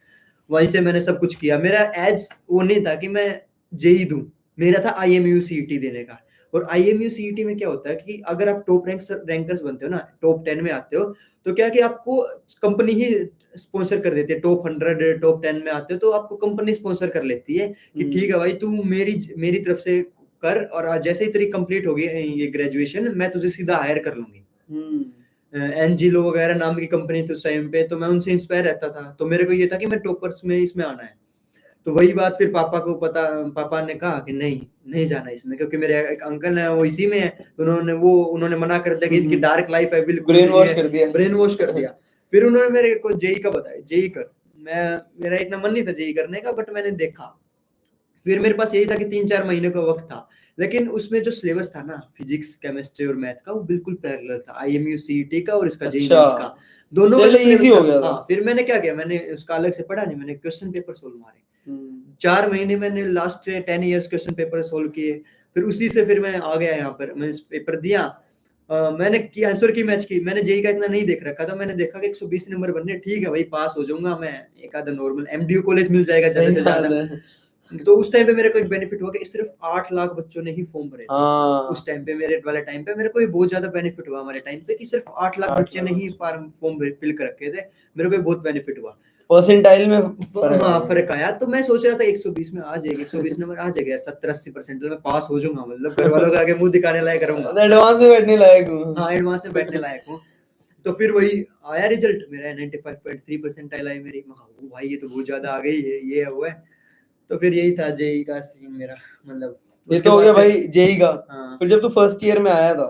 वहीं से मैंने सब कुछ किया। मेरा एज वो नहीं था कि मैं जेई दूं, मेरा था आईएमयू सीईटी देने का। और आईएमयू सीईटी में क्या होता है कि अगर आप टॉप रैंकर्स बनते हो ना, टॉप 10 में आते हो, तो क्या कि आपको कंपनी ही स्पॉन्सर कर देती है। टॉप 100 टॉप 10 में आते हो तो आपको कंपनी स्पॉन्सर कर लेती है कि ठीक है भाई, तू मेरी तरफ से कर, और जैसे ही तेरी कंप्लीट होगी ये ग्रेजुएशन, मैं तुझे सीधा हायर कर लूंगी। एनजीलो वगैरह नाम की कंपनी थी उस टाइम पे, तो मैं उनसे इंस्पायर रहता था, तो मेरे को ये था कि मैं टॉपर्स में इसमें आना है। तो वही बात फिर पापा ने कहा कि नहीं जाना इसमें, क्योंकि मेरे एक अंकल है वो इसी में है, तो उन्होंने मना कर दिया कि इनकी डार्क लाइफ है, बिल्कुल ब्रेन वॉश कर दिया। ब्रेन वॉश कर दिया। फिर उन्होंने मेरे को जेई का बताया, जेई कर। मेरा इतना मन नहीं था जेई करने का, बट मैंने देखा। फिर मेरे पास यही था कि 3-4 महीने का वक्त था, लेकिन उसमें जो सिलेबस था ना, फिजिक्स, केमिस्ट्री और मैथ का, वो बिल्कुल पैरेलल था आईएमयू सीईटी का और इसका जेईई अच्छा, का, दोनों का चलो सिलेबस easy हो था। गया था। हाँ, फिर मैंने क्या किया, मैंने उसका अलग से पढ़ा नहीं, मैंने क्वेश्चन पेपर सोल्व मारे। 4 महीने मैंने last 10 years question paper solve किए। फिर उसी से फिर मैं आ गया यहाँ पर, मैंने पेपर दिया। मैंने की आंसर की मैच की, मैंने जेई का इतना नहीं देख रखा था, मैंने देखा कि 120 नंबर बनने, ठीक है भाई, पास हो जाऊंगा मैं, एक आधा नॉर्मल एमडीयू कॉलेज मिल जाएगा ज्यादा से ज्यादा। तो उस टाइम पे मेरे को एक बेनिफिट हुआ कि सिर्फ 8 लाख बच्चों ने ही फॉर्म भरे थे। उस टाइम पे, मेरे वाले टाइम पे, मेरे को ये बहुत ज्यादा बेनिफिट हुआ हमारे टाइम पे कि सिर्फ 8 लाख बच्चे ने ही फॉर्म फिल कर रखे थे। मेरे को ये बहुत बेनिफिट हुआ, परसेंटाइल में हाँ फर्क आया। तो मैं सोच रहा था 120 में आ जाएगी, 120 नंबर आ जाएगा यार, 70-80% में पास हो जाऊंगा, मतलब घर वालों के आगे मुंह दिखाने लायक रहूंगा, एडवांस में बैठने लायक हूँ। हाँ एडवांस में बैठने लायक हूँ। तो फिर वही आया रिजल्ट, मेरा 95.3 परसेंटाइल आई मेरी। भाई ये तो बहुत ज्यादा आ गई है, ये हुआ है। तो फिर यही था जेई का सीन मेरा, मतलब ये तो हो गया भाई जेई का। हाँ। फिर जब तू फर्स्ट ईयर में आया था,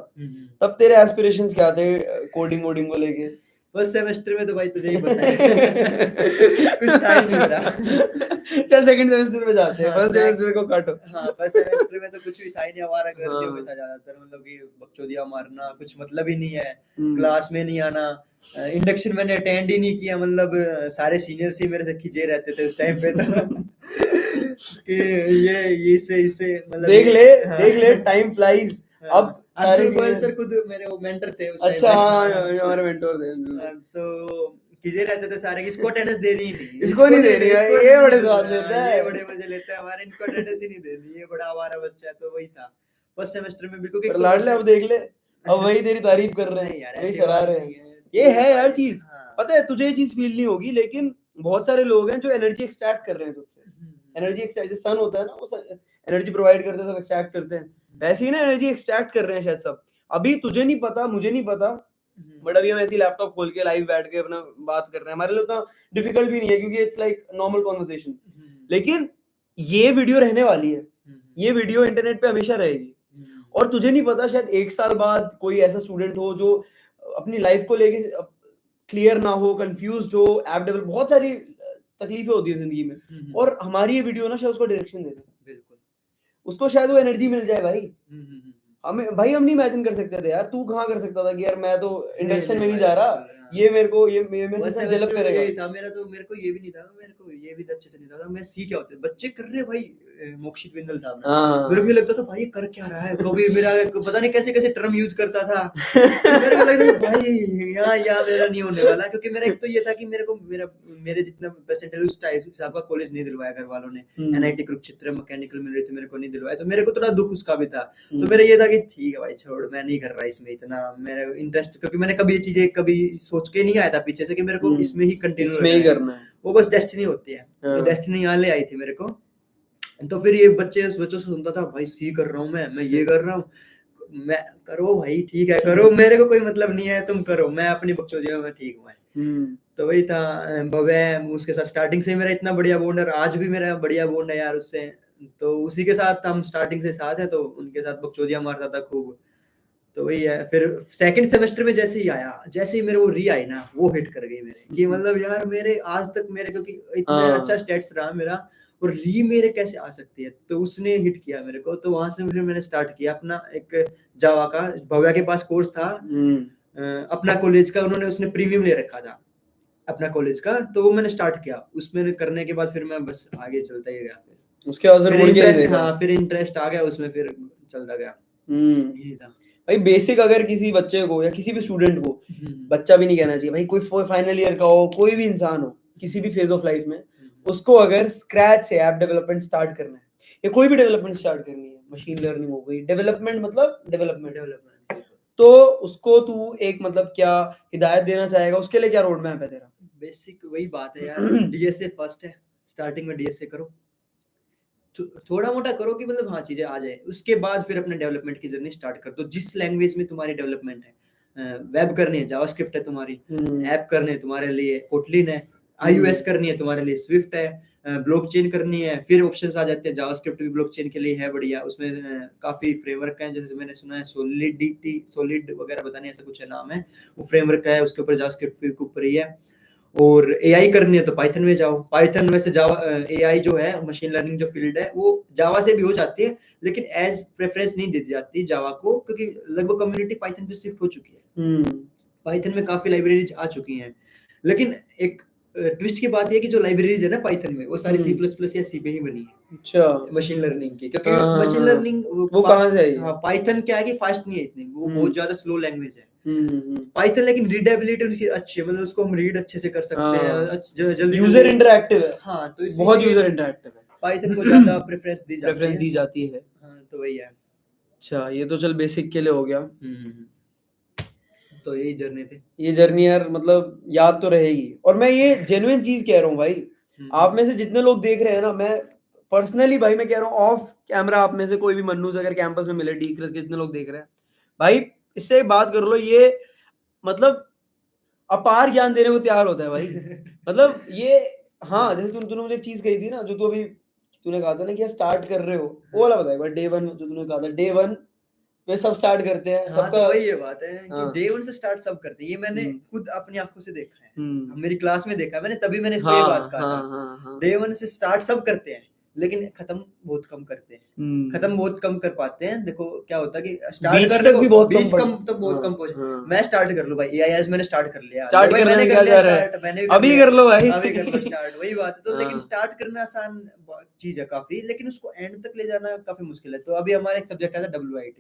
तब तेरे एस्पिरेशंस क्या थे कोडिंग वोडिंग को लेके? फर्स्ट सेमेस्टर में तो भाई तुझे ही पता है कुछ था ही नहीं मेरा। चल सेकंड सेमेस्टर में जाते हैं, फर्स्ट सेमेस्टर को काटो। हाँ, फर्स्ट सेमेस्टर में तो कुछ भी था ही नहीं, हमारा गर्दियों में था ज्यादातर, मतलब कि बकचोदियां मारना, कुछ मतलब ही नहीं है, क्लास में नहीं आना। इंडक्शन मैंने अटेंड ही नहीं किया, मतलब सारे सीनियर्स ही मेरे से खिंचे रहते थे उस टाइम पे तो कि ये इससे मतलब देख ले टाइम फ्लाइज। अब अंशुल गोयल सर खुद मेरे वो मेंटर थे उस टाइम अच्छा, पे। हमारे मेंटर थे। तो खिजे रहते थे सारे कि इसको अटेंडेंस देनी ही नहीं, इसको नहीं देनी है, इसको ये नहीं बड़े देनी स्वाद है, लेता ये है। बड़े मजे लेता है हमारे, इनको अटेंडेंस ही नहीं देनी, ये बड़ा आवारा बच्चा है। तो वही था फर्स्ट सेमेस्टर में बिल्कुल पर एक तो लाडले अब देख ले, अब वही तेरी तारीफ कर रहे नहीं यार हैं, वही ऐसी सराह बात रहे नहीं हैं। है, ये है यार भाई, चीज, हाँ। पता है तुझे ये चीज फील नहीं होगी, लेकिन बहुत सारे लोग हैं जो एनर्जी एक्सट्रैक्ट कर रहे हैं तुझसे। एनर्जी एक्सट्रैक्ट, जैसे सन होता है ना, वो एनर्जी प्रोवाइड करते हैं, सब एक्सट्रैक्ट करते हैं, वैसे ही ना एनर्जी एक्सट्रैक्ट कर रहे हैं शायद सब। अभी तुझे नहीं पता, मुझे नहीं पता, बट अभी हम ऐसे लैपटॉप खोल के लाइव बैठ के अपना बात कर रहे हैं, हमारे लिए उतना डिफिकल्ट भी नहीं है, क्योंकि इट्स लाइक नॉर्मल कॉन्वर्सेशन। लेकिन ये वीडियो रहने वाली है, ये वीडियो इंटरनेट पे हमेशा रहेगी, और तुझे नहीं पता शायद 1 साल बाद कोई ऐसा स्टूडेंट हो जो अपनी लाइफ को लेके क्लियर ना हो, कंफ्यूज्ड हो, ऐप डेवलप, बहुत सारी तकलीफें होती है जिंदगी में, और हमारी ये वीडियो ना शायद उसको डायरेक्शन दे दे, बिल्कुल उसको शायद वो एनर्जी मिल जाए भाई। हमें भाई, हम नहीं इमेजिन कर सकते थे यार, तू कहाँ कर सकता था कि यार मैं तो इंडक्शन में नहीं जा रहा, ये मेरे को ये मेरे से जलब करेगा। यही था मेरा, तो मेरे को ये भी नहीं था, मेरे को ये भी अच्छे से नहीं था मैं सी क्या होते बच्चे कर रहे भाई। मोक्षित बिंदल था मेरे को ये लगता था भाई कर क्या रहा है, कभी मेरा पता नहीं कैसे कैसे टर्म यूज करता था। मेरे को लगता था भाई यहाँ मेरा नहीं होने वाला, क्योंकि मेरा एक तो ये था कि मेरे को मेरे जितना परसेंटेज उस टाइप हिसाब का कॉलेज नहीं दिलवाया घर वालों ने। एनआईटी कुरुक्षेत्र मैकेनिकल मिल रही थी, मेरे को नहीं दिलवाया, तो मेरे को थोड़ा दुख उसका भी था। तो मेरा ये था कि ठीक है भाई छोड़, मैं नहीं कर रहा इसमें इतना मेरा इंटरेस्ट, क्योंकि मैंने कभी ये चीजें कभी सोच के नहीं आया था पीछे से कि मेरे को इसमें ही कंटिन्यू इसमें ही करना है, वो बस डेस्टिनी होती है। डेस्टिनी यहाँ ले आई थी मेरे को। तो फिर ये बच्चों से सुनता था भाई सी कर रहा हूँ मैं ये कर रहा हूँ, मैं करो भाई ठीक है करो, मेरे को कोई मतलब नहीं है, तुम करो, मैं अपनी बकचोदी में ठीक हूँ। तो वही था भव्य, उसके साथ स्टार्टिंग से मेरा इतना बढ़िया बॉन्ड है, आज भी मेरा बढ़िया बॉन्ड है यार उससे। तो उसी के साथ हम स्टार्टिंग से साथ है, तो उनके साथ बकचोदियां मारता था खूब। तो वही है, फिर सेकंड सेमेस्टर में जैसे ही आया, जैसे ही मेरे वो री आई ना, वो हिट कर गई मेरे कि मतलब यार मेरे आज तक मेरे, क्योंकि इतना अच्छा स्टेट्स रहा मेरा, और री मेरे कैसे आ सकती है, तो उसने हिट किया मेरे को। तो वहां से फिर मैंने स्टार्ट किया अपना एक जावा का, भव्या के पास कोर्स था अपना कॉलेज का, उन्होंने उसने प्रीमियम ले रखा था अपना कॉलेज का, तो वो मैंने स्टार्ट किया, उसमें करने के बाद फिर मैं बस आगे चलता ही गया। उसके बाद फिर इंटरेस्ट, हाँ फिर इंटरेस्ट आ गया उसमें, फिर चलता गया। यही था भाई बेसिक। अगर किसी बच्चे को या किसी भी स्टूडेंट को, बच्चा भी नहीं कहना चाहिए भाई, कोई फाइनल ईयर का हो, कोई भी इंसान हो किसी भी फेज ऑफ लाइफ में, उसको अगर स्क्रैच से ऐप डेवलपमेंट स्टार्ट करना है या कोई भी डेवलपमेंट स्टार्ट करनी है, मशीन लर्निंग हो गई, डेवलपमेंट मतलब डेवलपमेंट, तो उसको तू एक मतलब क्या हिदायत देना चाहेगा, उसके लिए क्या रोड मैप है तेरा? बेसिक वही बात है यार, डीएसए फर्स्ट है, स्टार्टिंग में डीएसए करो, थोड़ा मोटा करो कि मतलब हाँ चीजें आ जाए, उसके बाद फिर अपने डेवलपमेंट की जर्नी स्टार्ट कर दो। जिस लैंग्वेज में तुम्हारी डेवलपमेंट है, वेब करनी है जावास्क्रिप्ट है तुम्हारी, ऐप करने है तुम्हारे लिए कोटलिन है, आईओएस करनी है तुम्हारे लिए स्विफ्ट है, ब्लॉकचेन करनी है, फिर ऑप्शंस आ जाते हैं, जावास्क्रिप्ट भी ब्लॉकचेन के लिए है बढ़िया, उसमें काफी फ्रेमवर्क है, जैसे मैंने सुना है सॉलिड वगैरह, पता नहीं ऐसा कुछ है नाम है, वो फ्रेमवर्क है, उसके ऊपर जावास्क्रिप्ट के ऊपर ही है। और एआई करनी है तो पाइथन में जाओ, पाइथन में से जावा, एआई जो है मशीन लर्निंग जो फील्ड है वो जावा से भी हो जाती है, लेकिन एज प्रेफरेंस नहीं दी जाती जावा को, क्योंकि लगभग कम्युनिटी पाइथन पे शिफ्ट हो चुकी है। पाइथन में काफी लाइब्रेरीज आ चुकी हैं, लेकिन एक ट्विस्ट की बात है कि जो लाइब्रेरीज है ना पाइथन में, वो सारी C++ या सी पे ही बनी है। अच्छा, मशीन लर्निंग की, क्योंकि मशीन लर्निंग वो कहां से आई? हाँ, पाइथन क्या है कि फास्ट नहीं है इतनी, वो बहुत ज्यादा स्लो लैंग्वेज है। पाइथन लेकिन रीडेबिलिटी उसकी अच्छी है, मतलब उसको हम रीड अच्छे से कर सकते हैं, जल्दी यूजर इंटरैक्टिव है। हाँ, तो बहुत यूजर इंटरैक्टिव है, पाइथन को ज्यादा प्रेफरेंस दी जाती है। हाँ, तो वही है। अच्छा, ये तो चल बेसिक के लिए हो गया। तो यही जर्नी थी। ये जर्नी यार मतलब याद तो रहेगी, और मैं ये जेन्युइन चीज कह रहा हूँ भाई, आप में से जितने लोग देख रहे हैं ना, मैं पर्सनली भाई मैं कह रहा हूँ, ऑफ कैमरा आप में से कोई भी मन्नू से अगर कैंपस में मिले, डी क्लास के जितने लोग देख रहे हैं भाई, इससे बात कर लो, ये मतलब अपार ज्ञान देने को तैयार होता है भाई। मतलब ये, हाँ जैसे तूने मुझे एक चीज कही थी ना, जो तू अभी तूने कहा था ना कि स्टार्ट कर रहे हो, वो वाला बता एक बार, डे 1 जो तूने कहा था, डे 1 में सब स्टार्ट करते हैं, सबका तो वही ये बात है कि डे 1 से स्टार्ट सब करते हैं, ये मैंने खुद अपनी आंखों से देखा है, मेरी क्लास में देखा है मैंने, तभी मैंने इसको ये बात कहा था। डे 1 से स्टार्ट सब करते हैं, लेकिन खत्म बहुत कम करते हैं, खत्म बहुत कम कर पाते हैं। देखो क्या होता है कि स्टार्ट करने को बीच कम तो बहुत कम पहुंच, मैं स्टार्ट कर लूं भाई, एआईएस मैंने स्टार्ट कर लिया, स्टार्ट करने मैंने में कर क्या जा लिया रहा है, स्टार्ट, मैंने अभी कर लो भाई, अभी कर लो स्टार्ट, वही बात है। तो लेकिन स्टार्ट करना आसान चीज है काफी, लेकिन उसको एंड तक ले जाना काफी मुश्किल है। तो अभी हमारा एक सब्जेक्ट आता है WIT,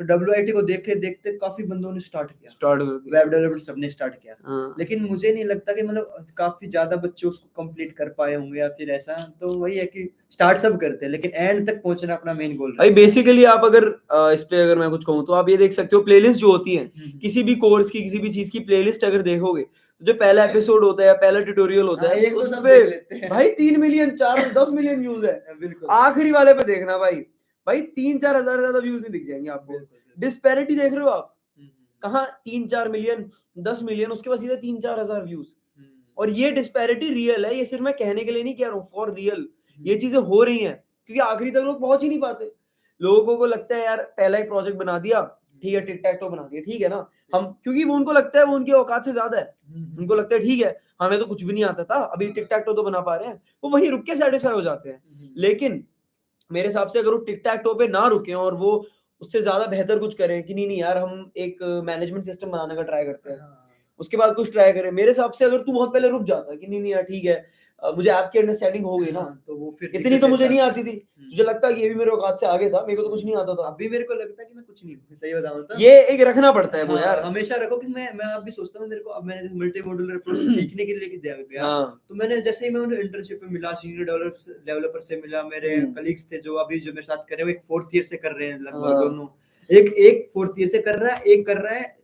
तो WIT को देखते देखते काफी बंदों ने स्टार्ट किया, स्टार्ट कर दिया। वेब डेवलपमेंट सबने स्टार्ट किया। हाँ। लेकिन मुझे नहीं लगता कि मतलब काफी ज्यादा बच्चे उसको कंप्लीट कर पाए होंगे या फिर ऐसा। तो वही है कि स्टार्ट सब करते हैं लेकिन एंड तक पहुंचना अपना मेन गोल भाई बेसिकली आप अगर इस पे अगर मैं कुछ कहूँ तो आप ये देख सकते हो प्लेलिस्ट जो होती है किसी भी कोर्स की किसी भी चीज की प्लेलिस्ट अगर देखोगे तो जो पहला एपिसोड होता है या पहला ट्यूटोरियल होता है एक तो उस सब पे देख लेते हैं। भाई 3 मिलियन 4-10 मिलियन व्यूज है। बिल्कुल आखिरी वाले पे देखना भाई, भाई 3-4 हजार से ज्यादा व्यूज नहीं दिख जाएंगे आपको। बिल्कुल। डिस्पैरिटी देख रहे हो आप, हम्म, कहाँ 3-4 मिलियन 10 मिलियन उसके बाद सीधे 3-4 हजार व्यूज। हम्म, और ये डिस्पैरिटी रियल है, ये सिर्फ मैं कहने के लिए नहीं कह रहा हूँ, फॉर रियल ये चीजें हो रही हैं क्योंकि आखिरी तक लोग पहुंच ही नहीं पाते। लोगों को लगता है यार पहला एक प्रोजेक्ट बना दिया ठीक है, टिक टैक तो बना दिया ठीक है ना, हम क्योंकि वो उनको लगता है वो उनकी औकात से ज्यादा है, उनको लगता है ठीक है हमें तो कुछ भी नहीं आता था अभी टिक टैक तो बना पा रहे हैं, वो वहीं रुक के सेटिस्फाई हो जाते हैं। लेकिन मेरे हिसाब से अगर वो टिक टैक टो पे ना रुके और वो उससे ज्यादा बेहतर कुछ करें कि नहीं यार हम एक मैनेजमेंट सिस्टम बनाने का ट्राई करते हैं, उसके बाद कुछ ट्राई करें। मेरे हिसाब से अगर तू बहुत पहले रुक जाता कि नहीं यार ठीक है मुझे ऐप की अंडरस्टैंडिंग हो गई ना, तो वो फिर इतनी तो मुझे नहीं आती थी, मुझे लगता कि ये भी मेरे औकात से आगे था, मेरे को तो कुछ नहीं आता था। अभी मेरे को लगता है कि मैं कुछ नहीं हूँ, सही बताऊं तो ये एक रखना पड़ता है वो यार। हमेशा रखो कि मैं अब भी सोचता हूँ मेरे को, अब मैंने मल्टी मॉड्यूलर अप्रोच सीखने के लिए गया हाँ। तो मैंने जैसे ही मैं उन्हें इंटर्नशिप में मिला, सीनियर डेवलपर से मिला, मेरे कलीग्स थे जो अभी जो मेरे साथ कर रहे हैं, एक 4th ईयर से कर रहे हैं लगभग हाँ। दोनों, एक 4th ईयर से कर रहा है, एक कर रहा है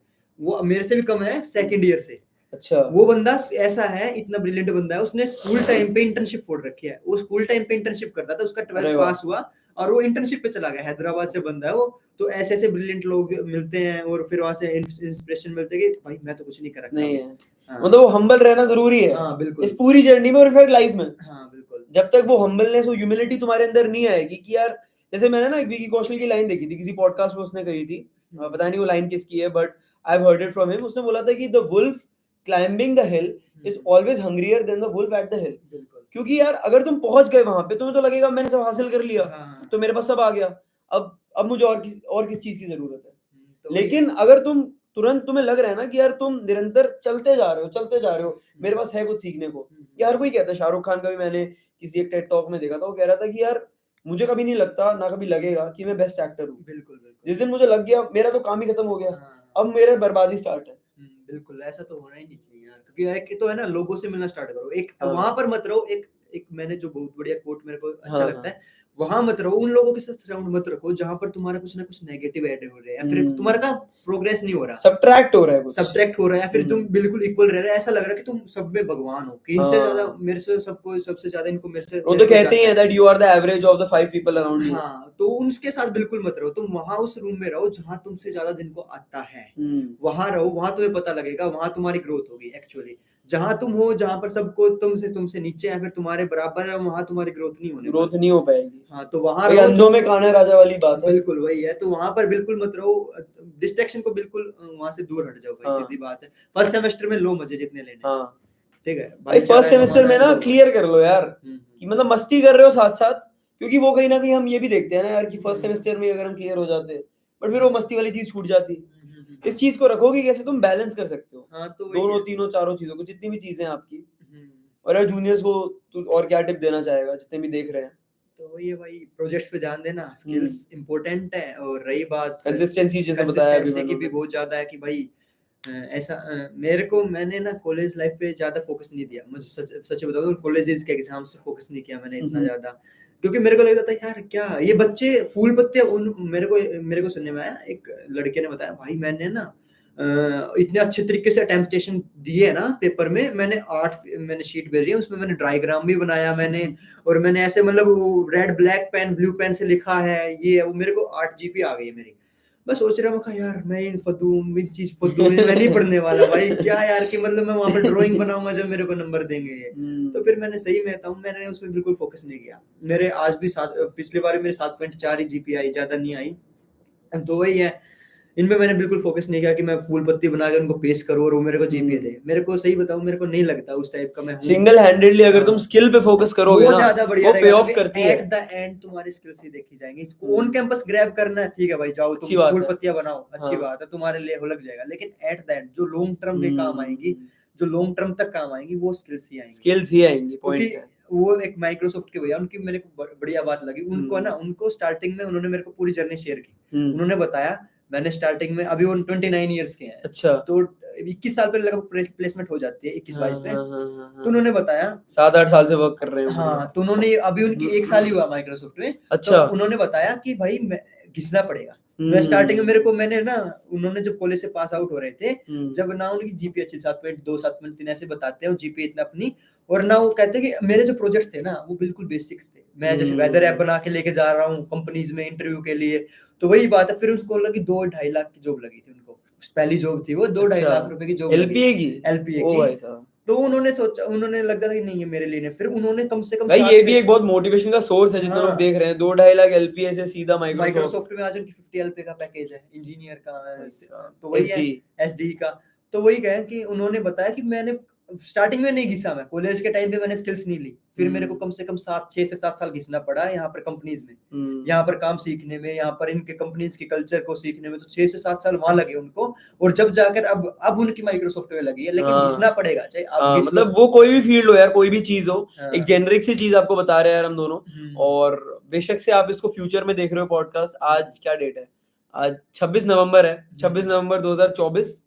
वो मेरे से भी कम है 2nd ईयर से। अच्छा वो बंदा ऐसा है, इतना ब्रिलियंट बंदा है, उसने स्कूल टाइम पे इंटर्नशिप फोड़ रखी है, वो स्कूल टाइम पे इंटर्नशिप करता था, उसका 12th पास हुआ और वो इंटर्नशिप पे चला गया, हैदराबाद से बंदा है वो। तो ऐसे ऐसे ब्रिलियंट लोग मिलते हैं और फिर वहां से इंस्पिरेशन मिलते हैं कि भाई मैं तो कुछ नहीं कर रखा नहीं है। मतलब वो हम्बल रहना जरूरी है बिल्कुल इस पूरी जर्नी में और इनफैक्ट लाइफ में। बिल्कुल। जब तक वो हम्बलनेस और ह्यूमिलिटी तुम्हारे अंदर नहीं आएगी कि यार, जैसे मैंने ना एक विकी कौशल की लाइन देखी थी किसी पॉडकास्ट में, उसने कही थी पता नहीं वो लाइन किसकी है but I have heard it from him. उसने बोला था कि the wolf climbing the hill is always hungrier than the wolf at the hill. क्योंकि यार अगर तुम पहुंच गए वहां पे तुम्हें तो लगेगा मैंने सब हासिल कर लिया, तो मेरे पास सब आ गया, अब मुझे और किस चीज की जरूरत है। लेकिन अगर तुम्हें लग रहा है ना कि यार तुम निरंतर चलते जा रहे हो मेरे पास है कुछ सीखने को। यार हर कोई कहता है, शाहरुख खान का भी मैंने किसी एक टेड टॉक में देखा था, वो कह रहा था कि यार मुझे कभी नहीं लगता ना कभी लगेगा कि मैं बेस्ट एक्टर हूँ। बिल्कुल जिस दिन मुझे लग गया मेरा तो काम ही खत्म हो गया, अब मेरा बर्बादी स्टार्ट है। बिल्कुल ऐसा तो होना ही नहीं चाहिए यार, क्योंकि एक तो है ना लोगों से मिलना स्टार्ट करो, एक वहां पर मत रहो, एक मैंने जो बहुत बढ़िया कोट मेरे को अच्छा लगता है, वहां मत रहो, उन लोगों के साथ सराउंड मत रखो जहां पर तुम्हारा कुछ ना कुछ नेगेटिव ऐड हो रहा है या फिर तुम्हारा का प्रोग्रेस नहीं हो रहा, सब्ट्रैक्ट हो रहा है कुछ, सब्ट्रैक्ट हो रहा है या फिर तुम बिल्कुल इक्वल रह रहे हो, ऐसा लग रहा है कि तुम सब में भगवान हो, कि इनसे ज्यादा मेरे से सबको सबसे ज्यादा इनको मेरे से, वो तो कहते ही है that you are the average of the 5 people around you. हाँ, तो उनके साथ बिल्कुल मत रहो, तुम वहां उस रूम में रहो जहां तुमसे ज्यादा जिनको आता है, वहां रहो, वहां तुम्हें पता लगेगा, वहां तुम्हारी ग्रोथ होगी एक्चुअली। जहां तुम हो जहां पर सबको तुमसे नीचे या फिर तुम्हारे बराबर है, वहां तुम्हारी ग्रोथ नहीं हो पाएगी। हाँ, तो वहां रहो, अंधों में कान्हा राजा वाली बात है। बिल्कुल वही है, तो वहां पर बिल्कुल मत रहो, डिस्ट्रैक्शन को बिल्कुल वहां से दूर हट जाओ भाई, सीधी बात है। फर्स्ट सेमेस्टर में लो मजे जितने लेने, ठीक है भाई, फर्स्ट सेमेस्टर में ना क्लियर कर लो यार कि मतलब मस्ती कर रहे हो साथ साथ, क्योंकि वो कहीं ना कहीं हम ये भी देखते हैं ना यार कि फर्स्ट सेमेस्टर में अगर हम क्लियर हो जाते बट फिर वो मस्ती वाली चीज छूट जाती। इस चीज को रखो कि कैसे तुम बैलेंस कर सकते हो दोनों तीनों चारों चीजों को, जितनी भी चीजें आपकी। और यार जूनियर्स को तू और क्या टिप देना चाहेगा जितने भी देख रहे हैं? तो वही है भाई, प्रोजेक्ट्स पे ध्यान देना, स्किल्स इंपॉर्टेंट है, और रही बात कंसिस्टेंसी जैसे बताया अभी की भी बहुत ज्यादा है कि भाई ऐसा मैंने ना कॉलेज लाइफ पे ज्यादा फोकस नहीं दिया, मुझे सच बताऊं तो कॉलेजेस के एग्जाम से फोकस नहीं किया मैंने इतना ज्यादा, क्योंकि मेरे को लगता था यार क्या ये बच्चे फूल पत्ते मेरे को सुनने में आया, एक लड़के ने बताया भाई मैंने ना इतने अच्छे तरीके से अटेम्प्टेशन दिए ना पेपर में, मैंने शीट भेजी है, उसमें मैंने डायग्राम भी बनाया मैंने, और मैंने ऐसे मतलब red black pen blue pen से लिखा है, ये वो मेरे को 8 जीपी आ गई है मेरी। मैं सोच रहा हूँ यार मैं इन फद्दू में मैं नहीं पढ़ने वाला भाई, क्या यार कि मतलब मैं वहां पर ड्राइंग बनाऊंगा जब मेरे को नंबर देंगे ये। तो फिर मैंने सही में बताऊं, मैंने उसमें बिल्कुल फोकस नहीं किया, मेरे आज भी पिछली बार मेरे 7.4 ही जीपी आई, ज्यादा नहीं आई। तो वही है, इनमें मैंने बिल्कुल फोकस नहीं किया कि मैं फूल पत्ती बना के उनको पेश करूं और वो मेरे को जीपीए दे। मेरे को सही बताऊं, मेरे को नहीं लगता उस टाइप का मैं हूं। सिंगल हैंडेडली अगर तुम स्किल पे फोकस करोगे ना, ज्यादा बढ़िया वो पे ऑफ करती है। एट द एंड तुम्हारी स्किल्स ही देखी जाएंगी। ऑन कैंपस ग्रैब करना है, ठीक है भाई, जाओ तुम फूल पत्तियां बनाओ, अच्छी बात है, तुम्हारे लिए हो लग जाएगा, लेकिन एट द एंड जो लॉन्ग टर्म में काम आएंगी, जो लॉन्ग टर्म तक काम आएंगी, वो स्किल्स ही आएंगी। क्योंकि वो एक माइक्रोसॉफ्ट के भैया, उनकी मेरे को बढ़िया बात लगी, उनको ना, उनको स्टार्टिंग में उन्होंने मेरे को पूरी जर्नी शेयर की, उन्होंने बताया मैंने स्टार्टिंग में, अभी वो 29 इयर्स के हैं, अच्छा तो 21 साल पे लगभग प्लेसमेंट हो जाती है, 21-22 पे। तो हाँ उन्होंने बताया 7-8 साल से वर्क कर रहे हैं हाँ, तो उन्होंने अभी उनकी 1 साल ही हुआ माइक्रोसॉफ्ट में, तो अच्छा उन्होंने बताया कि भाई मैं घिसना पड़ेगा। मैं स्टार्टिंग में मैंने ना, उन्होंने जब कॉलेज से पास आउट हो रहे थे, जब ना उनकी जीपी अच्छी 7.2 7.3 ऐसे बताते हैं, और जीपी इतना अपनी, और ना वो कहते हैं कि मेरे जो प्रोजेक्ट थे ना वो बिल्कुल बेसिक्स थे। मैं जैसे वेदर ऐप बना के लेके जा रहा हूँ कंपनीज में इंटरव्यू के लिए, तो वही बात है। फिर उसको लगी 2-2.5 लाख की जॉब लगी थी उनको, पहली जॉब थी वो 2-2.5 लाख रुपए की जॉब लगी, एलपीए की एलपीए ओ की। भाई साहब, तो उन्होंने सोचा, उन्होंने लगता था कि नहीं ये मेरे लिए नहीं, फिर उन्होंने कम से कम भाई 7 ये से भी एक बहुत मोटिवेशन का सोर्स है जितना लोग देख रहे हैं। 2-2.5 लाख एलपीए से सीधा माइक्रोसॉफ्ट माइक्रोसॉफ्ट में आज उनकी 50 एलपी का पैकेज है इंजीनियर का, तो वही है एसडी एसडी का। तो वही कहे कि उन्होंने बताया कि मैंने स्टार्टिंग में नहीं घिसा, मैं कॉलेज के टाइम पे मैंने स्किल्स नहीं ली, फिर मेरे को कम से कम 6 से 7 साल घिसना पड़ा यहाँ पर कंपनीज में, यहाँ पर काम सीखने में, यहाँ पर इनके कंपनीज के कल्चर को सीखने में, तो 6 से 7 साल वहां लगे उनको। और जब जाकर अब उनकी माइक्रोसॉफ्ट में लगी है, लेकिन घिसना पड़ेगा, चाहे आप घिस लो। मतलब वो कोई भी फील्ड हो यार, कोई भी चीज हो, हाँ। एक जेनरिक सी चीज आपको बता रहे हैं यार हम दोनों। और बेशक से आप इसको फ्यूचर में देख रहे हो पॉडकास्ट, आज क्या डेट है, आज 26 नवंबर है, 26 नवंबर 2024,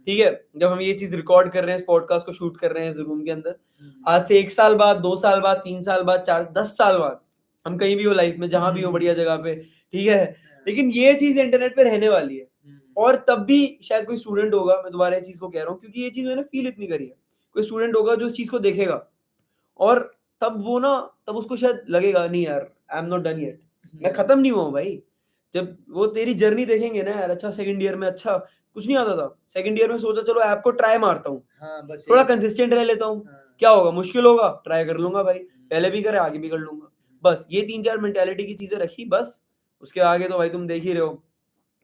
ठीक है, जब हम ये चीज रिकॉर्ड कर रहे हैं, इस पॉडकास्ट को शूट कर रहे हैं इस रूम के अंदर, आज से 1 साल बाद, 2 साल बाद, 3 साल बाद, 4 10 साल बाद हम कहीं भी हो लाइफ में, जहां भी हो, बढ़िया जगह पे, ठीक है, लेकिन ये चीज इंटरनेट पे रहने वाली है। और तब भी शायद कोई स्टूडेंट होगा, मैं दोबारा ये चीज को कह रहा हूँ क्योंकि ये चीज मैंने फील इतनी करी है, कोई स्टूडेंट होगा जो इस चीज को देखेगा, और तब उसको शायद लगेगा नहीं यार, I am not done yet, मैं खत्म नहीं हुआ हूँ भाई। जब वो तेरी जर्नी देखेंगे ना यार, अच्छा सेकंड ईयर में अच्छा कुछ नहीं आता था, सेकंड ईयर में सोचा चलो ऐप को ट्राई मारता हूँ, थोड़ा कंसिस्टेंट रह लेता हूँ, क्या होगा, मुश्किल होगा, ट्राई कर लूंगा भाई, पहले भी करे आगे भी कर लूंगा, बस ये 3-4 मेंटालिटी की चीजें रखी बस। उसके आगे तो भाई तुम देख ही रहे हो,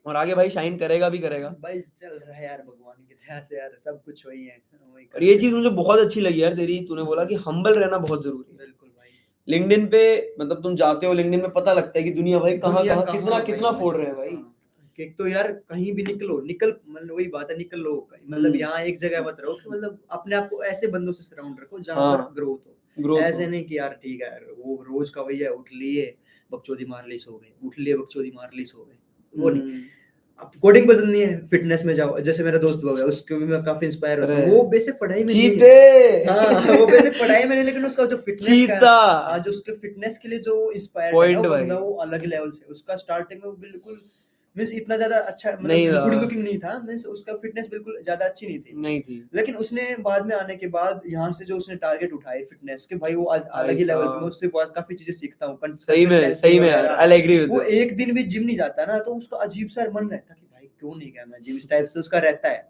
और आगे भाई शाइन करेगा भी करेगा भाई, चल रहा है यार भगवान की दया से यार, सब कुछ वही है, वही और ये चीज मुझे बहुत अच्छी लगी यार तेरी, तूने बोला कि हम्बल रहना बहुत जरूरी है। बिल्कुल भाई, लिंक्डइन पे मतलब तुम जाते हो, लिंक्डइन में पता लगता है कि दुनिया भाई कहाँ दुनिया कहाँ कहाँ कितना भाई, कितना फोड़ रहे हैं भाई। हाँ। एक तो यार कहीं भी निकल, मतलब वही बात है, निकल लो, मतलब यहाँ एक जगह मत रहो, कि मतलब अपने आप को ऐसे बंदों से सराउंड रखो जहाँ पर ग्रोथ हो, ऐसे नहीं कि यार ठीक है वो रोज का वही है, उठ लिए बकचोदी मार ली सो गए, उठ लिए बकचोदी मार ली सो गए, वो नहीं। अब कोडिंग पसंद नहीं है, फिटनेस में जाओ, जैसे मेरा दोस्त हो गया, उसको भी मैं काफी इंस्पायर होता हूँ, वो बेसिक पढ़ाई में नहीं है, हाँ वो बेसिक पढ़ाई में नहीं, लेकिन उसका जो फिटनेस का, जो उसके फिटनेस के लिए जो इंस्पायर्ड है ना वो बंदा, वो अलग लेवल से, उसका स्टार्टिंग में बिल्कुल मींस इतना ज्यादा अच्छा, मतलब गुड लुकिंग नहीं था, मींस उसका फिटनेस बिल्कुल ज्यादा अच्छी नहीं थी, लेकिन उसने बाद में आने के बाद यहाँ से जो उसने टारगेट उठाए फिटनेस के, भाई वो अलग ही लेवल पे, मैं उससे बहुत काफी चीजें सीखता हूँ, सही में यार, आई एग्री विद, वो एक दिन भी जिम नहीं जाता ना, तो उसका अजीब सा मन रहता कि भाई क्यों नहीं गया मैं जिम, इस टाइप से उसका रहता है।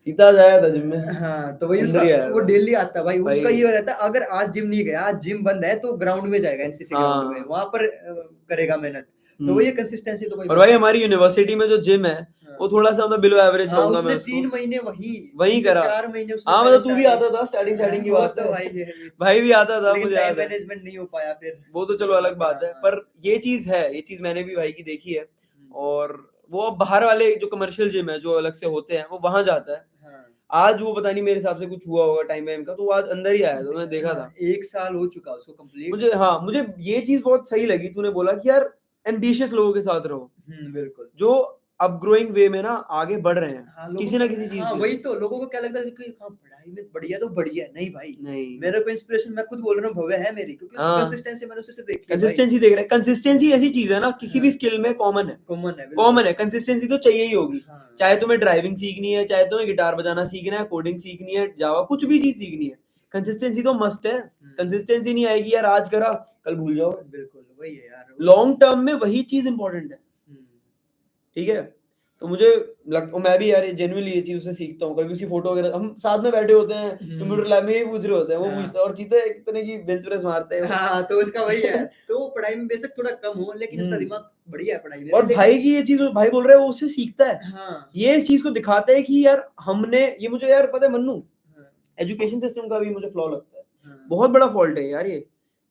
सीता जाया था जिम में, हाँ तो वही उसका, वो डेली आता भाई, उसका ये रहता है अगर आज जिम नहीं गया, आज जिम बंद है, तो ग्राउंड में जाएगा, एनसीसी ग्राउंड में, वहां पर करेगा मेहनत, तो वो ये कंसिस्टेंसी तो भाई। और भाई हमारी यूनिवर्सिटी में जो जिम है वो थोड़ा सा मतलब बिलो एवरेज कहूंगा मैं उसको, 3 महीने वही करा, 4 महीने उसने, हाँ मतलब तू भी आता था, स्टार्टिंग की बात है भाई भी आता था, मुझे याद है, मैनेजमेंट नहीं हो पाया फिर, वो तो चलो अलग बात है, पर ये चीज है, ये चीज मैंने भी भाई की देखी है। और वो अब बाहर वाले जो कमर्शियल जिम है जो अलग से होते हैं वो वहां जाता है, आज वो पता नहीं मेरे हिसाब से कुछ हुआ होगा टाइम का, तो वो आज अंदर ही आया था, मैंने देखा था, 1 साल हो चुका उसको कंप्लीट। मुझे ये चीज बहुत सही लगी, तूने बोला कि यार एम्बिशियस लोगों के साथ रहो, बिल्कुल, जो अब ग्रोइंग वे में ना आगे बढ़ रहे हैं, किसी ना किसी चीज में। वही तो लोगों को क्या लगता है कि हाँ पढ़ाई में बढ़िया तो बढ़िया है, नहीं भाई, नहीं मेरे को इंस्पिरेशन, मैं खुद बोल रहा हूँ, भव्य है मेरी, क्योंकि उसकी कंसिस्टेंसी मैंने उससे देखी है, कंसिस्टेंसी देख रहे हैं, कंसिस्टेंसी ऐसी चीज है ना किसी भी स्किल में कॉमन है, कंसिस्टेंसी तो चाहिए ही होगी, चाहे तुम्हें ड्राइविंग सीखनी है, चाहे तुम्हें गिटार बजाना सीखना है, कोडिंग सीखनी है, जावा कुछ भी चीज सीखनी है, कंसिस्टेंसी तो मस्ट है, कंसिस्टेंसी नहीं आएगी यार, आज करा कल भूल जाओ, बिल्कुल वही है यार, लॉन्ग टर्म में वही चीज इंपॉर्टेंट है, ठीक है। तो मुझे लगता, मैं भी यार जेन्युइनली ये चीज उससे सीखता हूँ, कभी उसकी फोटो वगैरह, हम साथ में बैठे होते हैं कंप्यूटर लैब में ही पूछ रहे होते हैं, वो पूछता है, और चीते एक तरह की बेंच प्रेस मारते हैं, हाँ तो उसका वही है, तो पढ़ाई में बेशक थोड़ा कम हो, लेकिन उसका दिमाग बढ़िया है पढ़ाई में, और भाई की ये चीज भाई बोल रहा है वो उससे सीखता है, ये इस चीज को दिखाता है कि यार हमने, ये मुझे यार पता है मन्नू, एजुकेशन सिस्टम का भी मुझे फ्लॉ लगता है, बहुत बड़ा फॉल्ट है यार ये,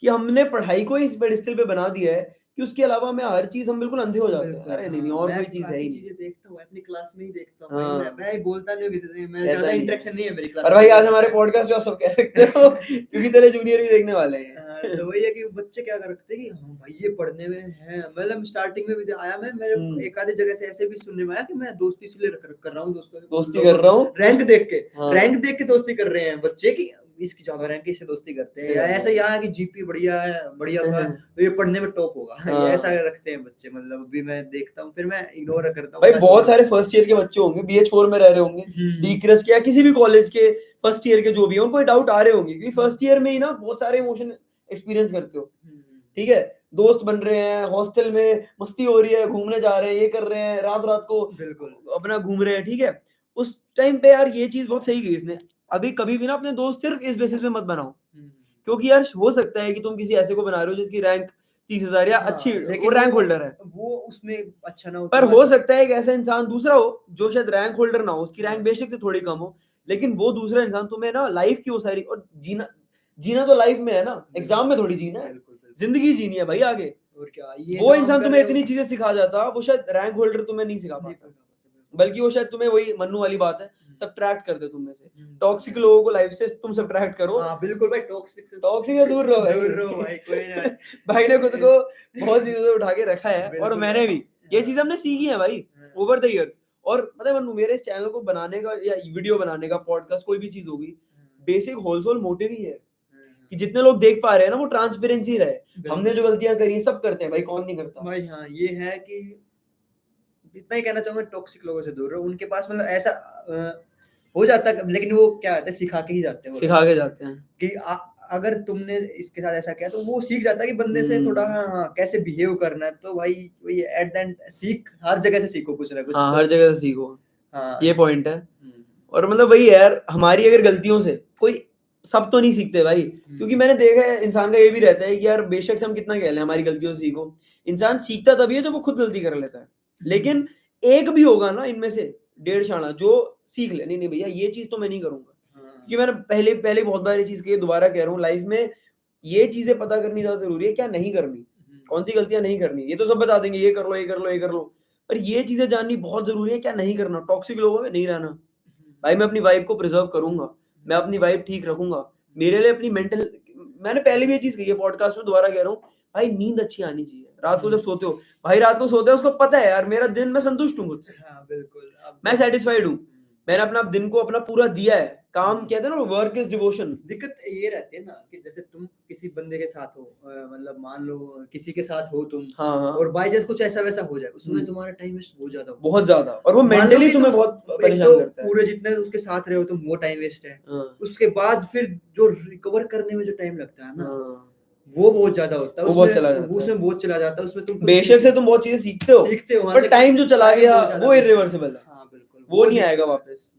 कि हमने पढ़ाई को इस पेडिस्टल पे बना दिया है कि उसके अलावा मैं हर चीज हम बिल्कुल अंधे हो जाते हैं। बिल्कुल, अरे नहीं और मैं कोई चीज है काफ़ी ही नहीं। चीज़ें देखता हूँ, अपनी क्लास में ही देखता हूँ भाई, हाँ मैं बोलता नहीं हूँ किसी से, मैं कहता ज़्यादा नहीं है। इंटरेक्शन नहीं है मेरी क्लास और में। भाई आज हमारे पॉडकास्ट जो आप सब कह सकते हो क्योंकि तेरे जूनियर भी देखने वाले हैं। तो वही है कि बच्चे क्या करते हैं कि हाँ भाई ये पढ़ने में है, मतलब स्टार्टिंग में भी आया मैं, मेरे एक आधी जगह से ऐसे भी सुनने में आया कि मैं दोस्ती इसलिए कर रहा हूँ दोस्ती कर रहा हूँ रैंक देख के, हाँ। रैंक देख के दोस्ती कर रहे हैं बच्चे कि इसकी ज्यादा रैंक है, इससे दोस्ती करते हैं, या ऐसा यहाँ कि जीपी बढ़िया है, बढ़िया का तो ये पढ़ने में टॉप होगा, ये ऐसा रखते हैं बच्चे, मतलब अभी मैं देखता हूँ, फिर मैं इग्नोर करता हूँ भाई। बहुत सारे फर्स्ट ईयर के बच्चे होंगे, BH4 में रह रहे होंगे, डीक्रस के या किसी भी कॉलेज के फर्स्ट ईयर के जो भी है, उनको डाउट आ रहे होंगे क्योंकि फर्स्ट ईयर में ही ना बहुत सारे इमोशन एक्सपीरियंस करते हो, ठीक है, दोस्त बन रहे हैं, हॉस्टल में मस्ती हो रही है, घूमने जा रहे हैं, ये कर रहे हैं, रात रात को बिल्कुल अपना घूम रहे हैं, ठीक है। उस टाइम पे यार ये चीज बहुत सही की इसने, अभी कभी भी ना अपने दोस्त सिर्फ इस बेसिस पे मत बनाओ, क्योंकि यार हो सकता है कि तुम किसी ऐसे को बना रहे हो जिसकी रैंक 30,000 या अच्छी वो रैंक होल्डर है, वो उसमें अच्छा ना हो, पर हो सकता है एक ऐसा इंसान दूसरा हो जो शायद रैंक होल्डर ना हो, उसकी रैंक बेशक से थोड़ी कम हो, लेकिन वो दूसरा इंसान तुम्हें ना लाइफ की वो सारी, और जीना तो लाइफ में है ना, एग्जाम में थोड़ी जीना है, जिंदगी जीनी है भाई आगे। और क्या, ये वो इंसान तुम्हें इतनी चीजें सिखा जाता, वो शायद रैंक होल्डर तुम्हें नहीं सिखा पाता, बल्कि वो शायद तुम्हें, वही मन्नू वाली बात है, सब्ट्रैक्ट कर दे तुम में से, टॉक्सिक लोगों को लाइफ से तुम सब्ट्रैक्ट करो। हाँ बिल्कुल भाई, टॉक्सिक से दूर रहो भाई, दूर रहो भाई, कोई ना भाई ने खुद को बहुत चीजों से उठा के रखा है, और मैंने भी ये चीज हमने सीखी है भाई ओवर द इयर्स। और पता है मन्नू, मेरे इस चैनल को बनाने का या वीडियो बनाने का, पॉडकास्ट कोई भी चीज होगी, बेसिक होलसोल मोटिव ही है कि जितने लोग देख पा रहे हैं ना वो ट्रांसपेरेंसी रहे। हमने जो गलतियां करी सब करते हैं भाई, कौन नहीं करता भाई। हाँ ये है कि इतना ही कहना चाहूंगा, टॉक्सिक लोगों से दूर रहो, उनके पास मतलब ऐसा हो जाता है, लेकिन वो क्या होता है, सिखा के ही जाते हैं, सिखा के जाते हैं कि अगर तुमने इसके साथ ऐसा किया तो वो सीख जाता है कि बंदे से थोड़ा हाँ कैसे बिहेव करना है, तो भाई वही एट द एंड सीख, हर जगह से सीखो कुछ ना कुछ। हाँ हर जगह से सीखो, हाँ ये पॉइंट है। और मतलब वही है यार, हमारी अगर गलतियों से कोई, सब तो नहीं सीखते भाई, क्योंकि मैंने देखा है इंसान का ये भी रहता है कि यार बेशक से हम कितना कह लें हमारी गलतियों से सीखो, इंसान सीखता तभी है जब वो खुद गलती कर लेता है, लेकिन एक भी होगा ना इनमें से 1.5 शाना जो सीख ले, नहीं भैया ये चीज तो मैं नहीं करूंगा, क्योंकि मैंने पहले बहुत बार ये चीज कही, दोबारा कह रहा हूँ, लाइफ में ये चीजें पता करनी ज्यादा जरूरी है, क्या नहीं करनी, कौन सी गलतियां नहीं करनी। ये तो सब बता देंगे ये कर लो, ये कर लो, ये कर लो, पर ये चीजें जाननी बहुत जरूरी है, क्या नहीं करना, टॉक्सिक लोगों में नहीं रहना भाई। मैं अपनी वाइब को प्रिजर्व करूंगा, मैं अपनी वाइब ठीक रखूंगा, मेरे लिए अपनी मेंटल, मैंने पहले भी ये चीज कही है पॉडकास्ट में, दोबारा कह रहा हूँ भाई, नींद अच्छी आनी चाहिए रात को जब सोते हो भाई, रात को सोते हो उसको पता है यार मेरा दिन, मैं संतुष्ट हूँ खुद से, बिल्कुल मैं सेटिस्फाइड हूँ, मैंने अपना दिन को अपना पूरा दिया है, काम कहते हैं ना वर्क इज डिवोशन। दिक्कत ये रहती है ना कि जैसे तुम किसी बंदे के साथ हो, मतलब मान लो किसी के साथ हो तुम, हाँ हाँ, और बाय चांस कुछ ऐसा वैसा हो जाए, उसमें तुम्हारा टाइम वेस्ट बहुत ज्यादा, बहुत ज्यादा, और वो मेंटली तुम्हें बहुत परेशान करता है, पूरे जितने उसके साथ रहे हो तुम, वो टाइम वेस्ट है, हाँ, उसके बाद फिर जो रिकवर करने में जो टाइम लगता है ना, हाँ, वो बहुत ज्यादा होता है, वो बहुत चला जाता है, उसमें बहुत चला जाता है, उसमें तुम बेशक से तुम बहुत चीजें सीखते हो, पर टाइम जो चला गया वो इरिवर्सिबल है, हाँ बिल्कुल, वो नहीं आएगा वापस।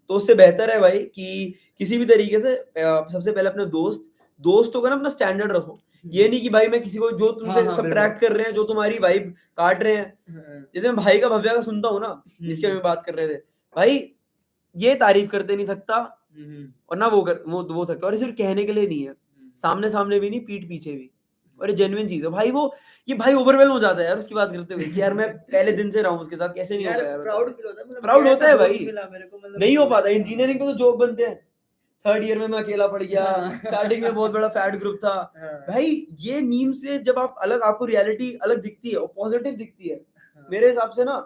तो उससे बेहतर है भाई कि किसी भी तरीके से सबसे पहले अपने दोस्तों का ना अपना स्टैंडर्ड रखो, ये नहीं कि भाई मैं किसी को जो तुमसे सब्ट्रैक्ट कर रहे हैं, जो तुम्हारी वाइब काट रहे हैं, जैसे मैं भाई का भव्या का सुनता हूँ ना, जिसके में बात कर रहे थे भाई, ये तारीफ करते नहीं थकता, और ना वो थकता, और ये सिर्फ कहने के लिए नहीं है, सामने भी नहीं, पीठ पीछे भी, और ये जेन्युइन चीज है भाई। ये भाई ओवरवेल्म हो जाता है यार उसकी बात करते हुए कि यार मैं पहले दिन से रहा हूँ उसके साथ, कैसे नहीं होगा यार, प्राउड फील होता है, मतलब प्राउड होता है भाई, मतलब नहीं हो पाता। इंजीनियरिंग में तो जोक बनते हैं, 3rd ईयर में मैं अकेला पड़ गया, स्टार्टिंग में बहुत बड़ा फैट ग्रुप था भाई, ये मीम से जब आप अलग, आपको रियलिटी अलग दिखती है और पॉजिटिव दिखती है, मेरे हिसाब से ना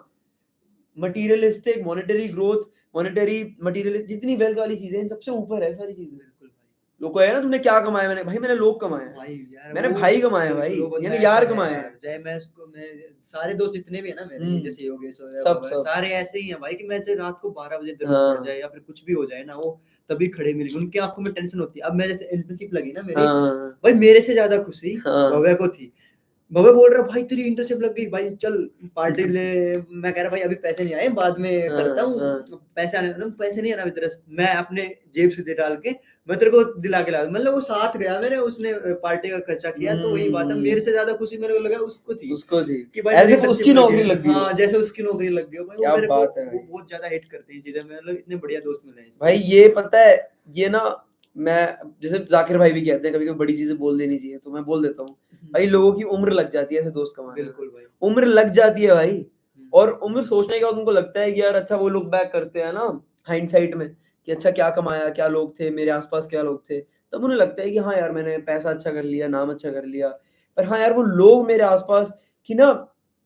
मटेरियलिस्टिक, मॉनेटरी ग्रोथ, मटेरियलिस्ट जितनी वेल्थ वाली चीजें, इन सबसे ऊपर है सारी चीजें। लोग है ना, तुमने क्या कमाया, मैंने लोग कमाए भाई, मैंने भाई कमाए भाई, यानी यार कमाए हैं, चाहे मैं सारे दोस्त जितने भी है ना मेरे, जैसे योगेश सब सारे ऐसे ही हैं भाई, कि मैं चाहे रात को 12 बजे जरूरत पड़ जाए या फिर कुछ भी हो जाए ना, वो तभी खड़े मिलेंगे, उनकी आंखों में टेंशन होती है। अब मैं जैसे इंटर्नशिप लगी ना मेरी, भाई मेरे से ज्यादा खुशी भव्या को थी, भव्या बोल रहा भाई तेरी इंटर्नशिप लग गई, भाई चल पार्टी ले, मैं कह रहा भाई अभी पैसे नहीं आए, बाद में करता हूँ, पैसे नहीं आना तेरे, मैं अपने जेब से दे डाल के मैं तेरे को दिला के ला, मतलब वो साथ गया मेरे, उसने पार्टी का खर्चा किया, तो वही बात है, मेरे से ज्यादा खुशी मेरे को लगा उसको थी कि भाई ऐसे उसकी नौकरी लग गई, हाँ जैसे उसकी नौकरी लग गई भाई, क्या मेरे बात है, वो बहुत ज्यादा हिट करते हैं चीजें, मतलब इतने बढ़िया दोस्त मिले हैं भाई। ये पता है, ये ना मैं जैसे जाकिर भाई भी कहते हैं कभी-कभी बड़ी चीज़ें बोल देनी चाहिए, तो मैं बोल देता हूँ। भाई लोगों की उम्र लग जाती है ऐसे दोस्त कमाने में। बिल्कुल भाई। उम्र लग जाती है भाई, और उम्र सोचने के बाद उनको लगता है कि यार अच्छा वो लुक बैक करते हैं ना हाइंडसाइट में कि अच्छा क्या कमाया, क्या लोग थे, मेरे आस-पास क्या लोग थे। तब उन्हें लगता है कि हाँ यार मैंने पैसा अच्छा कर लिया, नाम अच्छा कर लिया। पर हाँ यार वो लोग मेरे आस-पास कि ना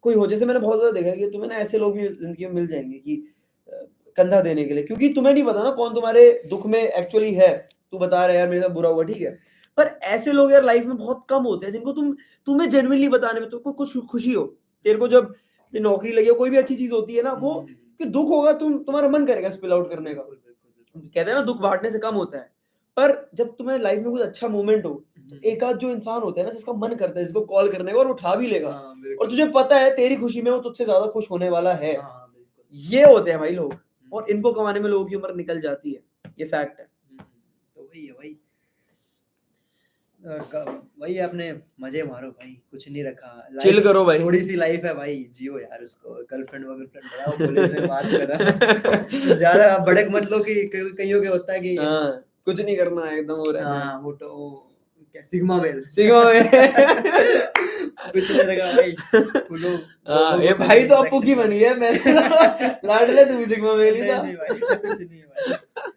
कोई हो, जैसे मैंने बहुत ज़्यादा देखा है कि तुम्हें ना ऐसे लोग भी ज़िंदगी में मिल जाएँगे कि अ, कंधा देने के लिए, क्योंकि तुम्हें नहीं पता ना कौन तुम्हारे दुःख में एक्चुअली है। तू बता रहा है यार मेरे साथ बुरा हुआ, ठीक है। पर ऐसे लोग यार लाइफ में बहुत कम होते हैं जिनको तुम्हें जेन्युइनली बताने में तुमको कुछ खुशी हो। तेरे को जब ये नौकरी लगी हो, कोई भी अच्छी चीज़ होती है ना, वो कि दुःख होगा तुम्हारा मन करेगा स्पिल आउट करने का। कहते हैं ना दुःख बाँटने से कम होता है। पर जब तुम्हें लाइफ में कुछ अच्छा मोमेंट हो, तो एक आध जो इंसान होता है ना जिसका मन करता है जिसको कॉल करने का और उठा भी लेगा, हाँ, और बिल्कुल। तुझे पता है तेरी खुशी में वो तुझसे ज़्यादा खुश होने वाला है। हाँ, बिल्कुल। ये होते हैं भाई लोग, और इनको कमाने में लोगों की उम्र निकल जाती है। ये फैक्ट है। तो वही है भाई। और वही अपने मजे मारो भाई, कुछ नहीं रखा। चिल करो भाई। थोड़ी सी लाइफ है भाई, जियो यार उसको। गर्लफ्रेंड वर्लफ्रेंड बनाओ, कॉलेज में बात करा। ज्यादा भड़क मत लो कि कईयों के होता है कि हाँ, कुछ नहीं करना है, एकदम वो रहना है। हाँ वो तो क्या सिग्मा मेल। Sigma male. कुछ नहीं रखा भाई, खुलो हाँ, ये लोगों से भाई तो अब interaction पुकी करो। बन गया, मैंने लाडले तू भी सिग्मा मेल ही था। नहीं भाई, ऐसा कुछ नहीं है भाई।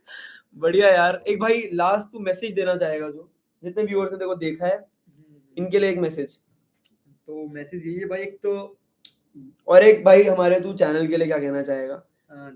बढ़िया यार। एक भाई लास्ट तू मैसेज देना चाहेगा जो जितने व्यूअर्स ने देखो देखा है, इनके लिए एक मैसेज, तो मैसेज यही है भाई, एक तो और एक भाई हमारे तू चैनल के लिए क्या कहना चाहेगा?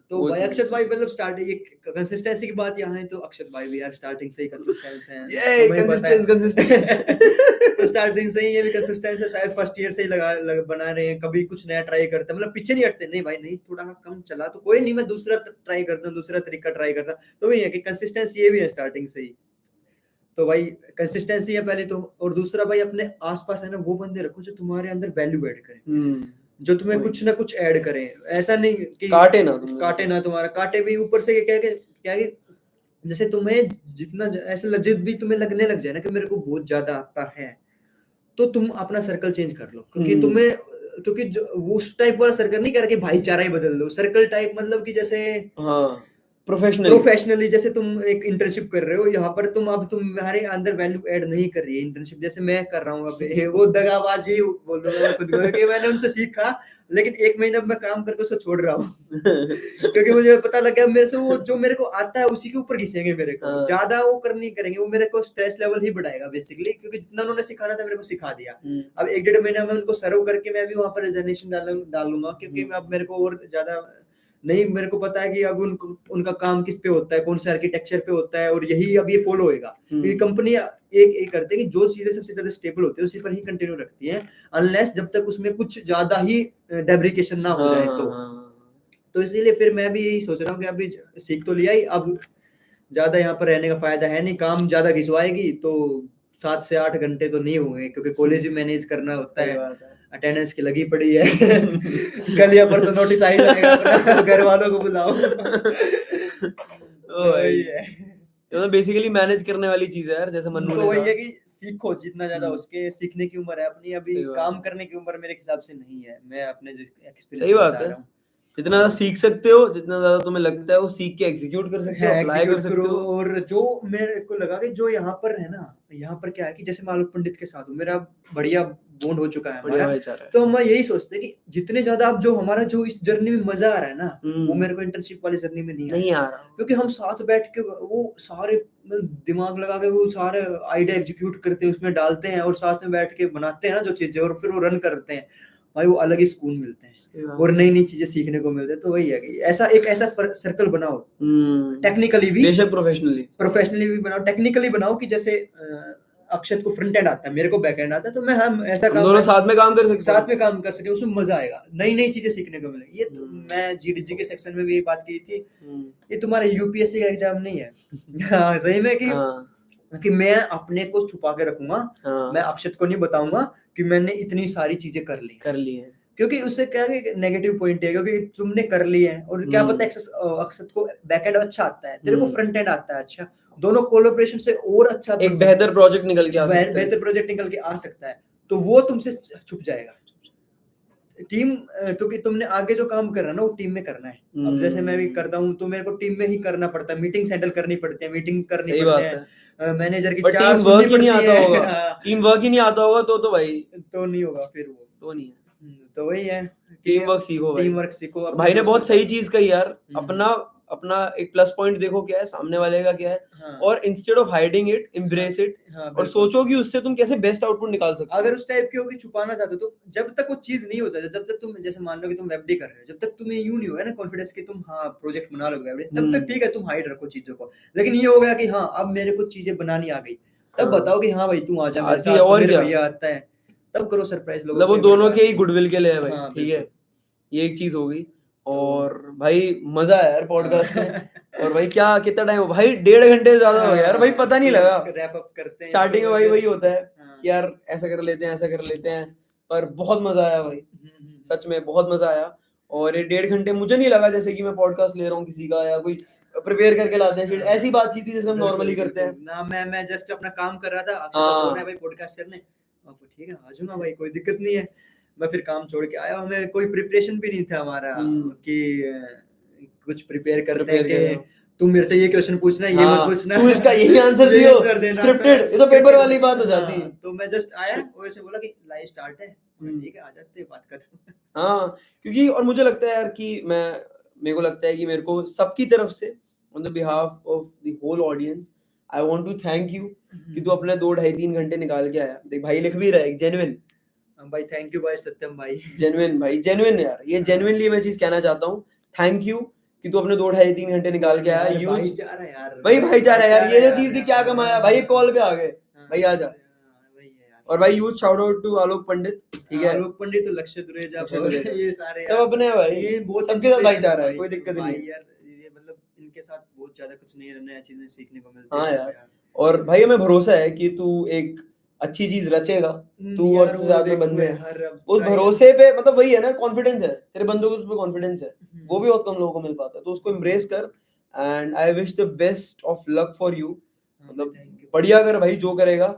तो वो भाई चीज़ अक्षत भाई मतलब स्टार्टिंग एक कंसिस्टेंसी की बात यहाँ है, तो अक्षत भाई भी यार स्टार्टिंग से ही कंसिस्टेंस हैं, ये तुम्हें पता है। कंसिस्टेंट। तो स्टार्टिंग से ही ये भी कंसिस्टेंस है, शायद फर्स्ट ईयर से ही बना रहे हैं, कभी कुछ नया ट्राई करते हैं, मतलब पीछे नहीं हटते, नहीं भाई नहीं थोड़ा कम चला तो कोई नहीं, मैं दूसरा ट्राई करता हूँ, दूसरा तरीका ट्राई करता हूँ। तो वही है कि कंसिस्टेंसी ये भी है स्टार्टिंग से ही। तो भाई कंसिस्टेंसी है पहले तो, और दूसरा भाई अपने आसपास है ना वो बंदे रखो जो तुम्हारे अंदर वैल्यू ऐड करें, जो तुम्हें कुछ ना कुछ ऐड करें। ऐसा नहीं कि काटे ना काटे ना, तुम्हारा काटे भी ऊपर से क्या कि जैसे तुम्हें जितना ऐसे जब भी तुम्हें लगने लग जाए ना कि मेरे को बहुत ज्यादा आता है, तो तुम अपना सर्कल चेंज कर लो, क्योंकि तुम्हें क्योंकि वो उस टाइप वाला सर्कल नहीं करके भाईचारा ही बदल दो। सर्कल टाइप मतलब कि जैसे हाँ, प्रोफेशनली जैसे तुम एक इंटर्नशिप कर रहे हो, यहाँ पर तुम्हारे अंदर वैल्यू ऐड नहीं कर रही है इंटर्नशिप, जैसे मैं कर रहा हूँ अभी। वो दगाबाजी बोल दूंगा मैं खुद को कि मैंने उनसे सीखा, लेकिन 1 महीना मैं काम करके उसको छोड़ रहा हूँ। क्योंकि मुझे पता लग गया मेरे से वो जो मेरे को आता है उसी के ऊपर घिसेंगे मेरे को, ज्यादा वो कर नहीं करेंगे, वो मेरे को स्ट्रेस लेवल ही बढ़ाएगा बेसिकली, क्योंकि जितना उन्होंने सिखाना था मेरे को सिखा दिया। अब 1-1.5 महीना में उनको सर्व करके मैं भी वहां पर रिजर्वेशन डालूंगा, क्योंकि अब मेरे को और ज्यादा नहीं, मेरे को पता है कि अब उनका काम किस पे होता है, कौन से आर्किटेक्चर पे होता है, और यही अब ये फॉलो होएगा, क्योंकि कंपनी एक करते हैं कि जो चीजें सबसे ज्यादा स्टेबल होती है उसी पर ही कंटिन्यू रखती है, अनलेस जब तक उसमें कुछ ज्यादा ही डेब्रिकेशन ना हो जाए। तो इसीलिए फिर मैं भी यही सोच रहा हूँ कि अभी सीख तो लिया ही, अब ज्यादा यहाँ पर रहने का फायदा है नहीं, काम ज्यादा घिसवाएगी तो 7 से 8 घंटे तो नहीं होंगे, क्योंकि कॉलेज भी मैनेज करना होता है, अटेंडेंस की लगी पड़ी है। कल या परसों नोटिस आ ही जाएगा अपना, घर वालों को बुलाओ। वही है, तो बेसिकली मैनेज करने वाली चीज है यार, जैसे मन्नू तो ने वही कहा। है कि सीखो जितना ज्यादा उसके, सीखने की उम्र है अपनी, अभी काम करने की उम्र मेरे हिसाब से नहीं है। मैं अपने जो एक्सपीरियंस सही बात बता है, रहा हूँ, जितना ज्यादा सीख सकते हो, जितना ज्यादा तुम्हें लगता है वो सीख के एग्जीक्यूट कर सकते हो, अप्लाई कर सकते हो। और जो मेरे को लगा कि जो यहाँ पर है ना, यहाँ पर क्या है कि जैसे मान लो पंडित के साथ हूँ, मेरा बढ़िया बॉन्ड हो चुका है हमारा, तो हम यही सोचते हैं कि जितने ज्यादा अब जो हमारा जो इस जर्नी में मजा आ रहा है ना, वो मेरे को इंटर्नशिप वाली जर्नी में नहीं आ रहा, क्योंकि हम साथ बैठ के वो सारे दिमाग लगा के वो सारे आइडिया एग्जीक्यूट करते हैं, उसमें डालते हैं, और साथ में बैठ के बनाते हैं ना जो चीजें, और फिर वो रन करते हैं भाई, वो अलग ही सुकून मिलते हैं और नई नई चीजें सीखने को मिलते हैं। तो वही है कि ऐसा सर्कल बनाओ, टेक्निकली भी, बेशक प्रोफेशनली भी बनाओ, टेक्निकली बनाओ, कि जैसे अक्षत को फ्रंट एंड आता है, मेरे को बैक एंड आता है, तो हम ऐसा काम दोनों साथ में काम कर सकते उसमें मजा आएगा, नई नई चीजें सीखने को मिलेगी। ये तो मैं जीडीजी के सेक्शन में भी बात की थी, ये तुम्हारा यूपीएससी का एग्जाम नहीं है। हाँ सही में कि मैं अपने को छुपा के रखूंगा, मैं अक्षत को नहीं बताऊंगा कि मैंने इतनी सारी चीजें कर ली है, क्योंकि उससे क्या है, नेगेटिव पॉइंट है, क्योंकि तुमने कर ली है, और क्या पता अक्षत को बैक एंड अच्छा आता है, तेरे को फ्रंट एंड आता है अच्छा, दोनों कोलैबोरेशन से और अच्छा एक बेहतर प्रोजेक्ट निकल के आ सकता है, बेहतर प्रोजेक्ट निकल के आ सकता है, तो वो तुमसे छुप जाएगा। टीम क्योंकि तुमने आगे जो काम करना है ना वो टीम में करना है। अब जैसे मैं भी करता हूँ तो मेरे को टीम में ही करना पड़ता है, मीटिंग हैंडल करनी पड़ती है, मीटिंग करनी सही पड़ती बात है, मैनेजर की पर चार टीम सुननी वर्क ही नहीं पड़ती आता है। होगा, हाँ, टीम वर्क ही नहीं आता होगा तो भाई तो नहीं होगा फिर वो। तो नहीं है। तो वही है कि टीम वर्क सीखो भाई। टीम वर्क सीखो और अपने भाई ने दोस्तों बहुत के सही साथ। चीज कही यार, हम्म, अपना अपना एक प्लस पॉइंट देखो क्या है, सामने वाले का क्या है, हाँ और इंस्टेड ऑफ हाइडिंग इट हाँ एम्ब्रेस इट, हाँ और बिल्कुल। सोचो कि उससे तुम कैसे बेस्ट आउटपुट निकाल सकते हो। अगर उस टाइप की होगी छुपाना चाहते हो तो जब तक वो चीज नहीं हो जाती, जब तक तुम जैसे मान लो कि तुम वेबडी कर रहे हो, जब तक तुम्हें यूं नहीं होगा ना कॉन्फिडेंस कि तुम हाँ प्रोजेक्ट बना लोगे वेबडी, तब तक ठीक है तुम हाइड रखो चीजों को। लेकिन ये हो गया कि हाँ अब मेरे को चीजें बनानी आ गई, तब हाँ, बताओ कि हाँ भाई तू आ जा मेरे आती है साथ, तो और मेरे क्या, भैया आता है, तब करो सरप्राइज लोगों मतलब वो को, ये बड़ी दोनों बात के ही है। गुडविल के लिए है भाई, हाँ ठीक है, बिल्कुल। ये एक चीज हो गई। तो और भाई मजा आया यार पॉडकास्ट में। हाँ। और भाई क्या कितना टाइम हो भाई, 1.5 घंटे से ज्यादा हो गया यार भाई, पता नहीं तो लगा। रैप अप करते हैं इसको स्टार्टिंग में और भाई फिर वही होता है हाँ। कि यार ऐसा कर लेते हैं ऐसा कर लेते हैं, पर बहुत मजा आया भाई, हम्म। सच में बहुत मजा आया। और ये 1.5 घंटे मुझे नहीं लगा जैसे कि मैं पॉडकास्ट ले रहा हूँ किसी का, या कोई प्रिपेयर करके लाते हैं, फिर ऐसी बातचीत थी जैसे हम बिल्कुल, नॉर्मली करते हैं। बिल्कुल। ना मैं जस्ट अपना काम कर रहा था, अक्षय का फोन है हाँ भाई पॉडकास्ट करने, आपको ठीक है आ जाऊंगा भाई, कोई दिक्कत नहीं है। मैं फिर काम छोड़ के आया, हमें कोई प्रिपरेशन भी नहीं था हमारा कि कुछ प्रिपेयर करते हैं प्रिपेयर कर रहे कि हो। तुम मेरे से ये क्वेश्चन पूछना, ये मत हाँ पूछना, तू इसका यही आंसर यही दियो, आंसर देना, स्क्रिप्टेड, ये तो पेपर scripted वाली बात हो जाती है। हाँ, तो मैं जस्ट आया और ऐसे बोला कि लाइव स्टार्ट है, ठीक है आ जाते हैं, बात खत्म। हाँ, क्योंकि और मुझे लगता है यार कि मेरे को लगता है कि मेरे को सबकी तरफ से on the behalf of the whole audience I want to thank you कि तू अपने 2 ढाई 3 घंटे निकाल के आया। देख भाई लिख भी रहा है जेन्युइन, भाई थैंक यू भाई सत्यम भाई। जेन्युइन भाई, जेन्युइन यार, ये जेन्युइनली मैं चीज कहना चाहता हूँ। थैंक यू कि तू अपने 2 ढाई 3 घंटे निकाल के आया। यार यूज भाईचारा यार, भाई भाईचारा यार, ये जो चीज थी क्या हाँ, कमाया भाई, कॉल पे आ गए हाँ, भाई, आजा। वही है यार। और भाई use shout out to Alok पंडित, ठीक है, आलोक पंडित, लक्ष्य दुरेजा, लक्ष्य दुरेजा। ये सारे सब यार, अपने हैं भाई, ये बहुत सबके साथ इंस्पिरेशन भाईचारा है, भाई, कोई दिक्कत नहीं भाई है। यार, ये मतलब इनके साथ बहुत ज्यादा कुछ नई नई चीजें सीखने को मिलती हाँ है यार, और भाई हमें भरोसा है कि तू एक अच्छी चीज रचेगा, तू और यार तेरे वो साथ में देखो बंदे हैं, यार अब उस ट्राई। भरोसे पे मतलब वही है ना, कॉन्फिडेंस है तेरे बंदों को, उस पे कॉन्फिडेंस है, वो भी बहुत कम लोगों को मिल पाता है, तो उसको एम्ब्रेस कर। And I wish the best of luck for you, मतलब थैंक यू। बढ़िया कर भाई जो करेगा।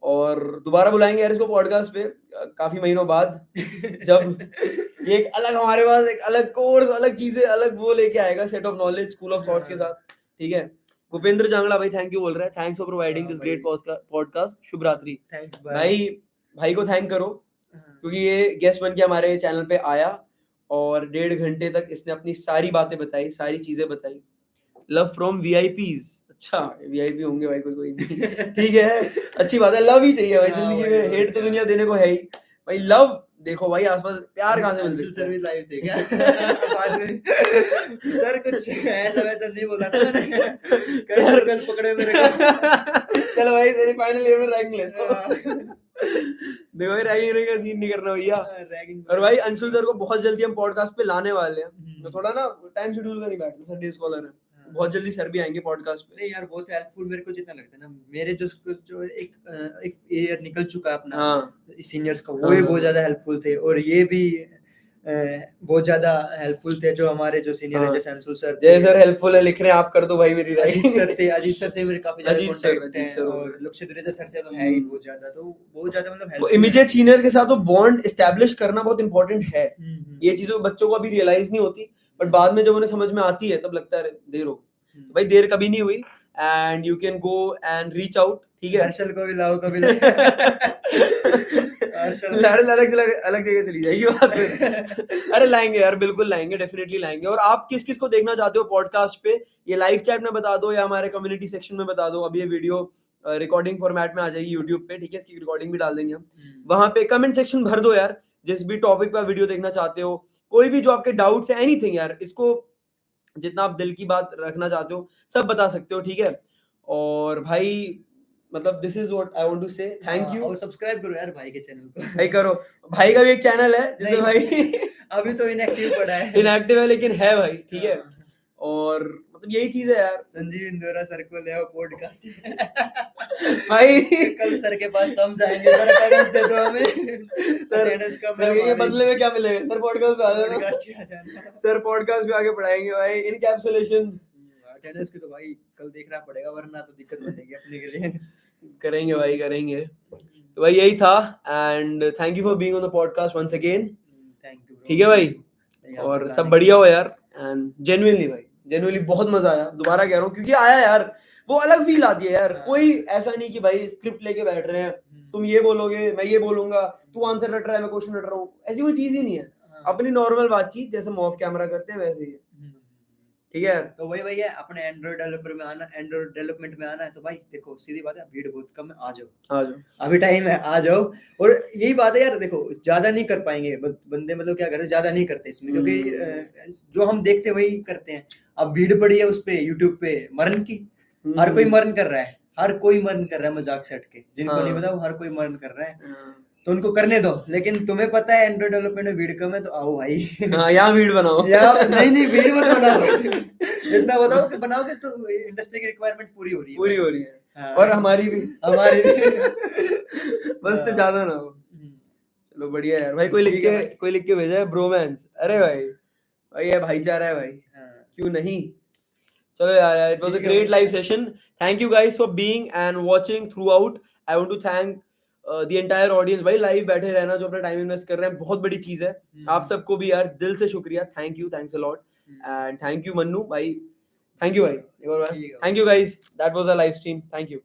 और दोबारा बुलाएंगे यार इसको पॉडकास्ट पे काफी महीनों बाद, जब ये एक अलग हमारे पास एक अलग कोर्स, अलग चीजें, अलग वो लेके आएगा, set of knowledge, school of thoughts के साथ, ठीक है। भूपेंद्र जांगड़ा भाई थैंक यू बोल रहा है, thanks for providing this great podcast, शुभ रात्रि। थैंक्स भाई भाई को थैंक करो क्योंकि ये गेस्ट बन के हमारे चैनल पे आया और 1.5 घंटे तक इसने अपनी सारी बातें बताई, सारी चीजें बताई। लव फ्रॉम वीआईपीज, अच्छा वीआईपी होंगे भाई, कोई नहीं, ठीक है, अच्छी बात है, लव ही चाहिए भाई जिंदगी भाई, में, और हेट तो क्या। दुनिया देने को है ही भाई, लव देखो भाई आसपास प्यार कहाँ से मिल अंशुल सकता सर है। भी लाइव थे क्या? बाद में सर कुछ ऐसा वैसा नहीं बोला ना मैंने, कल सर कल पकड़े मेरे को। चलो भाई तेरी फाइनल ईयर में रैंक ले तो। हाँ। देखो भाई रैंकिंग का सीन नहीं करना भैया। रैगिंग और भाई अंशुल सर को बहुत जल्दी हम पॉडकास्ट पे लाने वाले हैं, तो थोड़ा ना टाइम शेड्यूल का नहीं बैठता, संडे स्कॉलर है, बहुत जल्दी सर भी आएंगे पॉडकास्ट पे। नहीं यार बहुत हेल्पफुल मेरे को जितना लगता है ना, मेरे जो एक ईयर निकल चुका है अपना हाँ सीनियर्स का, वो भी बहुत ज्यादा हेल्पफुल थे, और ये भी बहुत ज्यादा हेल्पफुल थे जो हमारे जो सीनियर है, जैसे अंशुल सर थे, जय सर हेल्पफुल है, लिख रहे हैं आप कर दो भाई मेरी अजीत सर से मेरे काफी ज्यादा अजीत कांटेक्ट सर है, हो और गए। लक्ष्य दुरेजा सर से तो है ही बहुत ज्यादा, तो बहुत ज्यादा मतलब वो हेल्पफुल इमीडिएट सीनियर के साथ वो बॉन्ड एस्टैब्लिश करना बहुत इंपॉर्टेंट है। है। ये चीजों बच्चों को अभी रियलाइज नहीं होती, बट बाद में जब उन्हें समझ में आती है तब लगता है देर हो, तो भाई देर कभी नहीं हुई, and you can go and reach out, ठीक है। हर्षल को भी लाओ कभी ले। हर्षल लड़ल अलग जगह चली जाएगी बात फिर। अरे लाएंगे यार, बिल्कुल लाएंगे, डेफिनेटली लाएंगे। और आप किस किस को देखना चाहते हो पॉडकास्ट पे, ये लाइव चैट में बता दो या हमारे कम्युनिटी सेक्शन में बता दो। अभी ये वीडियो रिकॉर्डिंग फॉर्मेट में आ जाएगी यूट्यूब पे, ठीक है, इसकी रिकॉर्डिंग भी डाल देंगे हम वहां पे। कमेंट सेक्शन भर दो यार, जिस भी टॉपिक पर वीडियो देखना चाहते हो, कोई भी जो आपके डाउट्स है, एनीथिंग यार, इसको जितना आप दिल की बात रखना चाहते हो सब बता सकते हो, ठीक है। और भाई मतलब this is what I want to say, thank you. और सब्सक्राइब करो यार भाई के चैनल को। भाई करो, भाई का भी एक चैनल है जिसमें भाई अभी तो इनएक्टिव पड़ा है, इनएक्टिव है लेकिन है भाई, ठीक है। और मतलब यही चीज है यार। संजीव इंदौरा सर को ले आओ पॉडकास्ट भाई कल सर के पास हम जाएंगे, सर अटेंडेंस दे दो हमें, सर अटेंडेंस कम सर के बदले में क्या मिलेगा, सर पॉडकास्ट पे आ जाना, पॉडकास्ट आ जाना, सर पॉडकास्ट पे आके पढ़ाएंगे भाई, इनकैप्सुलेशन अटेंडेंस की तो भाई कल देखना पड़ेगा, वरना तो दिक्कत बनेगी अपने के लिए। करेंगे भाई करेंगे। तो भाई यही था, and thank you for being on the podcast once again. Thank you. ठीक है भाई, यहाँ और पर सब लाने बढ़िया के हो लिए। यार। एंड जेन्युइनली भाई, जेन्युइनली बहुत मजा आया, दोबारा कह रहा हूँ, क्योंकि आया यार, वो अलग फील आती है यार। हाँ। कोई ऐसा नहीं कि भाई स्क्रिप्ट लेके बैठ रहे हैं, तुम ये बोलोगे मैं ये बोलूंगा, तू आंसर रट रहा है मैं क्वेश्चन रट रहा हूँ, ऐसी कोई चीज ही नहीं है। हाँ। अपनी नॉर्मल बातचीत जैसे हम ऑफ कैमरा करते हैं वैसे ही है, ठीक है यार। तो वही है, अपने एंड्रॉइड डेवलपर में आना, एंड्रॉइड डेवलपमेंट में आना है तो भाई देखो सीधी बात है, भीड़ बहुत कम है, आ जाओ, आ जाओ। अभी टाइम है, आ जाओ। और यही बात है यार, देखो ज्यादा नहीं कर पाएंगे बंदे, मतलब क्या करते, ज्यादा नहीं करते इसमें, क्योंकि जो हम देखते हैं वही करते हैं। अब भीड़ पड़ी है उस पे यूट्यूब पे मरन की, हर कोई मरन कर रहा है, हर कोई मरन कर रहा है मजाक सेट के, जिनको नहीं हाँ। पता वो हर कोई मरन कर रहा है, हाँ, तो उनको करने दो। लेकिन तुम्हें पता है एंड्रॉइड डेवलपमेंट में भीड़ कम है, तो आओ भाई। यहाँ भीड़ बनाओ। यार नहीं भीड़ मत बनाओ, इतना बताओ कि बनाओगे तो इंडस्ट्री की रिक्वायरमेंट पूरी हो रही है, पूरी बस। हो रही है, हाँ। और हमारी भी हमारी भी। बस से ज्यादा ना हो। चलो बढ़िया यार भाई, ठीक है भाई। कोई लिख के भेजा है ब्रोमैंस, अरे भाई ये भाईचारा है भाई, हाँ। क्यों नहीं। चलो यार, इट वाज अ ठीक है ग्रेट भाई। Live session, thank you guys for being and watching throughout. I want to thank the entire audience भाई, लाइव बैठे रहना, जो अपना टाइम इन्वेस्ट कर रहे हैं, बहुत बड़ी चीज है। आप सबको भी यार दिल से शुक्रिया, thank you, thanks a lot, and thank you Mannu भाई, थैंक यू भाई, एक और बार ठीक है भाई। Thank you guys, that was a live stream, thank you.